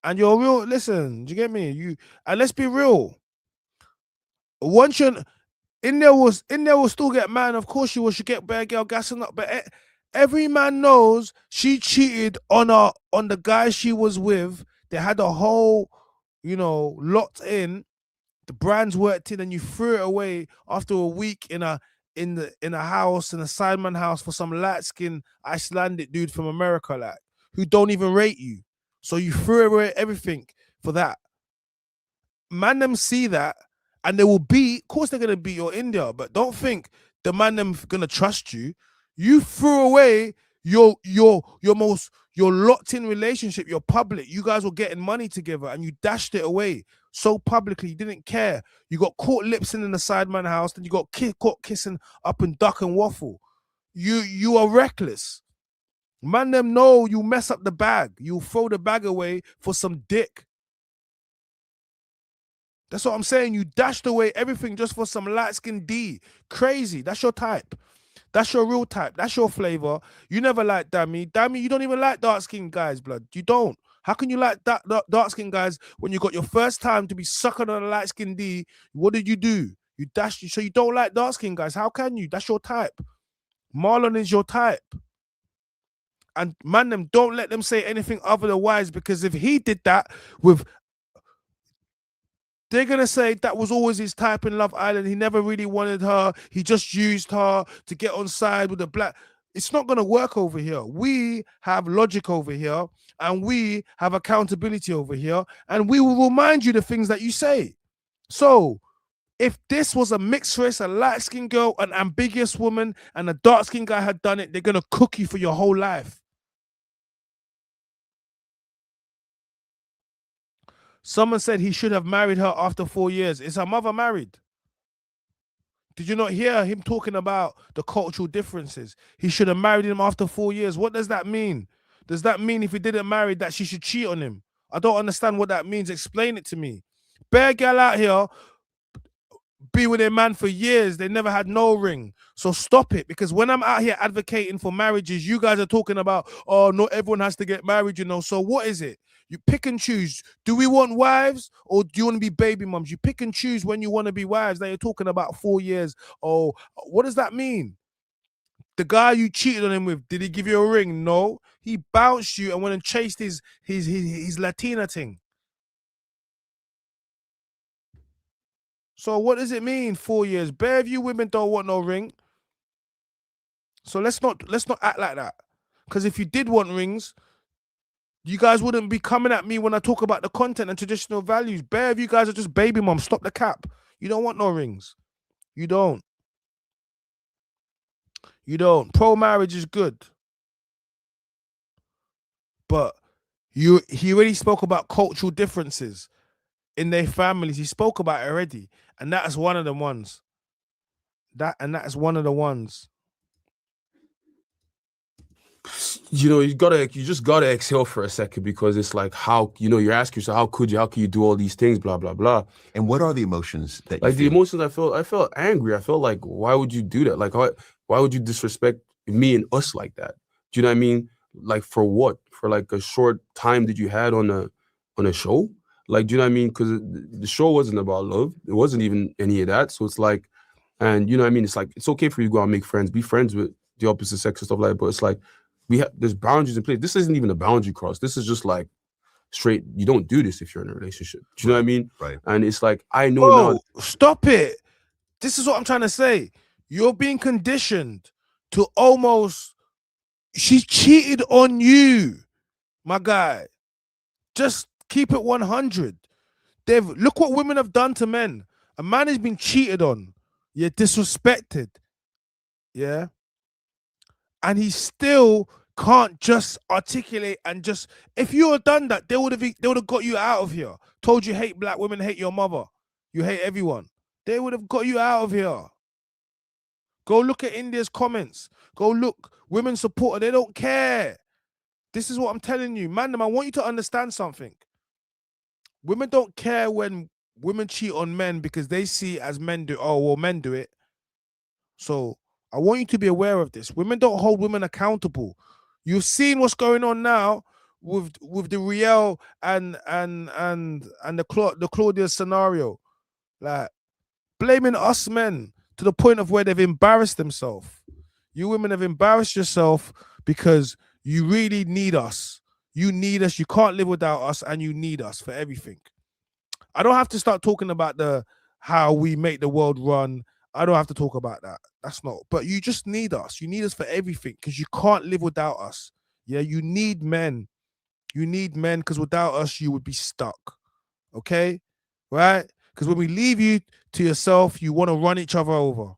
and you're real. Listen, do you get me? And let's be real. Once you're Indiyah will still get mad. Of course she will. She get bad girl gassing up. But every man knows she cheated on the guy she was with. They had a whole, locked in. The brands worked in, and you threw it away after a week in a house, in a Sideman house, for some light-skinned Icelandic dude from America, like, who don't even rate you. So you threw away everything for that. Man them see that, and they will beat. Of course they're gonna beat your Indiyah, but don't think the man them gonna trust you. You threw away your locked-in relationship, your public. You guys were getting money together, and you dashed it away so publicly. You didn't care. You got caught lipsing in the Sideman house, then you got caught kissing up in Duck and Waffle. You are reckless. Man them know you mess up the bag. You throw the bag away for some dick. That's what I'm saying. You dashed away everything just for some light-skinned D. Crazy. That's your type. That's your real type. That's your flavor. You never liked Dami. Dami, you don't even like dark-skinned guys, blood. You don't. How can you like dark-skinned guys when you got your first time to be sucking on a light-skinned D? What did you do? You dashed. So you don't like dark-skinned guys. How can you? That's your type. Marlon is your type. And man, them, don't let them say anything otherwise, because if he did that with... They're going to say that was always his type in Love Island. He never really wanted her. He just used her to get on side with the black. It's not going to work over here. We have logic over here, and we have accountability over here, and we will remind you the things that you say. So if this was a mixed race, a light-skinned girl, an ambiguous woman, and a dark-skinned guy had done it, they're going to cook you for your whole life. Someone said he should have married her after 4 years. Is her mother married? Did you not hear him talking about the cultural differences? He should have married him after 4 years. What does that mean? Does that mean if he didn't marry that she should cheat on him? I don't understand what that means. Explain it to me. Bare gal out here be with a man for years, they never had no ring. So stop it, because when I'm out here advocating for marriages, you guys are talking about, oh, not everyone has to get married, you know. So what is it? You pick and choose. Do we want wives, or do you want to be baby mums? You pick and choose when you want to be wives. Now you're talking about 4 years. Oh, what does that mean? The guy you cheated on him with, did he give you a ring? No. He bounced you and went and chased his Latina thing. So what does it mean, 4 years? Bare of you women don't want no ring. So let's not act like that. Because if you did want rings, you guys wouldn't be coming at me when I talk about the content and traditional values. Bare of you guys are just baby moms. Stop the cap. You don't want no rings. You don't. You don't. Pro-marriage is good. But he already spoke about cultural differences in their families. He spoke about it already. And that is one of the ones. That is one of the ones. You know, you just gotta exhale for a second, because it's like, how, you know, you're asking yourself, how can you do all these things, blah blah blah. And what are the emotions that you like feel? The emotions I felt angry. I felt like, why would you do that? Like, why would you disrespect me and us like that? Do you know what I mean? Like, for what? For like a short time that you had on a show? Like, do you know what I mean? Because the show wasn't about love. It wasn't even any of that. So it's like, and you know what I mean? It's like, it's okay for you to go out and make friends, be friends with the opposite sex and stuff like that. But it's like, there's boundaries in place. This isn't even a boundary cross. This is just like straight, you don't do this if you're in a relationship. Do you know what I mean? Right. And it's like, I know now. Stop it. This is what I'm trying to say. You're being conditioned to almost, she cheated on you, my guy. Just keep it 100. Look what women have done to men. A man has been cheated on. Yeah, disrespected. Yeah. And he still can't just articulate and just, if you had done that, they would have got you out of here. Told you hate black women, hate your mother. You hate everyone. They would have got you out of here. Go look at Indiyah's comments. Go look. Women support her. They don't care. This is what I'm telling you. Man, I want you to understand something. Women don't care when women cheat on men because they see it as men do. Oh, well, men do it. So I want you to be aware of this. Women don't hold women accountable. You've seen what's going on now with the Riel and the Claudia scenario. Like, blaming us men to the point of where they've embarrassed themselves. You women have embarrassed yourself because you really need us. You need us. You can't live without us, and you need us for everything. I don't have to start talking about how we make the world run. I don't have to talk about that. That's not. But you just need us. You need us for everything, because you can't live without us. Yeah, you need men. You need men, because without us, you would be stuck. Okay? Right? Because when we leave you to yourself, you want to run each other over.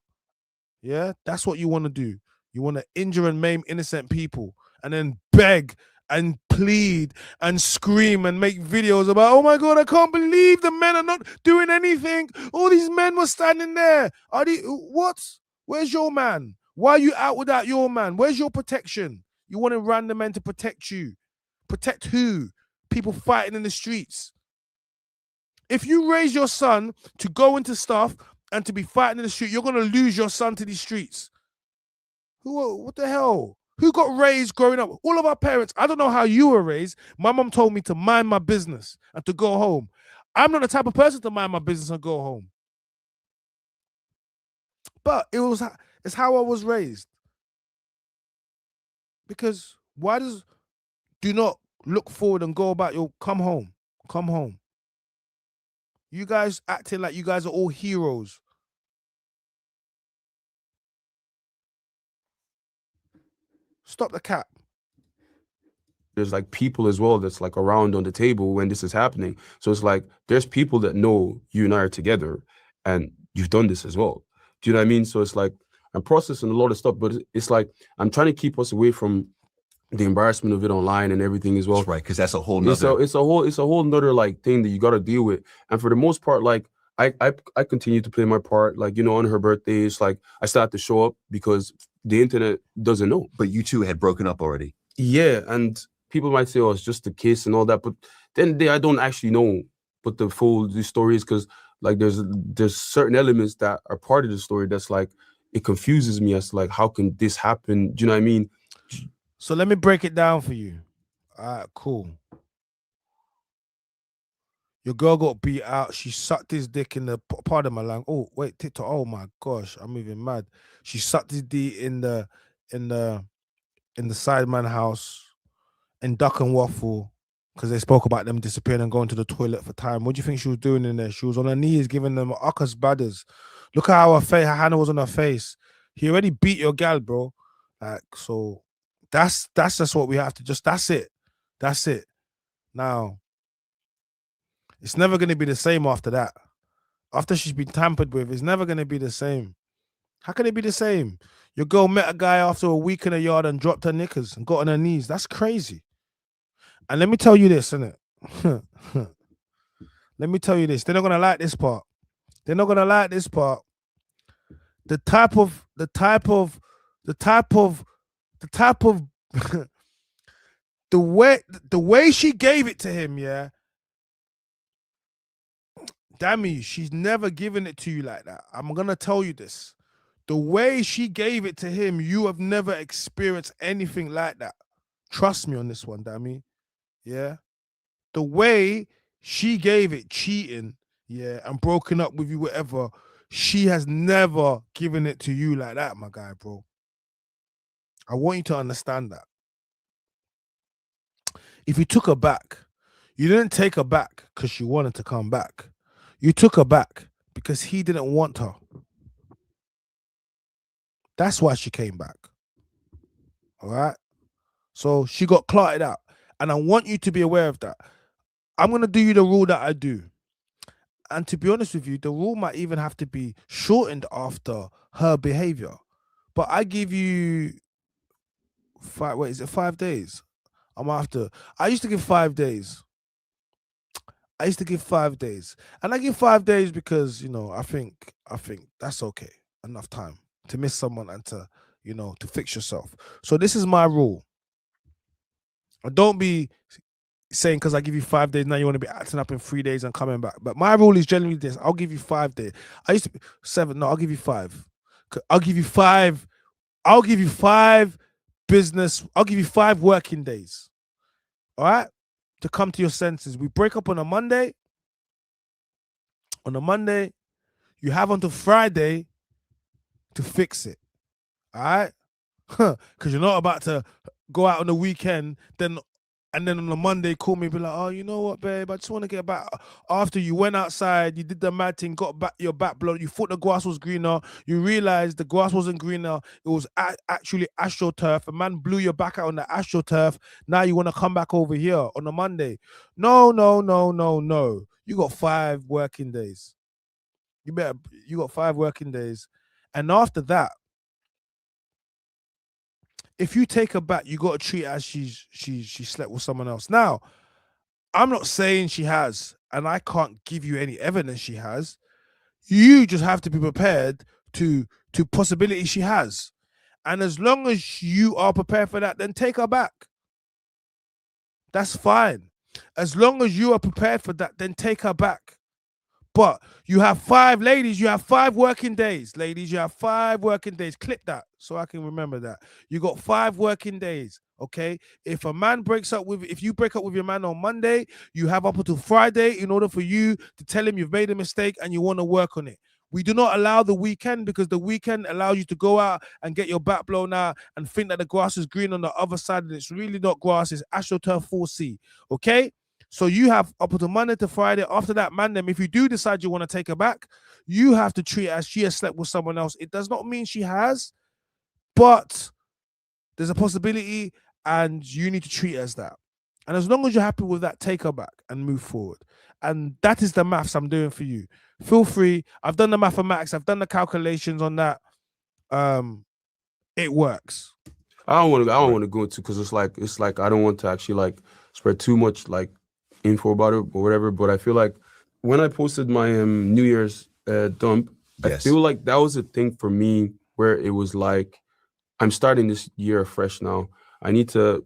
Yeah? That's what you want to do. You want to injure and maim innocent people and then beg and plead and scream and make videos about, oh my God, I can't believe the men are not doing anything. All these men were standing there. What? Where's your man? Why are you out without your man? Where's your protection? You want random men to protect you. Protect who? People fighting in the streets. If you raise your son to go into stuff and to be fighting in the street, you're going to lose your son to these streets. What the hell? Who got raised growing up? All of our parents. I don't know how you were raised. My mom told me to mind my business and to go home. I'm not the type of person to mind my business and go home. But it's how I was raised. Because do not look forward and go about your, come home. Come home. You guys acting like you guys are all heroes. Stop the cap. There's like people as well that's like around on the table when this is happening. So it's like there's people that know you and I are together and you've done this as well. Do you know what I mean? So it's like I'm processing a lot of stuff, but it's like I'm trying to keep us away from the embarrassment of it online and everything as well. That's right, because that's a whole nother. It's a whole nother like thing that you got to deal with. And for the most part, like I continue to play my part. Like, you know, on her birthday, it's like I start to show up because the internet doesn't know. But you two had broken up already. Yeah, and people might say, "Oh, it's just a kiss and all that," but then I don't actually know what the full story is, because like there's certain elements that are part of the story that's like it confuses me as to, like, how can this happen? Do you know what I mean? So let me break it down for you. All right, cool. Your girl got beat out. She sucked his dick in the part of my language. Oh wait, TikTok. Oh my gosh, I'm even mad. She sucked his dick in the Sideman house in Duck and Waffle, because they spoke about them disappearing and going to the toilet for time. What do you think she was doing in there? She was on her knees giving them uckus badders. Look at how her hand was on her face. He already beat your gal, bro. Like, so that's just what we have to just. That's it. That's it. Now, it's never going to be the same after that. After she's been tampered with, it's never going to be the same. How can it be the same? Your girl met a guy after a week in a yard and dropped her knickers and got on her knees. That's crazy. And let me tell you this, innit? Let me tell you this. They're not going to like this part. They're not going to like this part. The type of the way she gave it to him, yeah. Dami, she's never given it to you like that. I'm going to tell you this. The way she gave it to him, you have never experienced anything like that. Trust me on this one, Dami. Yeah. The way she gave it, cheating, yeah, and broken up with you, whatever, she has never given it to you like that, my guy, bro. I want you to understand that. If you took her back, you didn't take her back because she wanted to come back. You took her back because he didn't want her. That's why she came back. All right? So she got clarted out. And I want you to be aware of that. I'm going to do you the rule that I do. And to be honest with you, the rule might even have to be shortened after her behavior. But I give you 5 days? I used to give 5 days. And I give 5 days because, you know, I think that's okay. Enough time to miss someone and to, you know, to fix yourself. So this is my rule. Don't be saying because I give you 5 days, now you want to be acting up in 3 days and coming back. But my rule is generally this. I'll give you 5 days. I used to be 7. No, I'll give you 5. I'll give you 5. I'll give you 5 business. I'll give you 5 working days. All right? To come to your senses. We break up on a Monday. On a Monday, you have until Friday to fix it. All right? Because you're not about to go out on the weekend, and then on a Monday call me and be like, oh, you know what, babe, I just want to get back. After you went outside, you did the mad thing, got back your back blown, you thought the grass was greener, you realized the grass wasn't greener, it was actually astroturf. A man blew your back out on the astroturf. Now you want to come back over here on a Monday. No. You got 5 working days. You got 5 working days. And after that, if you take her back, you got to treat her as she slept with someone else. Now, I'm not saying she has, and I can't give you any evidence she has. You just have to be prepared to possibilities she has. And as long as you are prepared for that, then take her back. That's fine. As long as you are prepared for that, then take her back. But you have 5, ladies, you have 5 working days. Ladies, you have 5 working days. Clip that so I can remember that. You got 5 working days, okay? If you break up with your man on Monday, you have up until Friday in order for you to tell him you've made a mistake and you want to work on it. We do not allow the weekend because the weekend allows you to go out and get your back blown out and think that the grass is green on the other side, and it's really not grass, it's AstroTurf 4C, okay? So you have up until Monday to Friday. After that, man, if you do decide you want to take her back, you have to treat her as she has slept with someone else. It does not mean she has, but there's a possibility, and you need to treat it as that. And as long as you're happy with that, take her back and move forward. And that is the maths I'm doing for you. Feel free. I've done the mathematics. I've done the calculations on that. It works. I don't want to go into, because it's like I don't want to actually like spread too much like info about it or whatever. But I feel like when I posted my New Year's dump, I feel like that was a thing for me where it was like, I'm starting this year fresh now. I need to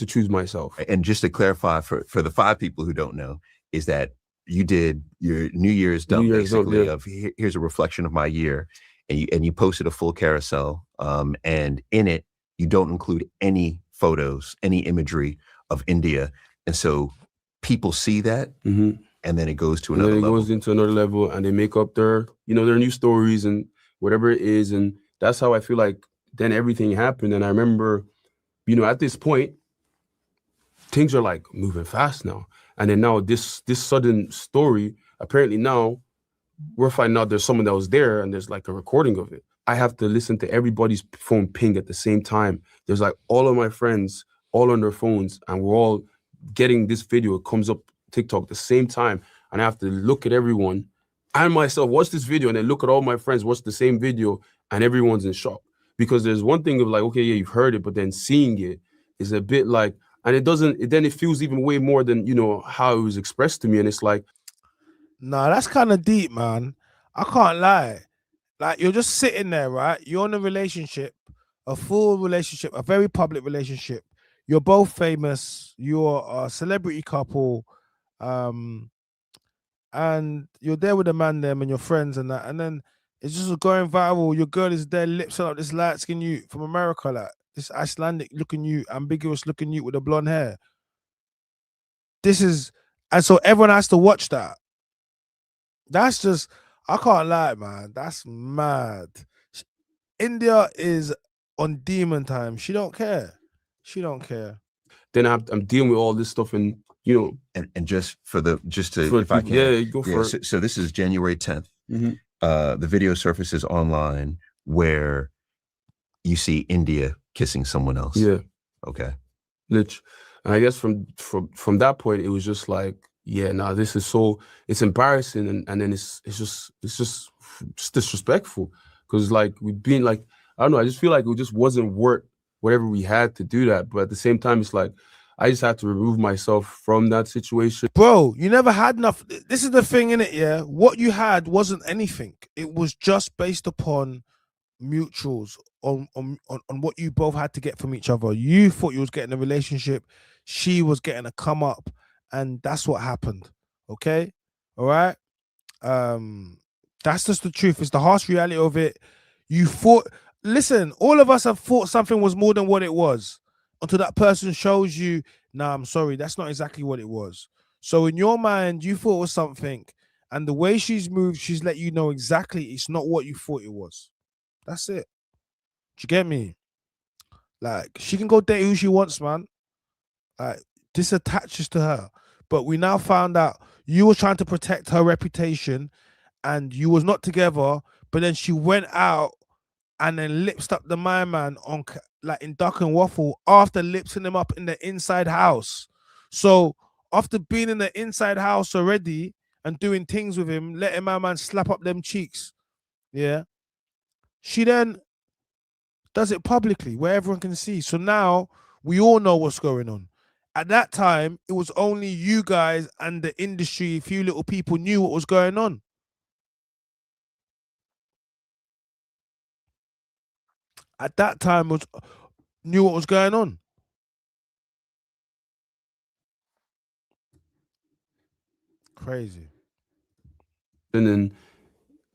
choose myself. And just to clarify for the 5 people who don't know, is that you did your New Year's dump, basically, of here's a reflection of my year, and you posted a full carousel, and in it you don't include any photos, any imagery of Indiyah, and so people see that, and then it goes to another level. It goes into another level, and they make up their their new stories and whatever it is, and that's how I feel like then everything happened. And I remember, at this point, things are like moving fast now. And then now this sudden story, apparently now we're finding out there's someone that was there and there's like a recording of it. I have to listen to everybody's phone ping at the same time. There's like all of my friends all on their phones, and we're all getting this video. It comes up TikTok at the same time. And I have to look at everyone and myself, watch this video, and then look at all my friends, watch the same video, and everyone's in shock. Because there's one thing of like, okay, yeah, you've heard it, but then seeing it is a bit like, and then it feels even way more than, how it was expressed to me. And it's like, nah, that's kind of deep, man. I can't lie. Like, you're just sitting there, right? You're in a relationship, a full relationship, a very public relationship. You're both famous. You're a celebrity couple. And you're there with a man, them, and your friends and that. And then it's just going viral. Your girl is there, lips up, this light-skinned youth from America, like this Icelandic-looking youth, ambiguous-looking youth with the blonde hair. And so everyone has to watch that. That's just, I can't lie, man. That's mad. Indiyah is on demon time. She don't care. Then I'm dealing with all this stuff, and and if I can, go for it. So this is January 10th. The video surfaces online where you see Indiyah kissing someone else. Yeah. Okay. Literally. And I guess from that point, it was just like, yeah, nah, this is it's embarrassing, and then it's just disrespectful, because like we've been like, I don't know, I just feel like it just wasn't worth whatever we had to do that. But at the same time, it's like I just had to remove myself from that situation. Bro, you never had enough. This is the thing, innit? Yeah, what you had wasn't anything. It was just based upon mutuals on what you both had to get from each other. You thought you was getting a relationship, she was getting a come up, and that's what happened. Okay, all right. That's just the truth. It's the harsh reality of it. You thought. Listen, all of us have thought something was more than what it was, until that person shows you, nah, I'm sorry, that's not exactly what it was. So in your mind, you thought it was something, and the way she's moved, she's let you know exactly it's not what you thought it was. That's it. Do you get me? Like, she can go date who she wants, man. Like, this attaches to her. But we now found out you were trying to protect her reputation, and you was not together, but then she went out and then lipsed up the my man on like in Duck and Waffle after lipsing him up in the inside house. So after being in the inside house already and doing things with him, letting my man slap up them cheeks, yeah, she then does it publicly where everyone can see. So now we all know what's going on. At that time, it was only you guys and the industry, a few little people knew what was going on. At that time, knew what was going on. Crazy. And then,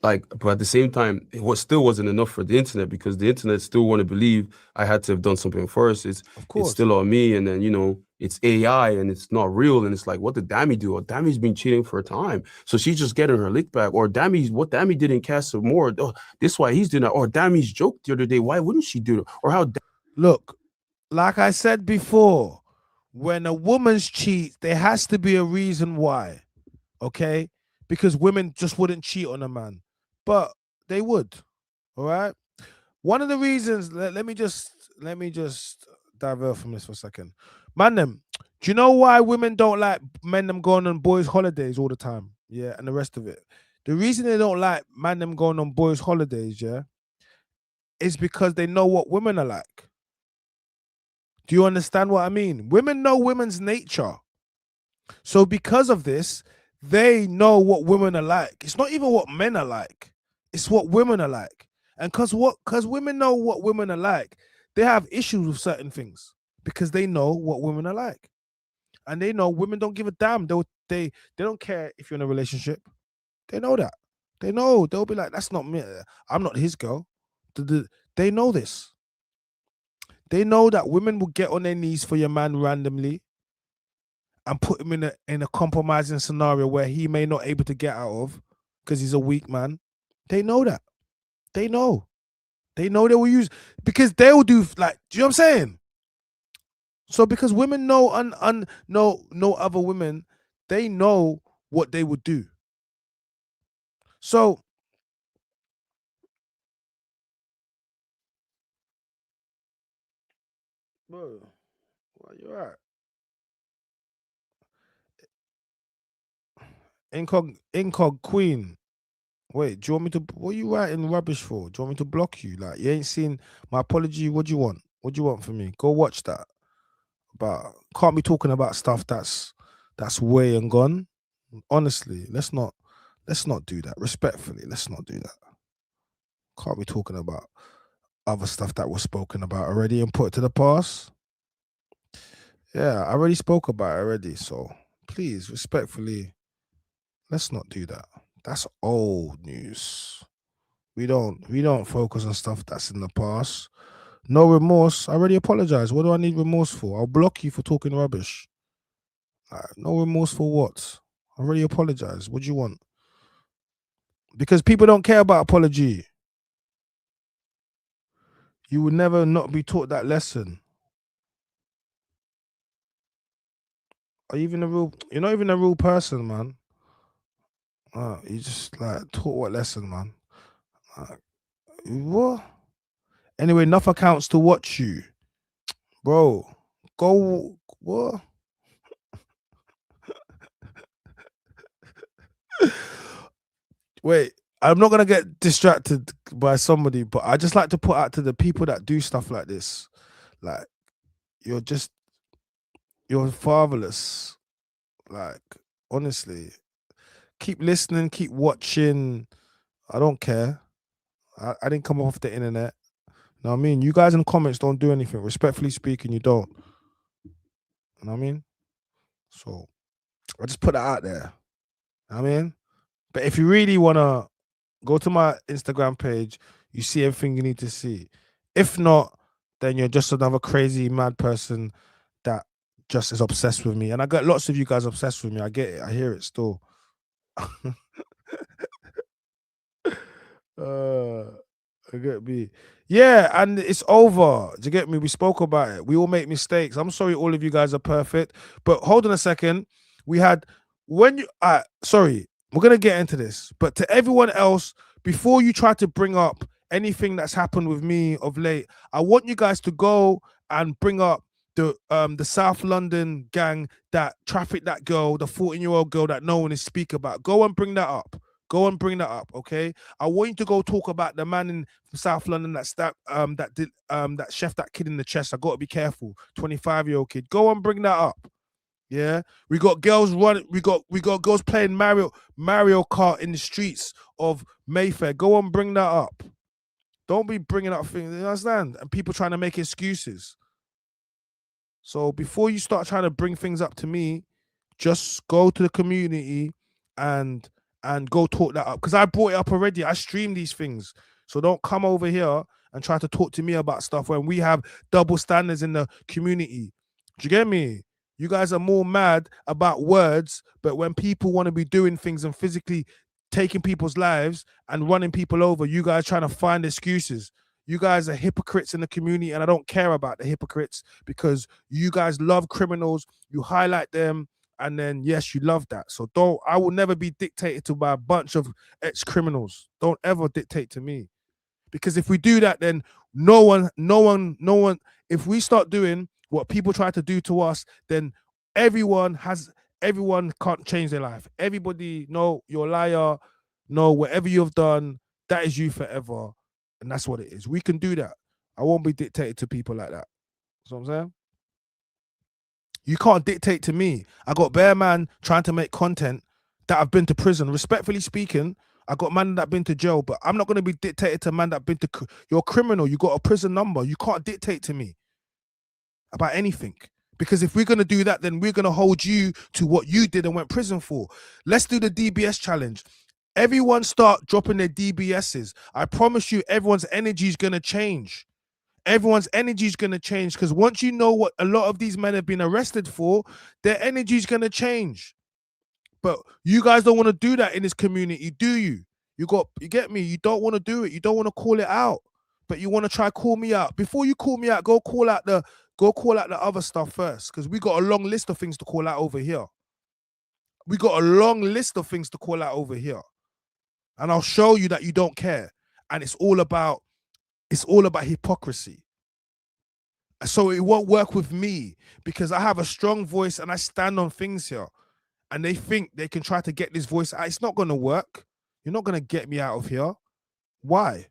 like, but at the same time, it still wasn't enough for the internet, because the internet still want to believe I had to have done something first. It's still on me, and then it's AI and it's not real, and it's like, what did Dami do? Or Dami's been cheating for a time, so she's just getting her lick back. Or what Dami did in Casa More, this why he's doing that. Or Dami's joked the other day, why wouldn't she do it? Or how? Look, like I said before, when a woman's cheat, there has to be a reason why, okay? Because women just wouldn't cheat on a man, but they would, all right? One of the reasons, let me just let me just divert from this for a second. Man, them, do you know why women don't like men them going on boys' holidays all the time? Yeah, and the rest of it. The reason they don't like man them going on boys' holidays, yeah, is because they know what women are like. Do you understand what I mean? Women know women's nature. So because of this, they know what women are like. It's not even what men are like. It's what women are like. And because women know what women are like, they have issues with certain things because they know what women are like. And they know women don't give a damn. They don't care if you're in a relationship. They know that. They know. They'll be like, that's not me. I'm not his girl. They know this. They know that women will get on their knees for your man randomly and put him in a compromising scenario where he may not able to get out of because he's a weak man. They know that. They know. They know they will use because they will do like. Do you know what I'm saying? So because women know no other women, they know what they would do. So bro, where you at? Incog Queen. Wait, do you want me to? What are you writing rubbish for? Do you want me to block you? Like you ain't seen my apology. What do you want? What do you want from me? Go watch that. But can't be talking about stuff that's way and gone. Honestly, let's not do that. Respectfully, let's not do that. Can't be talking about other stuff that was spoken about already and put to the past. Yeah, I already spoke about it already. So please, respectfully, let's not do that. That's old news. We don't focus on stuff that's in the past. No remorse. I already apologize. What do I need remorse for? I'll block you for talking rubbish. No remorse for what? I already apologize. What do you want? Because people don't care about apology. You would never not be taught that lesson. Are you even a real? You're not even a real person, man. You just like taught what lesson, man? What? Anyway, enough accounts to watch you, bro. Go what? Wait, I'm not gonna get distracted by somebody, but I just like to put out to the people that do stuff like this, like you're fatherless. Like honestly, keep listening, keep watching. I don't care. I didn't come off the internet. You know what I mean? You guys in the comments don't do anything. Respectfully speaking, you don't. You know what I mean? So I just put that out there. You know what I mean? But if you really wanna go to my Instagram page, you see everything you need to see. If not, then you're just another crazy mad person that just is obsessed with me. And I got lots of you guys obsessed with me. I get it. I hear it still. I get me. Yeah, and it's over. Do you get me? We spoke about it. We all make mistakes. I'm sorry, all of you guys are perfect. But hold on a second. We had when you sorry, we're gonna get into this. But to everyone else, before you try to bring up anything that's happened with me of late, I want you guys to go and bring up the South London gang that trafficked that girl, the 14-year-old girl that no one is speak about. Go and bring that up. Go and bring that up, okay? I want you to go talk about the man in South London that chef that kid in the chest. I got to be careful. 25-year-old kid. Go and bring that up. Yeah, we got girls running. We got girls playing Mario Kart in the streets of Mayfair. Go and bring that up. Don't be bringing up things. You understand? And people trying to make excuses. So before you start trying to bring things up to me, just go to the community and go talk that up. Because I brought it up already. I stream these things. So don't come over here and try to talk to me about stuff when we have double standards in the community. Do you get me? You guys are more mad about words, but when people want to be doing things and physically taking people's lives and running people over, you guys trying to find excuses. You guys are hypocrites in the community, and I don't care about the hypocrites because you guys love criminals. You highlight them. And then, yes, you love that. So I will never be dictated to by a bunch of ex-criminals. Don't ever dictate to me. Because if we do that, then No one. If we start doing what people try to do to us, then everyone can't change their life. Everybody, no, you're a liar. No, whatever you've done, that is you forever. And that's what it is. We can do that. I won't be dictated to people like that. You know what I'm saying? You can't dictate to me. I got bare man trying to make content that I've been to prison. Respectfully speaking, I got man that been to jail, but I'm not going to be dictated to man that been to. You're a criminal. You got a prison number. You can't dictate to me about anything. Because if we're going to do that, then we're going to hold you to what you did and went prison for. Let's do the DBS challenge. Everyone start dropping their DBSs. I promise you, everyone's energy is going to change. Everyone's energy is going to change, because once you know what a lot of these men have been arrested for, their energy is going to change. But you guys don't want to do that in this community, do you? You get me? You don't want to do it. You don't want to call it out, but you want to try call me out. Before you call me out, go call out the other stuff first, because we got a long list of things to call out over here. We got a long list of things to call out over here, and I'll show you that you don't care, and it's all about hypocrisy. So it won't work with me, because I have a strong voice and I stand on things here, and they think they can try to get this voice out. It's not going to work. You're not going to get me out of here. Why?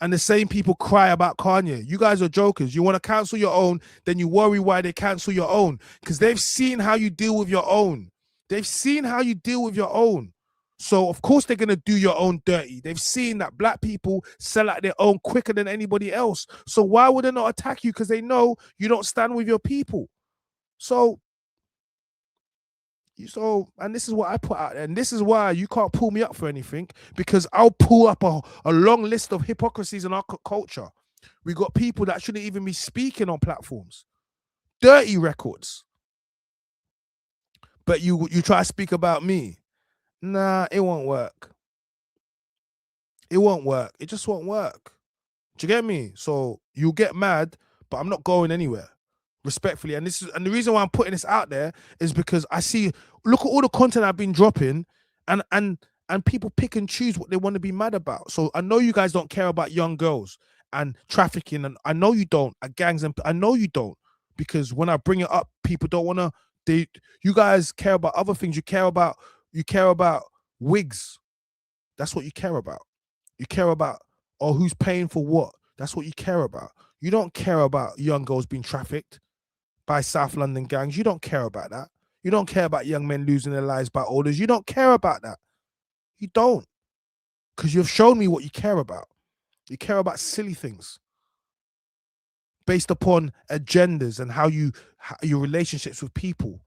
And the same people cry about Kanye. You guys are jokers. You want to cancel your own, then you worry why they cancel your own, because they've seen how you deal with your own. They've seen how you deal with your own. So, of course, they're going to do your own dirty. They've seen that black people sell out their own quicker than anybody else. So why would they not attack you? Because they know you don't stand with your people. So, and this is what I put out there. And this is why you can't pull me up for anything, because I'll pull up a long list of hypocrisies in our culture. We got people that shouldn't even be speaking on platforms. Dirty records. But you try to speak about me. Nah, it won't work. It won't work. It just won't work. Do you get me? So you'll get mad, but I'm not going anywhere. Respectfully. And the reason why I'm putting this out there is because I see, look at all the content I've been dropping, and people pick and choose what they want to be mad about. So I know you guys don't care about young girls and trafficking, and I know you don't, gangs, and I know you don't, because when I bring it up, people don't want to. You guys care about other things. You care about wigs. That's what you care about. You care about, or who's paying for what. That's what you care about. You don't care about young girls being trafficked by South London gangs. You don't care about that. You don't care about young men losing their lives by orders. You don't care about that. You don't. Because you've shown me what you care about. You care about silly things based upon agendas and how your relationships with people.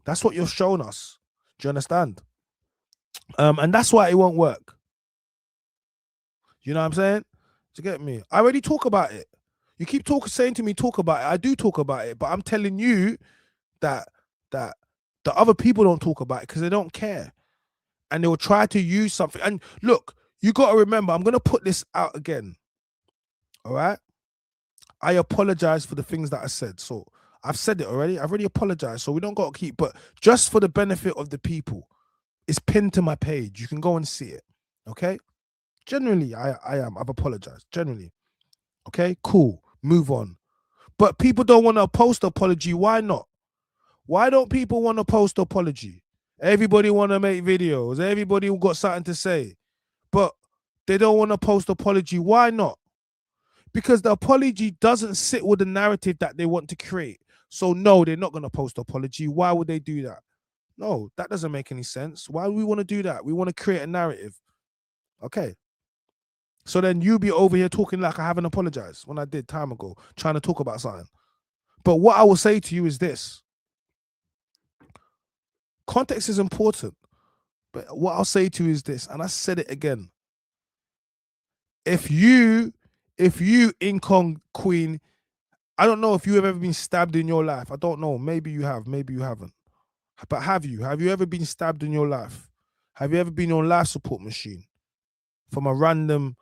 That's what you're showing us. Do you understand? And that's why it won't work. You know what I'm saying? Do you get me? I already talk about it. You keep saying to me, talk about it. I do talk about it, but I'm telling you that the other people don't talk about it because they don't care. And they'll try to use something. And look, you got to remember, I'm going to put this out again. All right? I apologize for the things that I said. So I've said it already. I've already apologized. So we don't got to keep, but just for the benefit of the people, it's pinned to my page. You can go and see it. Okay? Generally, I've apologized. Generally. Okay? Cool. Move on. But people don't want to post apology. Why not? Why don't people want to post apology? Everybody want to make videos. Everybody got something to say. But they don't want to post apology. Why not? Because the apology doesn't sit with the narrative that they want to create. So no, they're not going to post apology. Why would they do that? No, that doesn't make any sense. Why do we want to do that? We want to create a narrative. Okay. So then you be over here talking like I haven't apologized when I did time ago, trying to talk about something. But what I will say to you is this. Context is important. But what I'll say to you is this, and I said it again. If you Incon Queen, I don't know if you have ever been stabbed in your life. I don't know. Maybe you have. Maybe you haven't. But have you? Have you ever been stabbed in your life? Have you ever been on life support machine from a random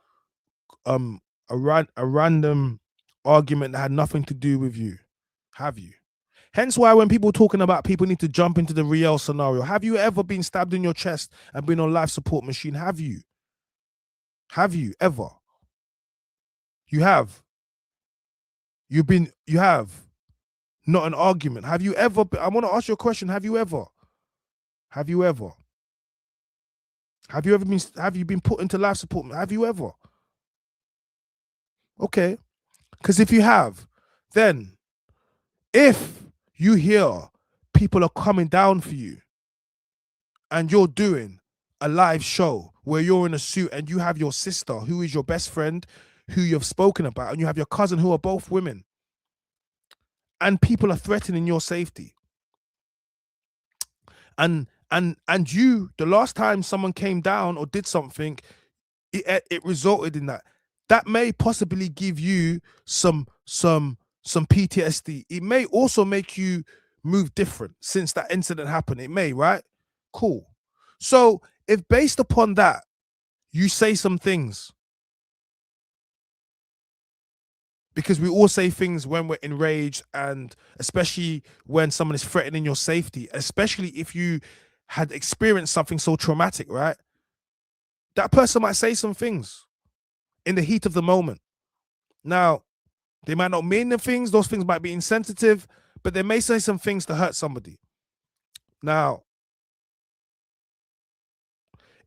random argument that had nothing to do with you? Have you? Hence why when people talking about people need to jump into the real scenario, have you ever been stabbed in your chest and been on life support machine? Have you? Have you ever? You have. You have. Not an argument. Have you ever, I want to ask you a question. Have you ever been put into life support? Have you ever? Okay. Because if you have, then if you hear people are coming down for you and you're doing a live show where you're in a suit and you have your sister who is your best friend who you've spoken about, and you have your cousin who are both women, and people are threatening your safety, and you, the last time someone came down or did something, it resulted in that may possibly give you some PTSD. It may also make you move different since that incident happened. It may, right? Cool. So if based upon that, you say some things, because we all say things when we're enraged, and especially when someone is threatening your safety, especially if you had experienced something so traumatic, right? That person might say some things in the heat of the moment. Now, they might not mean the things, those things might be insensitive, but they may say some things to hurt somebody. Now,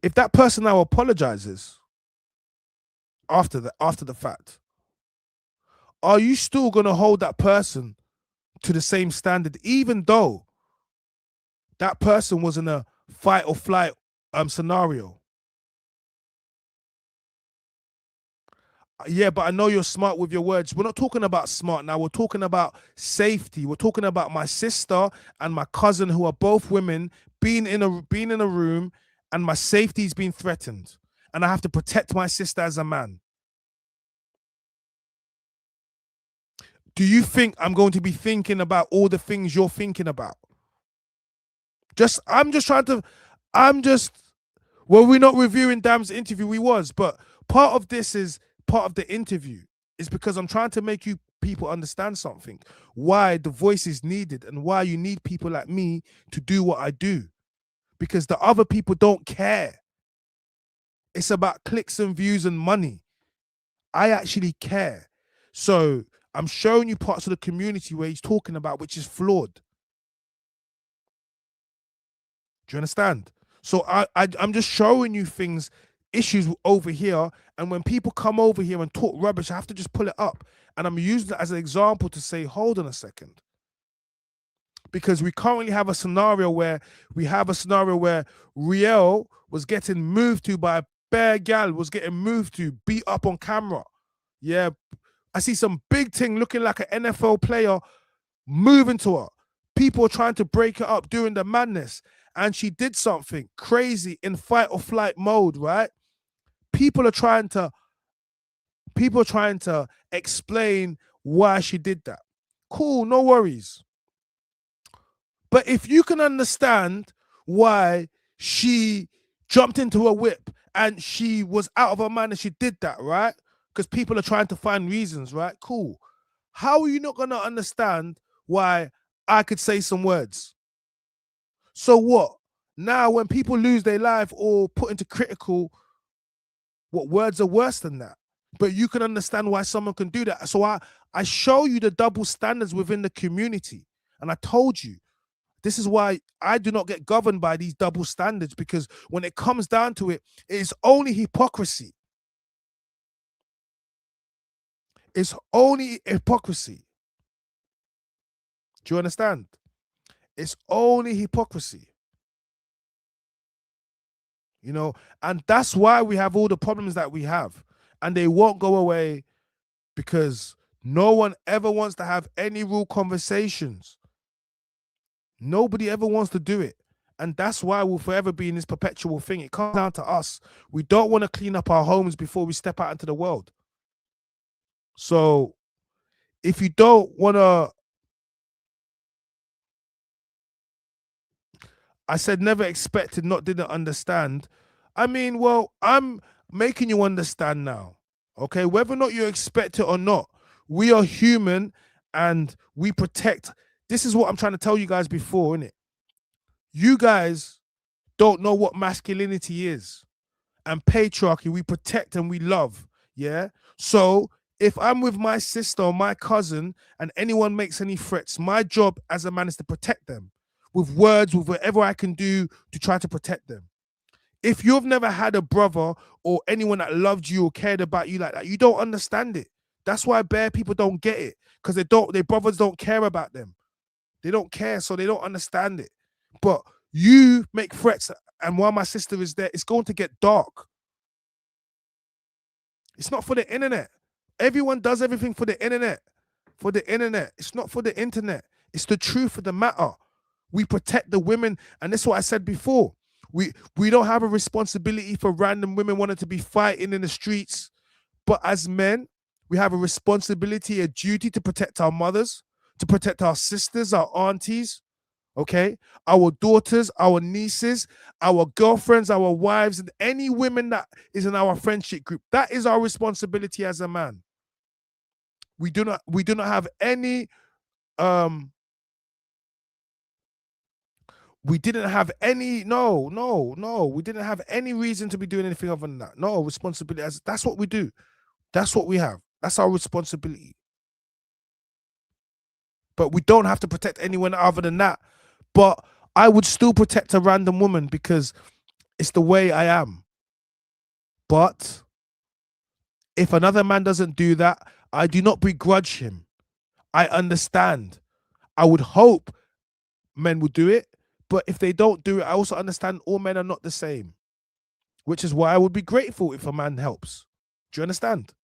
if that person now apologizes after the fact, are you still going to hold that person to the same standard, even though that person was in a fight or flight scenario? Yeah, but I know you're smart with your words. We're not talking about smart now. We're talking about safety. We're talking about my sister and my cousin, who are both women, being in a room, and my safety's been threatened, and I have to protect my sister as a man. Do you think I'm going to be thinking about all the things you're thinking about? Well, we're not reviewing Dam's interview. We was, but part of the interview is because I'm trying to make you people understand something, why the voice is needed and why you need people like me to do what I do, because the other people don't care. It's about clicks and views and money. I actually care. So I'm showing you parts of the community where he's talking about, which is flawed. Do you understand? So I'm just showing you things, issues over here, and when people come over here and talk rubbish, I have to just pull it up, and I'm using it as an example to say, hold on a second, because we currently have a scenario where Riel was getting moved to by a bare gal, was getting moved to, beat up on camera. Yeah, I see some big thing looking like an NFL player moving to her. People are trying to break her up during the madness, and she did something crazy in fight or flight mode, right? People are trying to explain why she did that. Cool, no worries. But if you can understand why she jumped into a whip and she was out of her mind and she did that, right? Because people are trying to find reasons, right? Cool. How are you not going to understand why I could say some words? So what? Now when people lose their life or put into critical, what words are worse than that? But you can understand why someone can do that. So I show you the double standards within the community. And I told you, this is why I do not get governed by these double standards, because when it comes down to it, it is only hypocrisy. It's only hypocrisy. Do you understand? It's only hypocrisy. You know, and that's why we have all the problems that we have. And they won't go away, because no one ever wants to have any real conversations. Nobody ever wants to do it. And that's why we'll forever be in this perpetual thing. It comes down to us. We don't want to clean up our homes before we step out into the world. So if you don't want to, I said never expected, not didn't understand. I mean, well, I'm making you understand now. Okay, whether or not you expect it or not, we are human and we protect. This is what I'm trying to tell you guys before, innit? You guys don't know what masculinity is. And patriarchy, we protect and we love. Yeah. So if I'm with my sister or my cousin and anyone makes any threats, my job as a man is to protect them with words, with whatever I can do to try to protect them. If you've never had a brother or anyone that loved you or cared about you like that, you don't understand it. That's why bare people don't get it, because their brothers don't care about them. They don't care, so they don't understand it. But you make threats, and while my sister is there, it's going to get dark. It's not for the internet. Everyone does everything for the internet. For the internet. It's not for the internet. It's the truth of the matter. We protect the women, and that's what I said before. We don't have a responsibility for random women wanting to be fighting in the streets. But as men, we have a responsibility, a duty to protect our mothers, to protect our sisters, our aunties, okay? Our daughters, our nieces, our girlfriends, our wives, and any women that is in our friendship group. That is our responsibility as a man. We do not have any we didn't have any we didn't have any reason to be doing anything other than that. No responsibility. That's what we do. That's what we have. That's our responsibility. But we don't have to protect anyone other than that. But I would still protect a random woman because it's the way I am. But if another man doesn't do that, I do not begrudge him. I understand. I would hope men would do it. But if they don't do it, I also understand all men are not the same. Which is why I would be grateful if a man helps. Do you understand?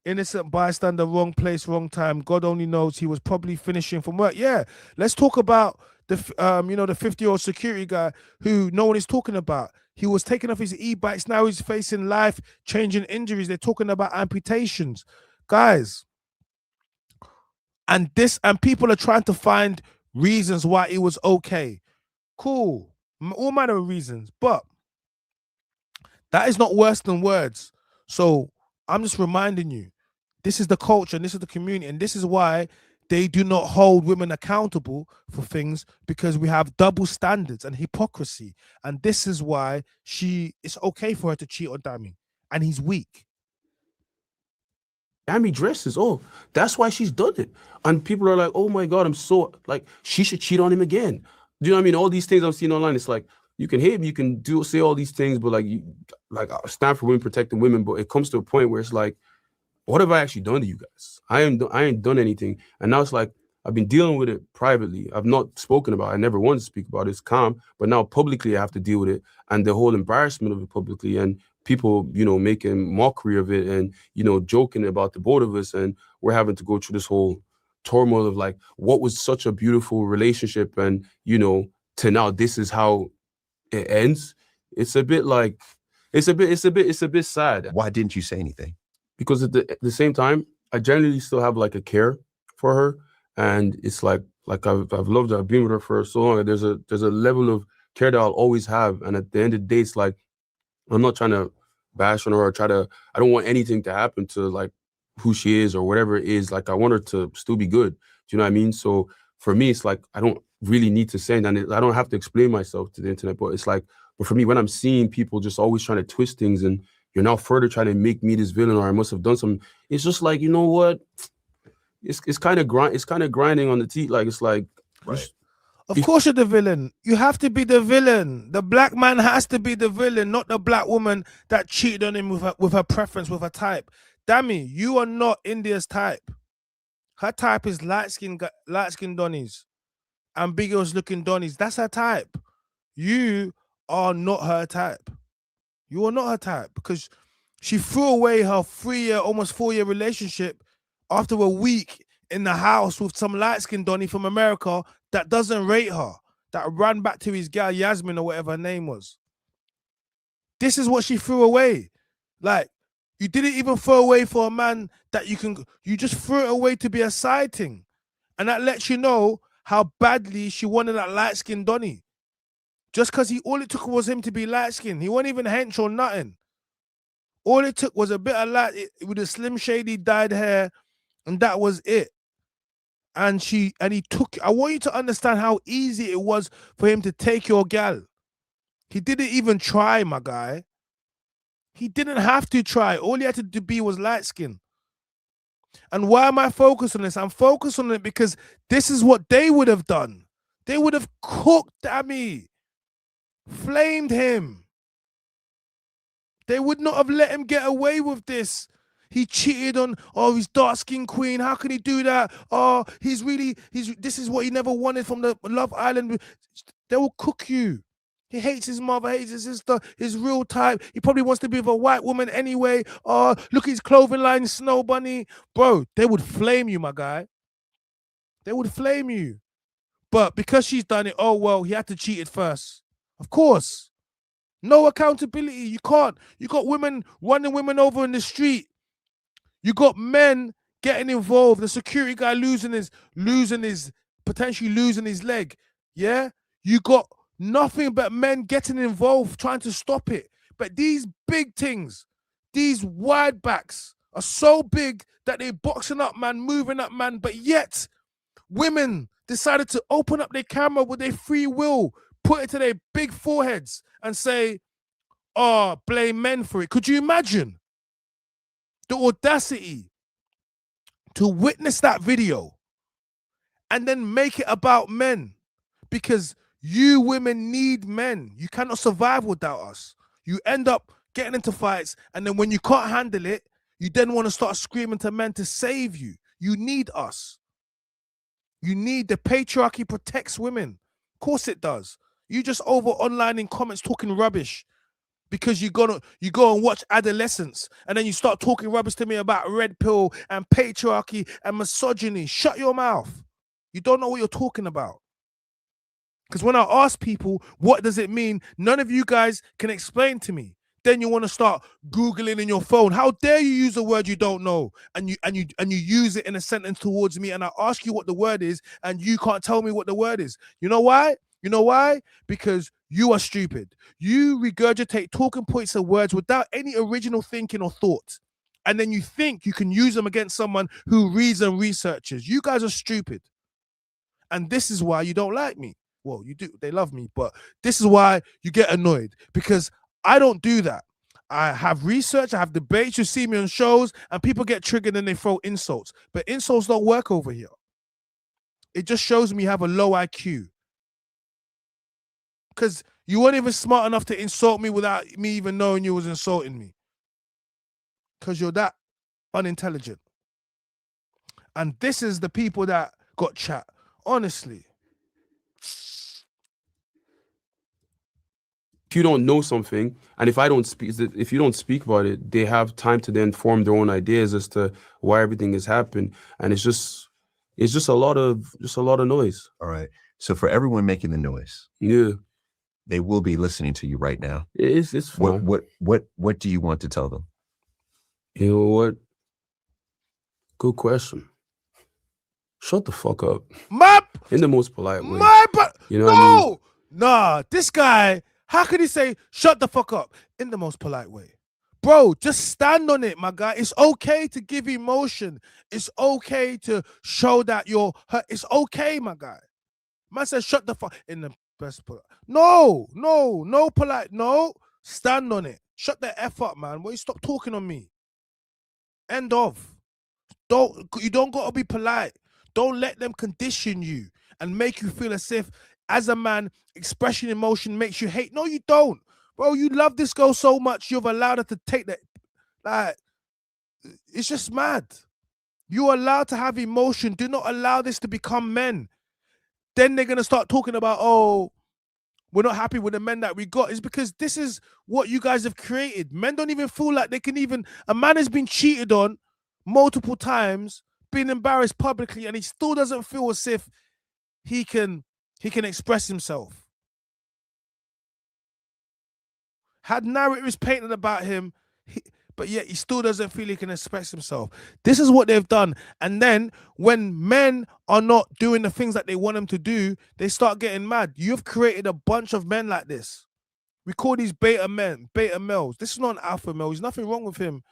Innocent bystander, wrong place, wrong time. God only knows he was probably finishing from work. Yeah, let's talk about the 50-year-old security guy who no one is talking about. He was taking off his e-bikes. Now he's facing life-changing injuries. They're talking about amputations, guys. And people are trying to find reasons why it was okay. Cool, all manner of reasons, but that is not worse than words. So I'm just reminding you. This is the culture and this is the community, and this is why they do not hold women accountable for things, because we have double standards and hypocrisy. And this is why it's okay for her to cheat on Dami, and he's weak. Dami dresses. Oh, that's why she's done it. And people are like, oh my God, she should cheat on him again. Do you know what I mean? All these things I've seen online, it's like, you can hate me, you can say all these things, but I stand for women, protecting women, but it comes to a point where it's like, what have I actually done to you guys? I ain't done anything. And now it's like, I've been dealing with it privately. I've not spoken about it. I never wanted to speak about it. It's calm. But now publicly I have to deal with it, and the whole embarrassment of it publicly, and people, making mockery of it, and, joking about the both of us. And we're having to go through this whole turmoil of like, what was such a beautiful relationship, and, to now this is how it ends. It's a bit like, it's a bit sad. Why didn't you say anything? Because at the same time, I generally still have like a care for her, and it's like I've loved her. I've been with her for so long. There's a level of care that I'll always have, and at the end of the day, it's like, I'm not trying to bash on her or I don't want anything to happen to like who she is or whatever it is. Like, I want her to still be good. Do you know what I mean? So for me, it's like, I don't really need to say, and I don't have to explain myself to the internet, but it's like, but for me, when I'm seeing people just always trying to twist things, and you're now further trying to make me this villain, or I must have done something, it's just like, you know what? It's kind of grinding on the teeth. Like, it's like, right. Of course you're the villain. You have to be the villain. The black man has to be the villain, not the black woman that cheated on him with her preference, with her type. Dami, you are not Indiyah's type. Her type is light-skinned Donnies, ambiguous looking Donnies. That's her type. You are not her type. You are not her type, because she threw away her 3-year, almost 4-year relationship after a week in the house with some light-skinned Donnie from America that doesn't rate her, that ran back to his gal Yasmin or whatever her name was. This is what she threw away. Like, you didn't even throw away for a man that you just threw it away to be a side thing. And that lets you know how badly she wanted that light-skinned Donnie. Just because all it took was him to be light-skinned. He wasn't even hench or nothing. All it took was a bit of light with a slim, shady, dyed hair, and that was it. And he took. I want you to understand how easy it was for him to take your gal. He didn't even try, my guy. He didn't have to try. All he had to be was light skin. And why am I focused on this? I'm focused on it because this is what they would have done. They would have cooked Dami, flamed him. They would not have let him get away with this. He cheated on, oh, his dark-skinned queen. How can he do that? Oh, this is what he never wanted from the Love Island. They will cook you. He hates his mother, hates his sister, his real type. He probably wants to be with a white woman anyway. Oh, look at his clothing line, Snow Bunny. Bro, they would flame you, my guy. They would flame you. But because she's done it, oh, well, he had to cheat it first. Of course. No accountability. You can't. You got women running women over in the street. You got men getting involved. The security guy potentially losing his leg. Yeah? You got nothing but men getting involved, trying to stop it. But these big things, these wide backs are so big that they're boxing up, man, moving up, man. But yet, women decided to open up their camera with their free will, put it to their big foreheads and say, oh, blame men for it. Could you imagine the audacity to witness that video and then make it about men? Because you women need men. You cannot survive without us. You end up getting into fights, and then when you can't handle it, you then want to start screaming to men to save you. You need us. You need the patriarchy protects women. Of course it does. You just over online in comments talking rubbish because you go and watch Adolescence, and then you start talking rubbish to me about red pill and patriarchy and misogyny. Shut your mouth. You don't know what you're talking about. Because when I ask people, what does it mean? None of you guys can explain to me. Then you want to start Googling in your phone. How dare you use a word you don't know and you use it in a sentence towards me, and I ask you what the word is and you can't tell me what the word is. You know why? You know why? Because you are stupid. You regurgitate talking points of words without any original thinking or thought. And then you think you can use them against someone who reads and researches. You guys are stupid. And this is why you don't like me. Well, you do. They love me. But this is why you get annoyed. Because I don't do that. I have research. I have debates. You see me on shows. And people get triggered and they throw insults. But insults don't work over here. It just shows me you have a low IQ. Because you weren't even smart enough to insult me without me even knowing you was insulting me. Because you're that unintelligent. And this is the people that got chat. Honestly. If you don't know something, and if you don't speak about it, they have time to then form their own ideas as to why everything has happened. And it's just a lot of noise. All right. So for everyone making the noise, yeah, they will be listening to you right now. It's fine. What do you want to tell them? You know what? Good question. Shut the fuck up. In the most polite way. You know what I mean? Nah, this guy, how could he say, shut the fuck up in the most polite way? Bro, just stand on it, my guy. It's okay to give emotion. It's okay to show that you're hurt. It's okay, my guy. Man said, shut the fuck in the best polite. No polite. No, stand on it. Shut the F up, man. Will you stop talking on me? End of. You don't got to be polite. Don't let them condition you and make you feel as if, as a man, expressing emotion makes you hate. No, you don't. Bro, you love this girl so much, you've allowed her to take that. Like, it's just mad. You're allowed to have emotion. Do not allow this to become men. Then they're going to start talking about, oh, we're not happy with the men that we got. It's because this is what you guys have created. Men don't even feel like they can even... A man has been cheated on multiple times, been embarrassed publicly, and he still doesn't feel as if he can express himself. Had narratives painted about him, but yet he still doesn't feel he can express himself. This is what they've done. And then when men are not doing the things that they want them to do, they start getting mad. You've created a bunch of men like this. We call these beta men, beta males. This is not an alpha male. There's nothing wrong with him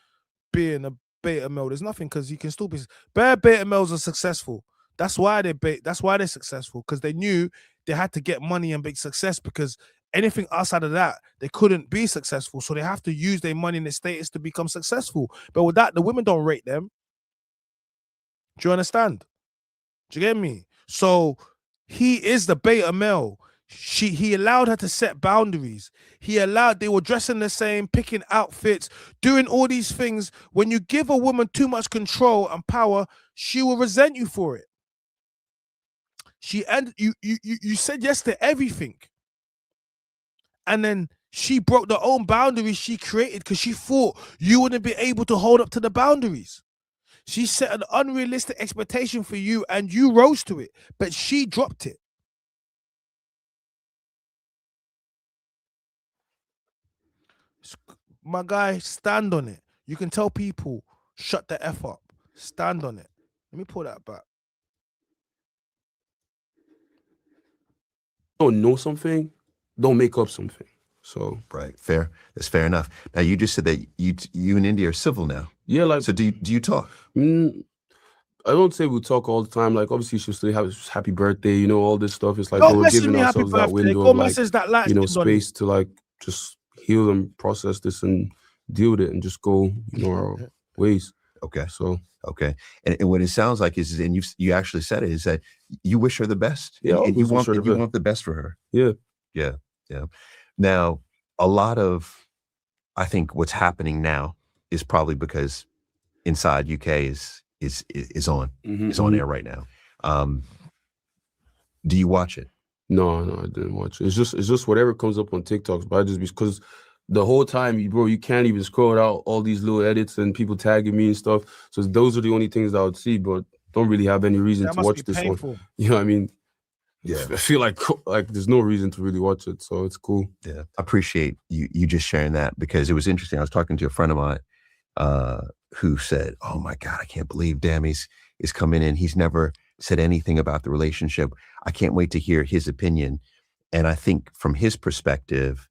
being a beta male. There's nothing, because he can still be. Beta males are successful. That's why they're successful, because they knew they had to get money and big success, because anything outside of that, they couldn't be successful. So they have to use their money and their status to become successful. But with that, the women don't rate them. Do you understand? Do you get me? So he is the beta male. He allowed her to set boundaries. They were dressing the same, picking outfits, doing all these things. When you give a woman too much control and power, she will resent you for it. You said yes to everything. And then she broke the own boundaries she created because she thought you wouldn't be able to hold up to the boundaries. She set an unrealistic expectation for you and you rose to it, but she dropped it. My guy, stand on it. You can tell people, shut the F up. Stand on it. Let me pull that back. Don't know something, don't make up something. So right, fair. That's fair enough. Now you just said that you and Indiyah are civil now. Yeah, like so. Do you talk? I don't say we talk all the time. Like obviously she'll still have happy birthday, you know, all this stuff. It's like we're giving ourselves that window of like, you know, space to like just heal and process this and deal with it and just go, you know, our ways. Okay. So okay. And what it sounds like is, and you actually said it, is that you wish her the best. Yeah. And you want the best for her. Yeah. Yeah. Yeah. Now, a lot of, I think what's happening now is probably because Inside UK is on. It's on air right now. Do you watch it? No, I didn't watch it. It's just whatever comes up on TikToks. But I just because the whole time, bro, you can't even scroll out all these little edits and people tagging me and stuff. So those are the only things that I would see, but don't really have any reason to watch this one. You know what I mean? Yeah. I feel like there's no reason to really watch it, so it's cool. Yeah, I appreciate you just sharing that because it was interesting. I was talking to a friend of mine who said, "Oh my God, I can't believe Dami's is coming in. He's never said anything about the relationship. I can't wait to hear his opinion." And I think from his perspective,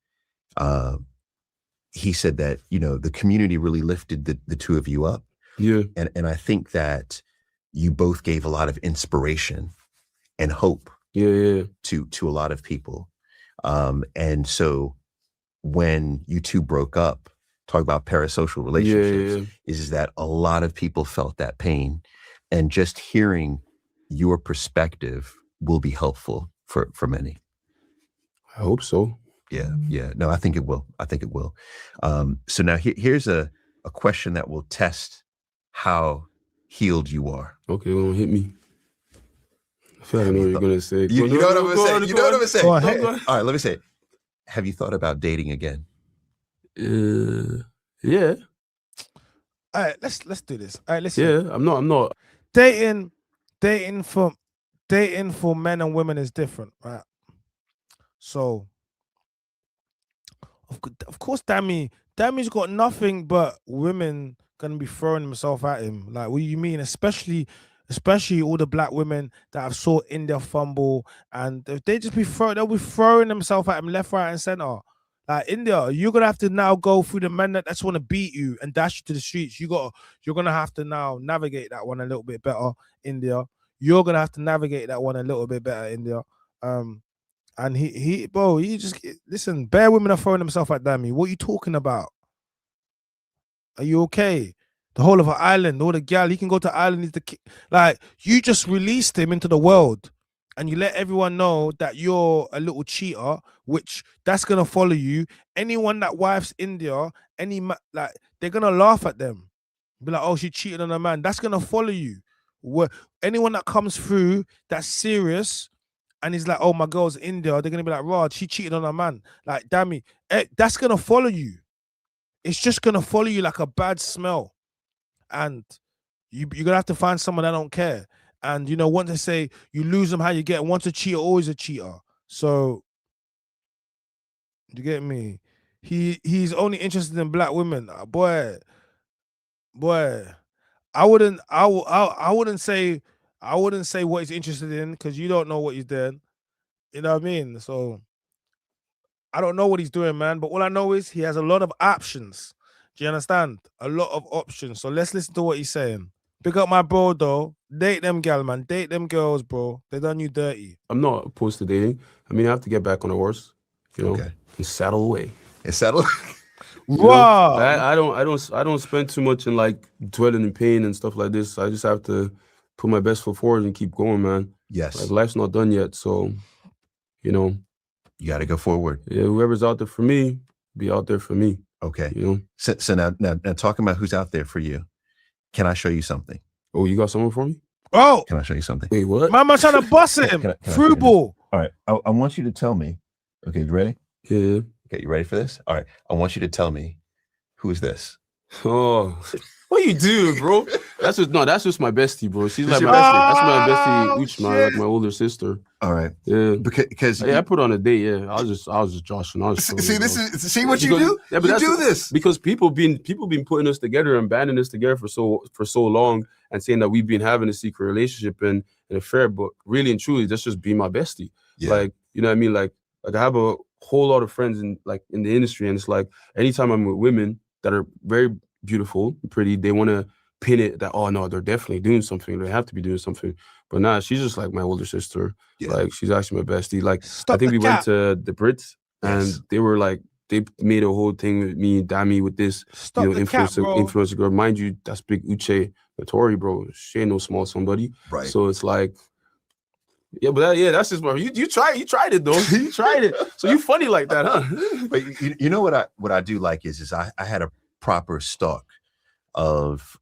he said that, you know, the community really lifted the two of you up. Yeah. And I think that you both gave a lot of inspiration and hope. Yeah. To a lot of people. And so when you two broke up, talk about parasocial relationships, is that a lot of people felt that pain. And just hearing your perspective will be helpful for many. I hope so. Yeah. No, I think it will. So now here's a question that will test how healed you are. Okay, well, hit me. I feel like I know what you're going to say. You know what I'm going to say? You know what I'm going to say? Go ahead. All right, let me say it. Have you thought about dating again? Yeah. All right, let's do this. All right, listen. Yeah, I'm not. Dating for men and women is different, right? So, of course, Dami's got nothing but women gonna be throwing themselves at him. Like, what do you mean? Especially all the black women that have saw Indiyah fumble, and if they'll be throwing themselves at him left, right, and center. Like, Indiyah, you're gonna have to now go through the men that just want to beat you and dash you to the streets. You're gonna have to now navigate that one a little bit better, Indiyah. You're gonna have to navigate that one a little bit better, Indiyah. And he just listen. Bare women are throwing themselves at Dami. What are you talking about? Are you okay? The whole of an island, all the gal, he can go to Ireland. Like, you just released him into the world, and you let everyone know that you're a little cheater, which that's gonna follow you. Anyone that wifes Indiyah, they're gonna laugh at them, be like, "Oh, she cheated on a man." That's gonna follow you. Anyone that comes through that's serious, and he's like, "Oh, my girl's Indiyah," they're gonna be like, "Rod, she cheated on a man." Like, Dami, that's gonna follow you. It's just gonna follow you like a bad smell. And you're gonna have to find someone that don't care. And you know, once they say you lose them, how you get once a cheater, always a cheater. So you get me? He's only interested in black women. Boy. I wouldn't say what he's interested in, because you don't know what he's doing. You know what I mean? So I don't know what he's doing, man. But all I know is he has a lot of options. Do you understand? A lot of options. So let's listen to what he's saying. Pick up my bro, though. Date them gal, man. Date them girls, bro. They done you dirty. I'm not opposed to dating. I mean, I have to get back on the horse. you know, and settle away. And settle. Wow. I don't spend too much in like dwelling in pain and stuff like this. I just have to put my best foot forward and keep going, man. Yes. Like life's not done yet, so you know, you got to go forward. Yeah, whoever's out there for me, be out there for me. Okay. You know. So now talking about who's out there for you, can I show you something? Oh, you got someone for me? Oh, can I show you something? Wait, what? Man, I'm trying to bust him. Through ball. All right. I want you to tell me. Okay, you ready? Yeah. Okay, you ready for this? All right. I want you to tell me who's this. Oh, what you do, bro? That's just my bestie, bro. She's like my bestie. That's my bestie, Uchma, like my older sister. All right. Yeah. Because I put on a date. Yeah. I was just joshing. See what you do? Yeah, but you do this because people been putting us together and banding us together for so long and saying that we've been having a secret relationship and an affair, but really and truly, that's just being my bestie. Yeah. Like, you know what I mean? Like I have a whole lot of friends in the industry, and it's like anytime I'm with women that are very beautiful, pretty, they want to pin it that, oh no, they're definitely doing something. They have to be doing something. But nah, she's just like my older sister. Yeah. Like she's actually my bestie. Like I think we went to the Brits and they were like, they made a whole thing with me and Dami with this, influencer girl. Mind you, that's big Uche Notori, bro. She ain't no small somebody. Right. So it's like, yeah, but that's just what you tried it though. You tried it. So you funny like that, huh? But you know what I do like is I had a proper stalk of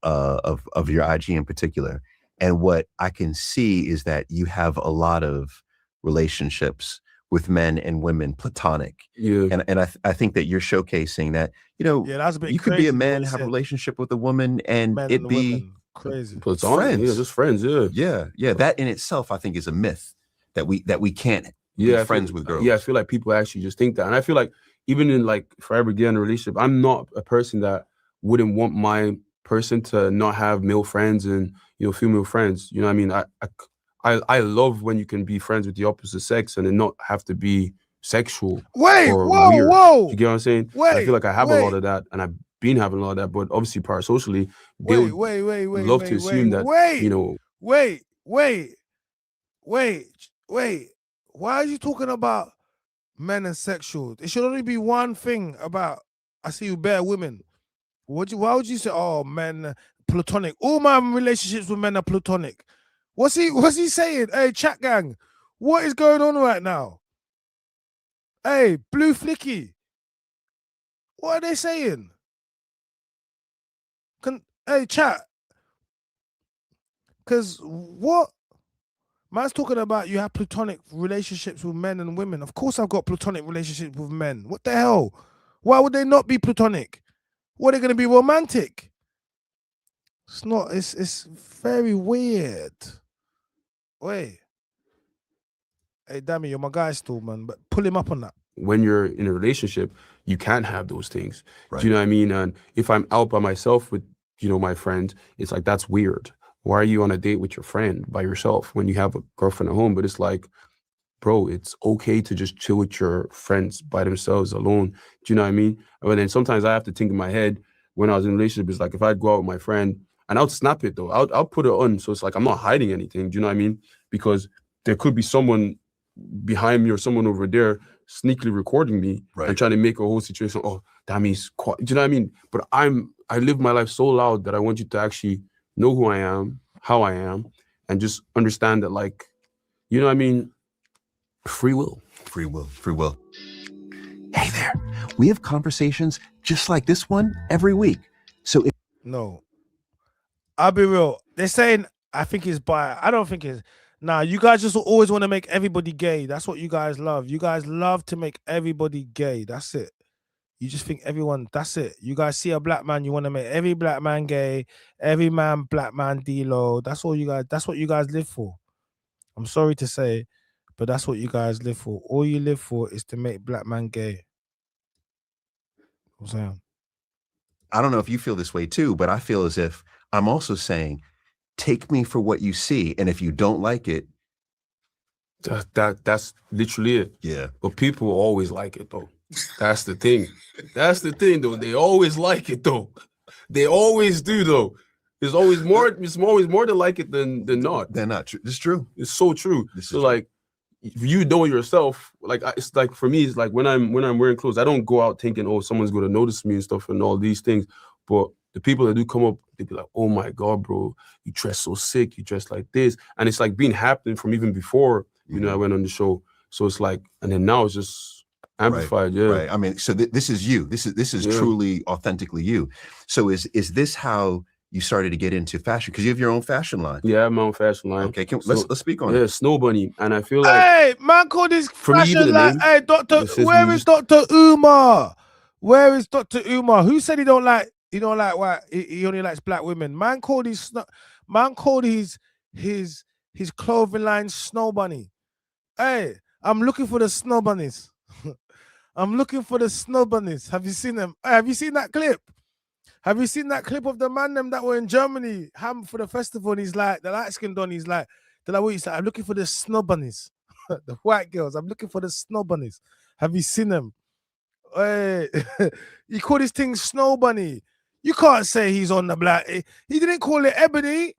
your IG in particular, and what I can see is that you have a lot of relationships with men and women, platonic. Yeah. And I think that you're showcasing that, you know, that's a bit you could be a man, have a said. relationship with a woman, and Men it and be women. Crazy. friends. Yeah, just friends. Yeah. That in itself, I think, is a myth that we can't be friends with girls. Yeah, I feel like people actually just think that, and I feel like even in like if I ever get in a relationship, I'm not a person that wouldn't want my person to not have male friends and female friends. You know what I mean? I love when you can be friends with the opposite sex and it not have to be sexual. Whoa. You get what I'm saying? I feel like I have a lot of that, and I've been having a lot of that. But obviously, parasocially, they would love to assume that Wait. Why are you talking about men and sexual? It should only be one thing about. I see you bare women. Why would you say, oh, men platonic? All my relationships with men are platonic. What's he saying? Hey, chat gang, what is going on right now? Hey, Blue Flicky, what are they saying? Hey, chat, because what? Man's talking about you have platonic relationships with men and women. Of course I've got platonic relationships with men. What the hell? Why would they not be platonic? What, are they going to be romantic? It's not, it's very weird. Wait. Hey, Dami, you're my guy still, man, but pull him up on that. When you're in a relationship, you can't have those things. Right. Do you know what I mean? And if I'm out by myself with, my friend, it's like, that's weird. Why are you on a date with your friend by yourself when you have a girlfriend at home? But it's like, bro, it's okay to just chill with your friends by themselves alone. Do you know what I mean? But then sometimes I have to think in my head when I was in a relationship, it's like if I'd go out with my friend, and I'll snap it though. I'll put it on. So it's like I'm not hiding anything. Do you know what I mean? Because there could be someone behind me or someone over there sneakily recording me and trying to make a whole situation. Oh, Dami's quiet. Do you know what I mean? But I live my life so loud that I want you to actually know who I am, how I am, and just understand that, like, you know what I mean? Free will. Hey there. We have conversations just like this one every week. So no, I'll be real. They're saying I think it's bi. I don't think it's. Nah, you guys just always want to make everybody gay. That's what you guys love. You guys love to make everybody gay. That's it. You just think everyone, that's it. You guys see a black man, you want to make every black man gay, every black man D-Lo. That's what you guys live for. I'm sorry to say, but that's what you guys live for. All you live for is to make black man gay. I'm saying. I don't know if you feel this way too, but I feel as if I'm also saying, take me for what you see. And if you don't like it. That's literally it. Yeah. But people always like it though. That's the thing. That's the thing, though. They always like it, though. They always do, though. There's always more. It's always more to like it than not. They're not true. It's true. It's so true. So like, you know yourself. Like it's like for me, it's like when I'm wearing clothes, I don't go out thinking, oh, someone's gonna notice me and stuff and all these things. But the people that do come up, they be like, oh my God, bro, you dress so sick, you dress like this. And it's like been happening from even before, you know, I went on the show. So it's like, and then now it's just amplified, Right. I mean, so this is you. This is truly authentically you. So is this how you started to get into fashion? Because you have your own fashion line. Yeah, I have my own fashion line. Okay, let's speak on it. Yeah, Snow Bunny. And I feel like, hey, man, call this fashion line. Hey, Doctor, where is Dr. Umar? Where is Dr. Umar? Who said he don't like white? He only likes black women. Man called his clothing line Snow Bunny. Hey, I'm looking for the Snow Bunnies. I'm looking for the Snow Bunnies. Have you seen them? Hey, have you seen that clip? Have you seen that clip of the man them that were in Germany for the festival? And he's like, the light skinned on, he's like, what he's like, I'm looking for the Snow Bunnies. The white girls. I'm looking for the Snow Bunnies. Have you seen them? Hey, he called his thing Snow Bunny. You can't say he's on the black. He didn't call it Ebony.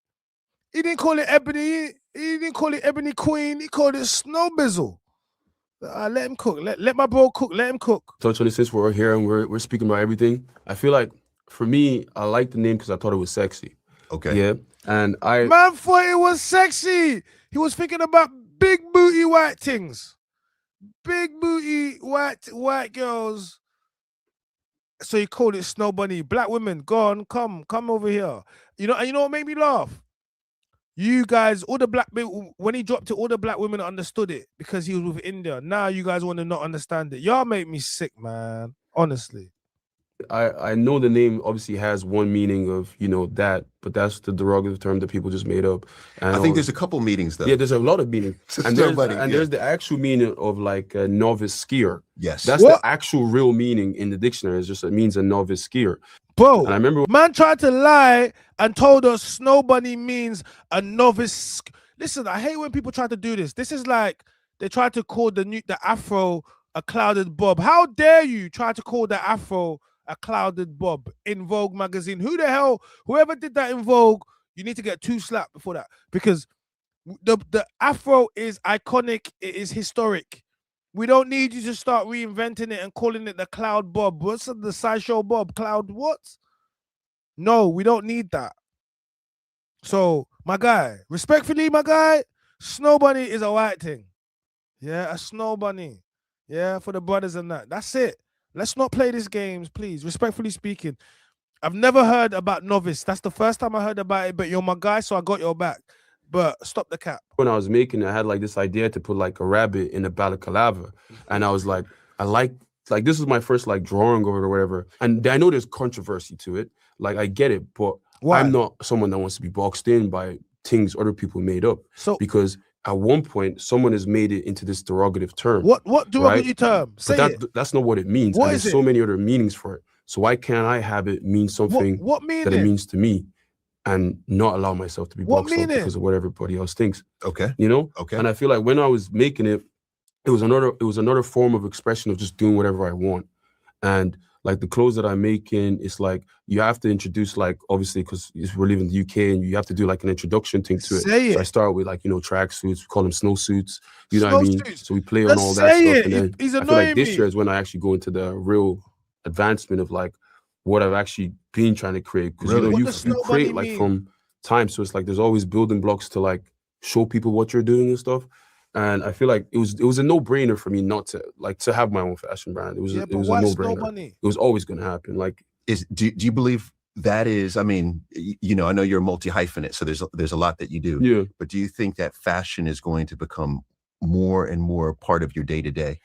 He didn't call it Ebony. He didn't call it Ebony Queen. He called it Snow Bizzle. Let him cook. Let my bro cook. Let him cook. Touch on it since we're here and we're speaking about everything. I feel like for me, I like the name because I thought it was sexy. Okay. Yeah. And man thought it was sexy. He was thinking about big booty white things. Big booty white girls. So he called it Snow Bunny. Black women, go on, come over here. You know what made me laugh? You guys, all the black when he dropped it, all the black women understood it because he was with Indiyah. Now you guys want to not understand it. Y'all make me sick, man. Honestly. I know the name obviously has one meaning of, that, but that's the derogative term that people just made up. And I think there's a couple meanings though. Yeah, there's a lot of meanings. And there's the actual meaning of like a novice skier. Yes. That's the actual real meaning in the dictionary. It means a novice skier. Bro, and I remember man tried to lie and told us Snow Bunny means a novice. Listen, I hate when people try to do this. This is like they tried to call the afro a clouded bob. How dare you try to call the afro a clouded bob in Vogue magazine? Who the hell, whoever did that in Vogue, you need to get 2 slapped before that, because the afro is iconic, it is historic. We don't need you to start reinventing it and calling it the cloud bob. What's the sideshow bob? Cloud what? No, we don't need that. So, my guy, respectfully, my guy, Snow Bunny is a white thing. Yeah, a Snow Bunny. Yeah, for the brothers and that. That's it. Let's not play these games, please. Respectfully speaking, I've never heard about novice. That's the first time I heard about it, but you're my guy, so I got your back. But stop the cap. When I was making it, I had like this idea to put like a rabbit in a balaclava. And I was like, this was my first like drawing of it or whatever. And I know there's controversy to it. Like, I get it, but why? I'm not someone that wants to be boxed in by things other people made up. So, because at one point, someone has made it into this derogative term. What derogative term? Say but that's not what it means. What and is there's it? so many other meanings for it. So why can't I have it mean something that it means to me and not allow myself to be boxed up because of what everybody else thinks? Okay. Okay. And I feel like when I was making it, it was another form of expression of just doing whatever I want. And like the clothes that I'm making, it's like you have to introduce, like, obviously, because we're living in the UK and you have to do like an introduction thing to it. So I start with like, track suits, we call them snow suits, you know what I mean? So we play on all that stuff. And then I feel like this year is when I actually go into the real advancement of like what I've actually been trying to create. Because you create like from time. So it's like there's always building blocks to like show people what you're doing and stuff. And I feel like it was a no-brainer for me not to have my own fashion brand. It was a no-brainer. It was always going to happen. Like, do you believe that is? I mean, I know you're a multi-hyphenate, so there's a lot that you do. Yeah. But do you think that fashion is going to become more and more part of your day-to-day?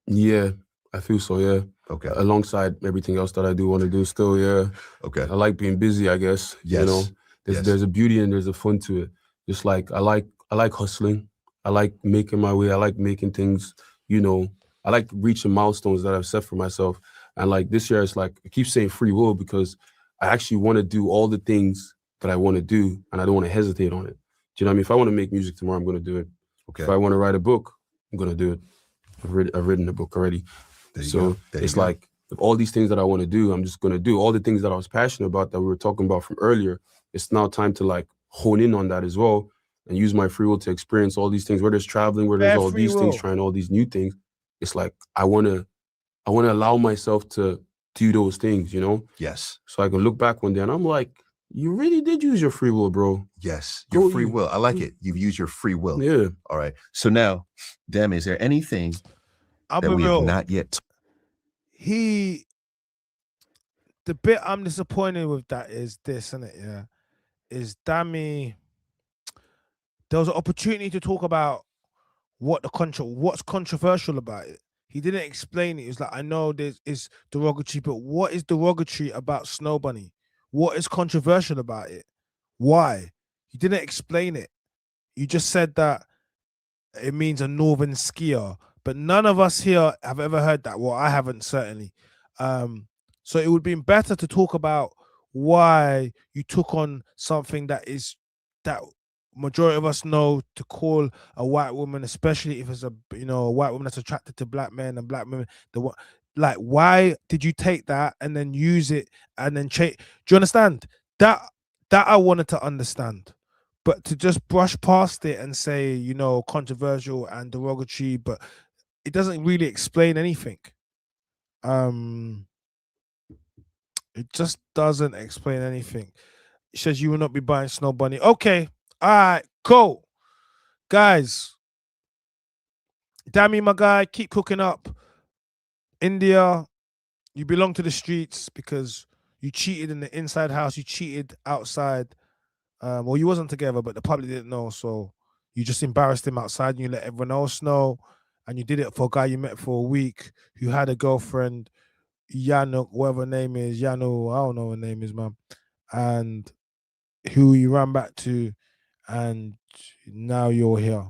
Yeah, I feel so. Yeah. Okay. Alongside everything else that I do want to do, still. Yeah. Okay. I like being busy, I guess. Yes. There's a beauty and there's a fun to it. Just like I like hustling. I like making my way. I like making things, I like reaching milestones that I've set for myself. And like this year, it's like, I keep saying free will because I actually want to do all the things that I want to do and I don't want to hesitate on it. Do you know what I mean? If I want to make music tomorrow, I'm going to do it. Okay. If I want to write a book, I'm going to do it. I've written a book already. So it's like, all these things that I want to do, I'm just going to do. All the things that I was passionate about that we were talking about from earlier, it's now time to like hone in on that as well. and use my free will to experience all these things, where there's traveling, where there's all these things, trying all these new things. It's like I wanna allow myself to do those things, you know? Yes. So I can look back one day and I'm like, you really did use your free will, bro. Yes. Your free will. I like it. You've used your free will. Yeah. All right. So now, Dami, is there anything that we have not yet? The bit I'm disappointed with that is this, isn't it? Yeah. Is Dami, there was an opportunity to talk about what's controversial about it. He didn't explain it. He was like, I know this is derogatory, but what is derogatory about Snow Bunny? What is controversial about it? Why? You didn't explain it. You just said that it means a northern skier, but none of us here have ever heard that. Well, I haven't, certainly. So it would have been better to talk about why you took on something that majority of us know to call a white woman, especially if it's a white woman that's attracted to black men and black women. Like, why did you take that and then use it and then change? Do you understand that? That I wanted to understand, but to just brush past it and say controversial and derogatory, but it doesn't really explain anything. It just doesn't explain anything. It says you will not be buying Snow Bunny. Okay. All right, cool. Guys, Dami, my guy, keep cooking up. Indiyah, you belong to the streets because you cheated in the inside house. You cheated outside. Well, you wasn't together, but the public didn't know. So you just embarrassed him outside and you let everyone else know. And you did it for a guy you met for a week who had a girlfriend, Yano, whatever her name is, Yano, I don't know what her name is, man. And who you ran back to, and now you're here.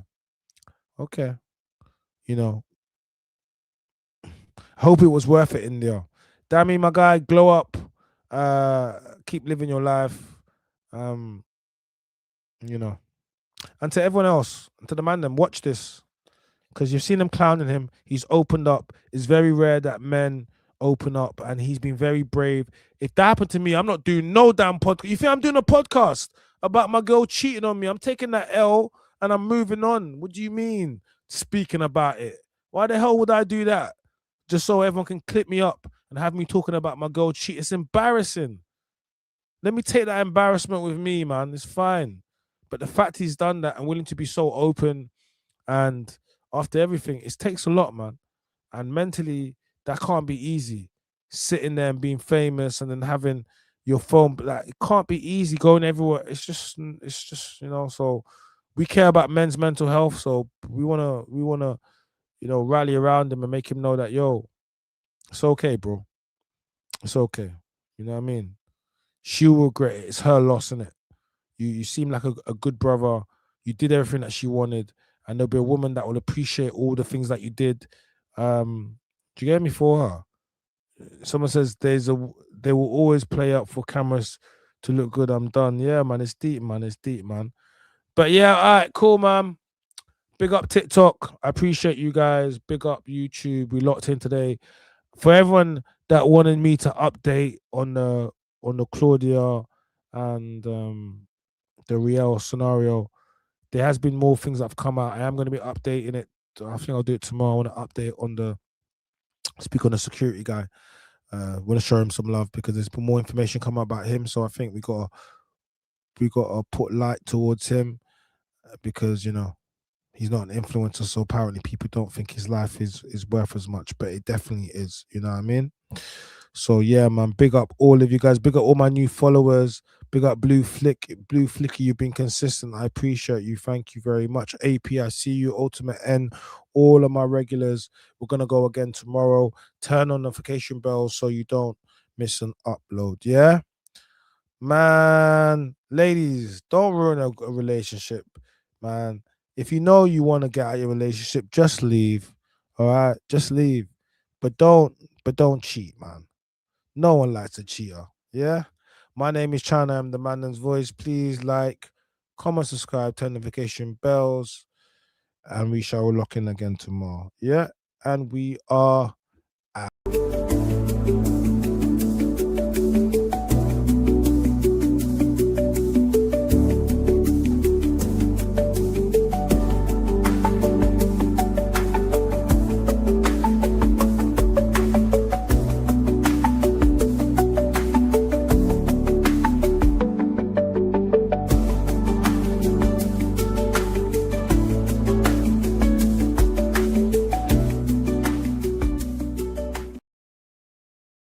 Okay. I hope it was worth it, Indiyah. Dami, my guy, glow up. Keep living your life. And to everyone else, and to the man, them, watch this. Because you've seen him clowning him. He's opened up. It's very rare that men open up, and he's been very brave. If that happened to me, I'm not doing no damn podcast. You think I'm doing a podcast about my girl cheating on me? I'm taking that L and I'm moving on. What do you mean speaking about it? Why the hell would I do that? Just so everyone can clip me up and have me talking about my girl cheating. It's embarrassing. Let me take that embarrassment with me, man. It's fine. But the fact he's done that and willing to be so open, and after everything, it takes a lot, man. And mentally, that can't be easy. Sitting there and being famous and then having your phone, like, it can't be easy going everywhere. It's just, so we care about men's mental health. So we wanna, rally around him and make him know that, yo, it's okay, bro. It's okay. You know what I mean? She will regret it. It's her loss, isn't it? You seem like a good brother. You did everything that she wanted. And there'll be a woman that will appreciate all the things that you did. Do you get me for her? Someone says they will always play up for cameras to look good. I'm done. Yeah, man, it's deep, man. It's deep, man. But yeah, all right, cool, man. Big up TikTok. I appreciate you guys. Big up YouTube. We locked in today. For everyone that wanted me to update on the Claudia and the Riel scenario, there has been more things that have come out. I am going to be updating it. I think I'll do it tomorrow. I want to update on speak on the security guy. Want to show him some love because there's been more information come out about him. So I think we got to put light towards him because he's not an influencer. So apparently people don't think his life is worth as much, but it definitely is. You know what I mean? So yeah, man. Big up all of you guys. Big up all my new followers. Big up Blue Flicker. You've been consistent. I appreciate you. Thank you very much. AP, I see you. Ultimate N, all of my regulars. We're gonna go again tomorrow. Turn on notification bells so you don't miss an upload. Yeah, man. Ladies, don't ruin a relationship, man. If you know you want to get out of your relationship, just leave. All right, just leave. But don't cheat, man. No one likes a cheater. Yeah. My name is China. I'm the Man's Voice. Please like, comment, subscribe, turn notification bells, and we shall lock in again tomorrow. Yeah. And we are out.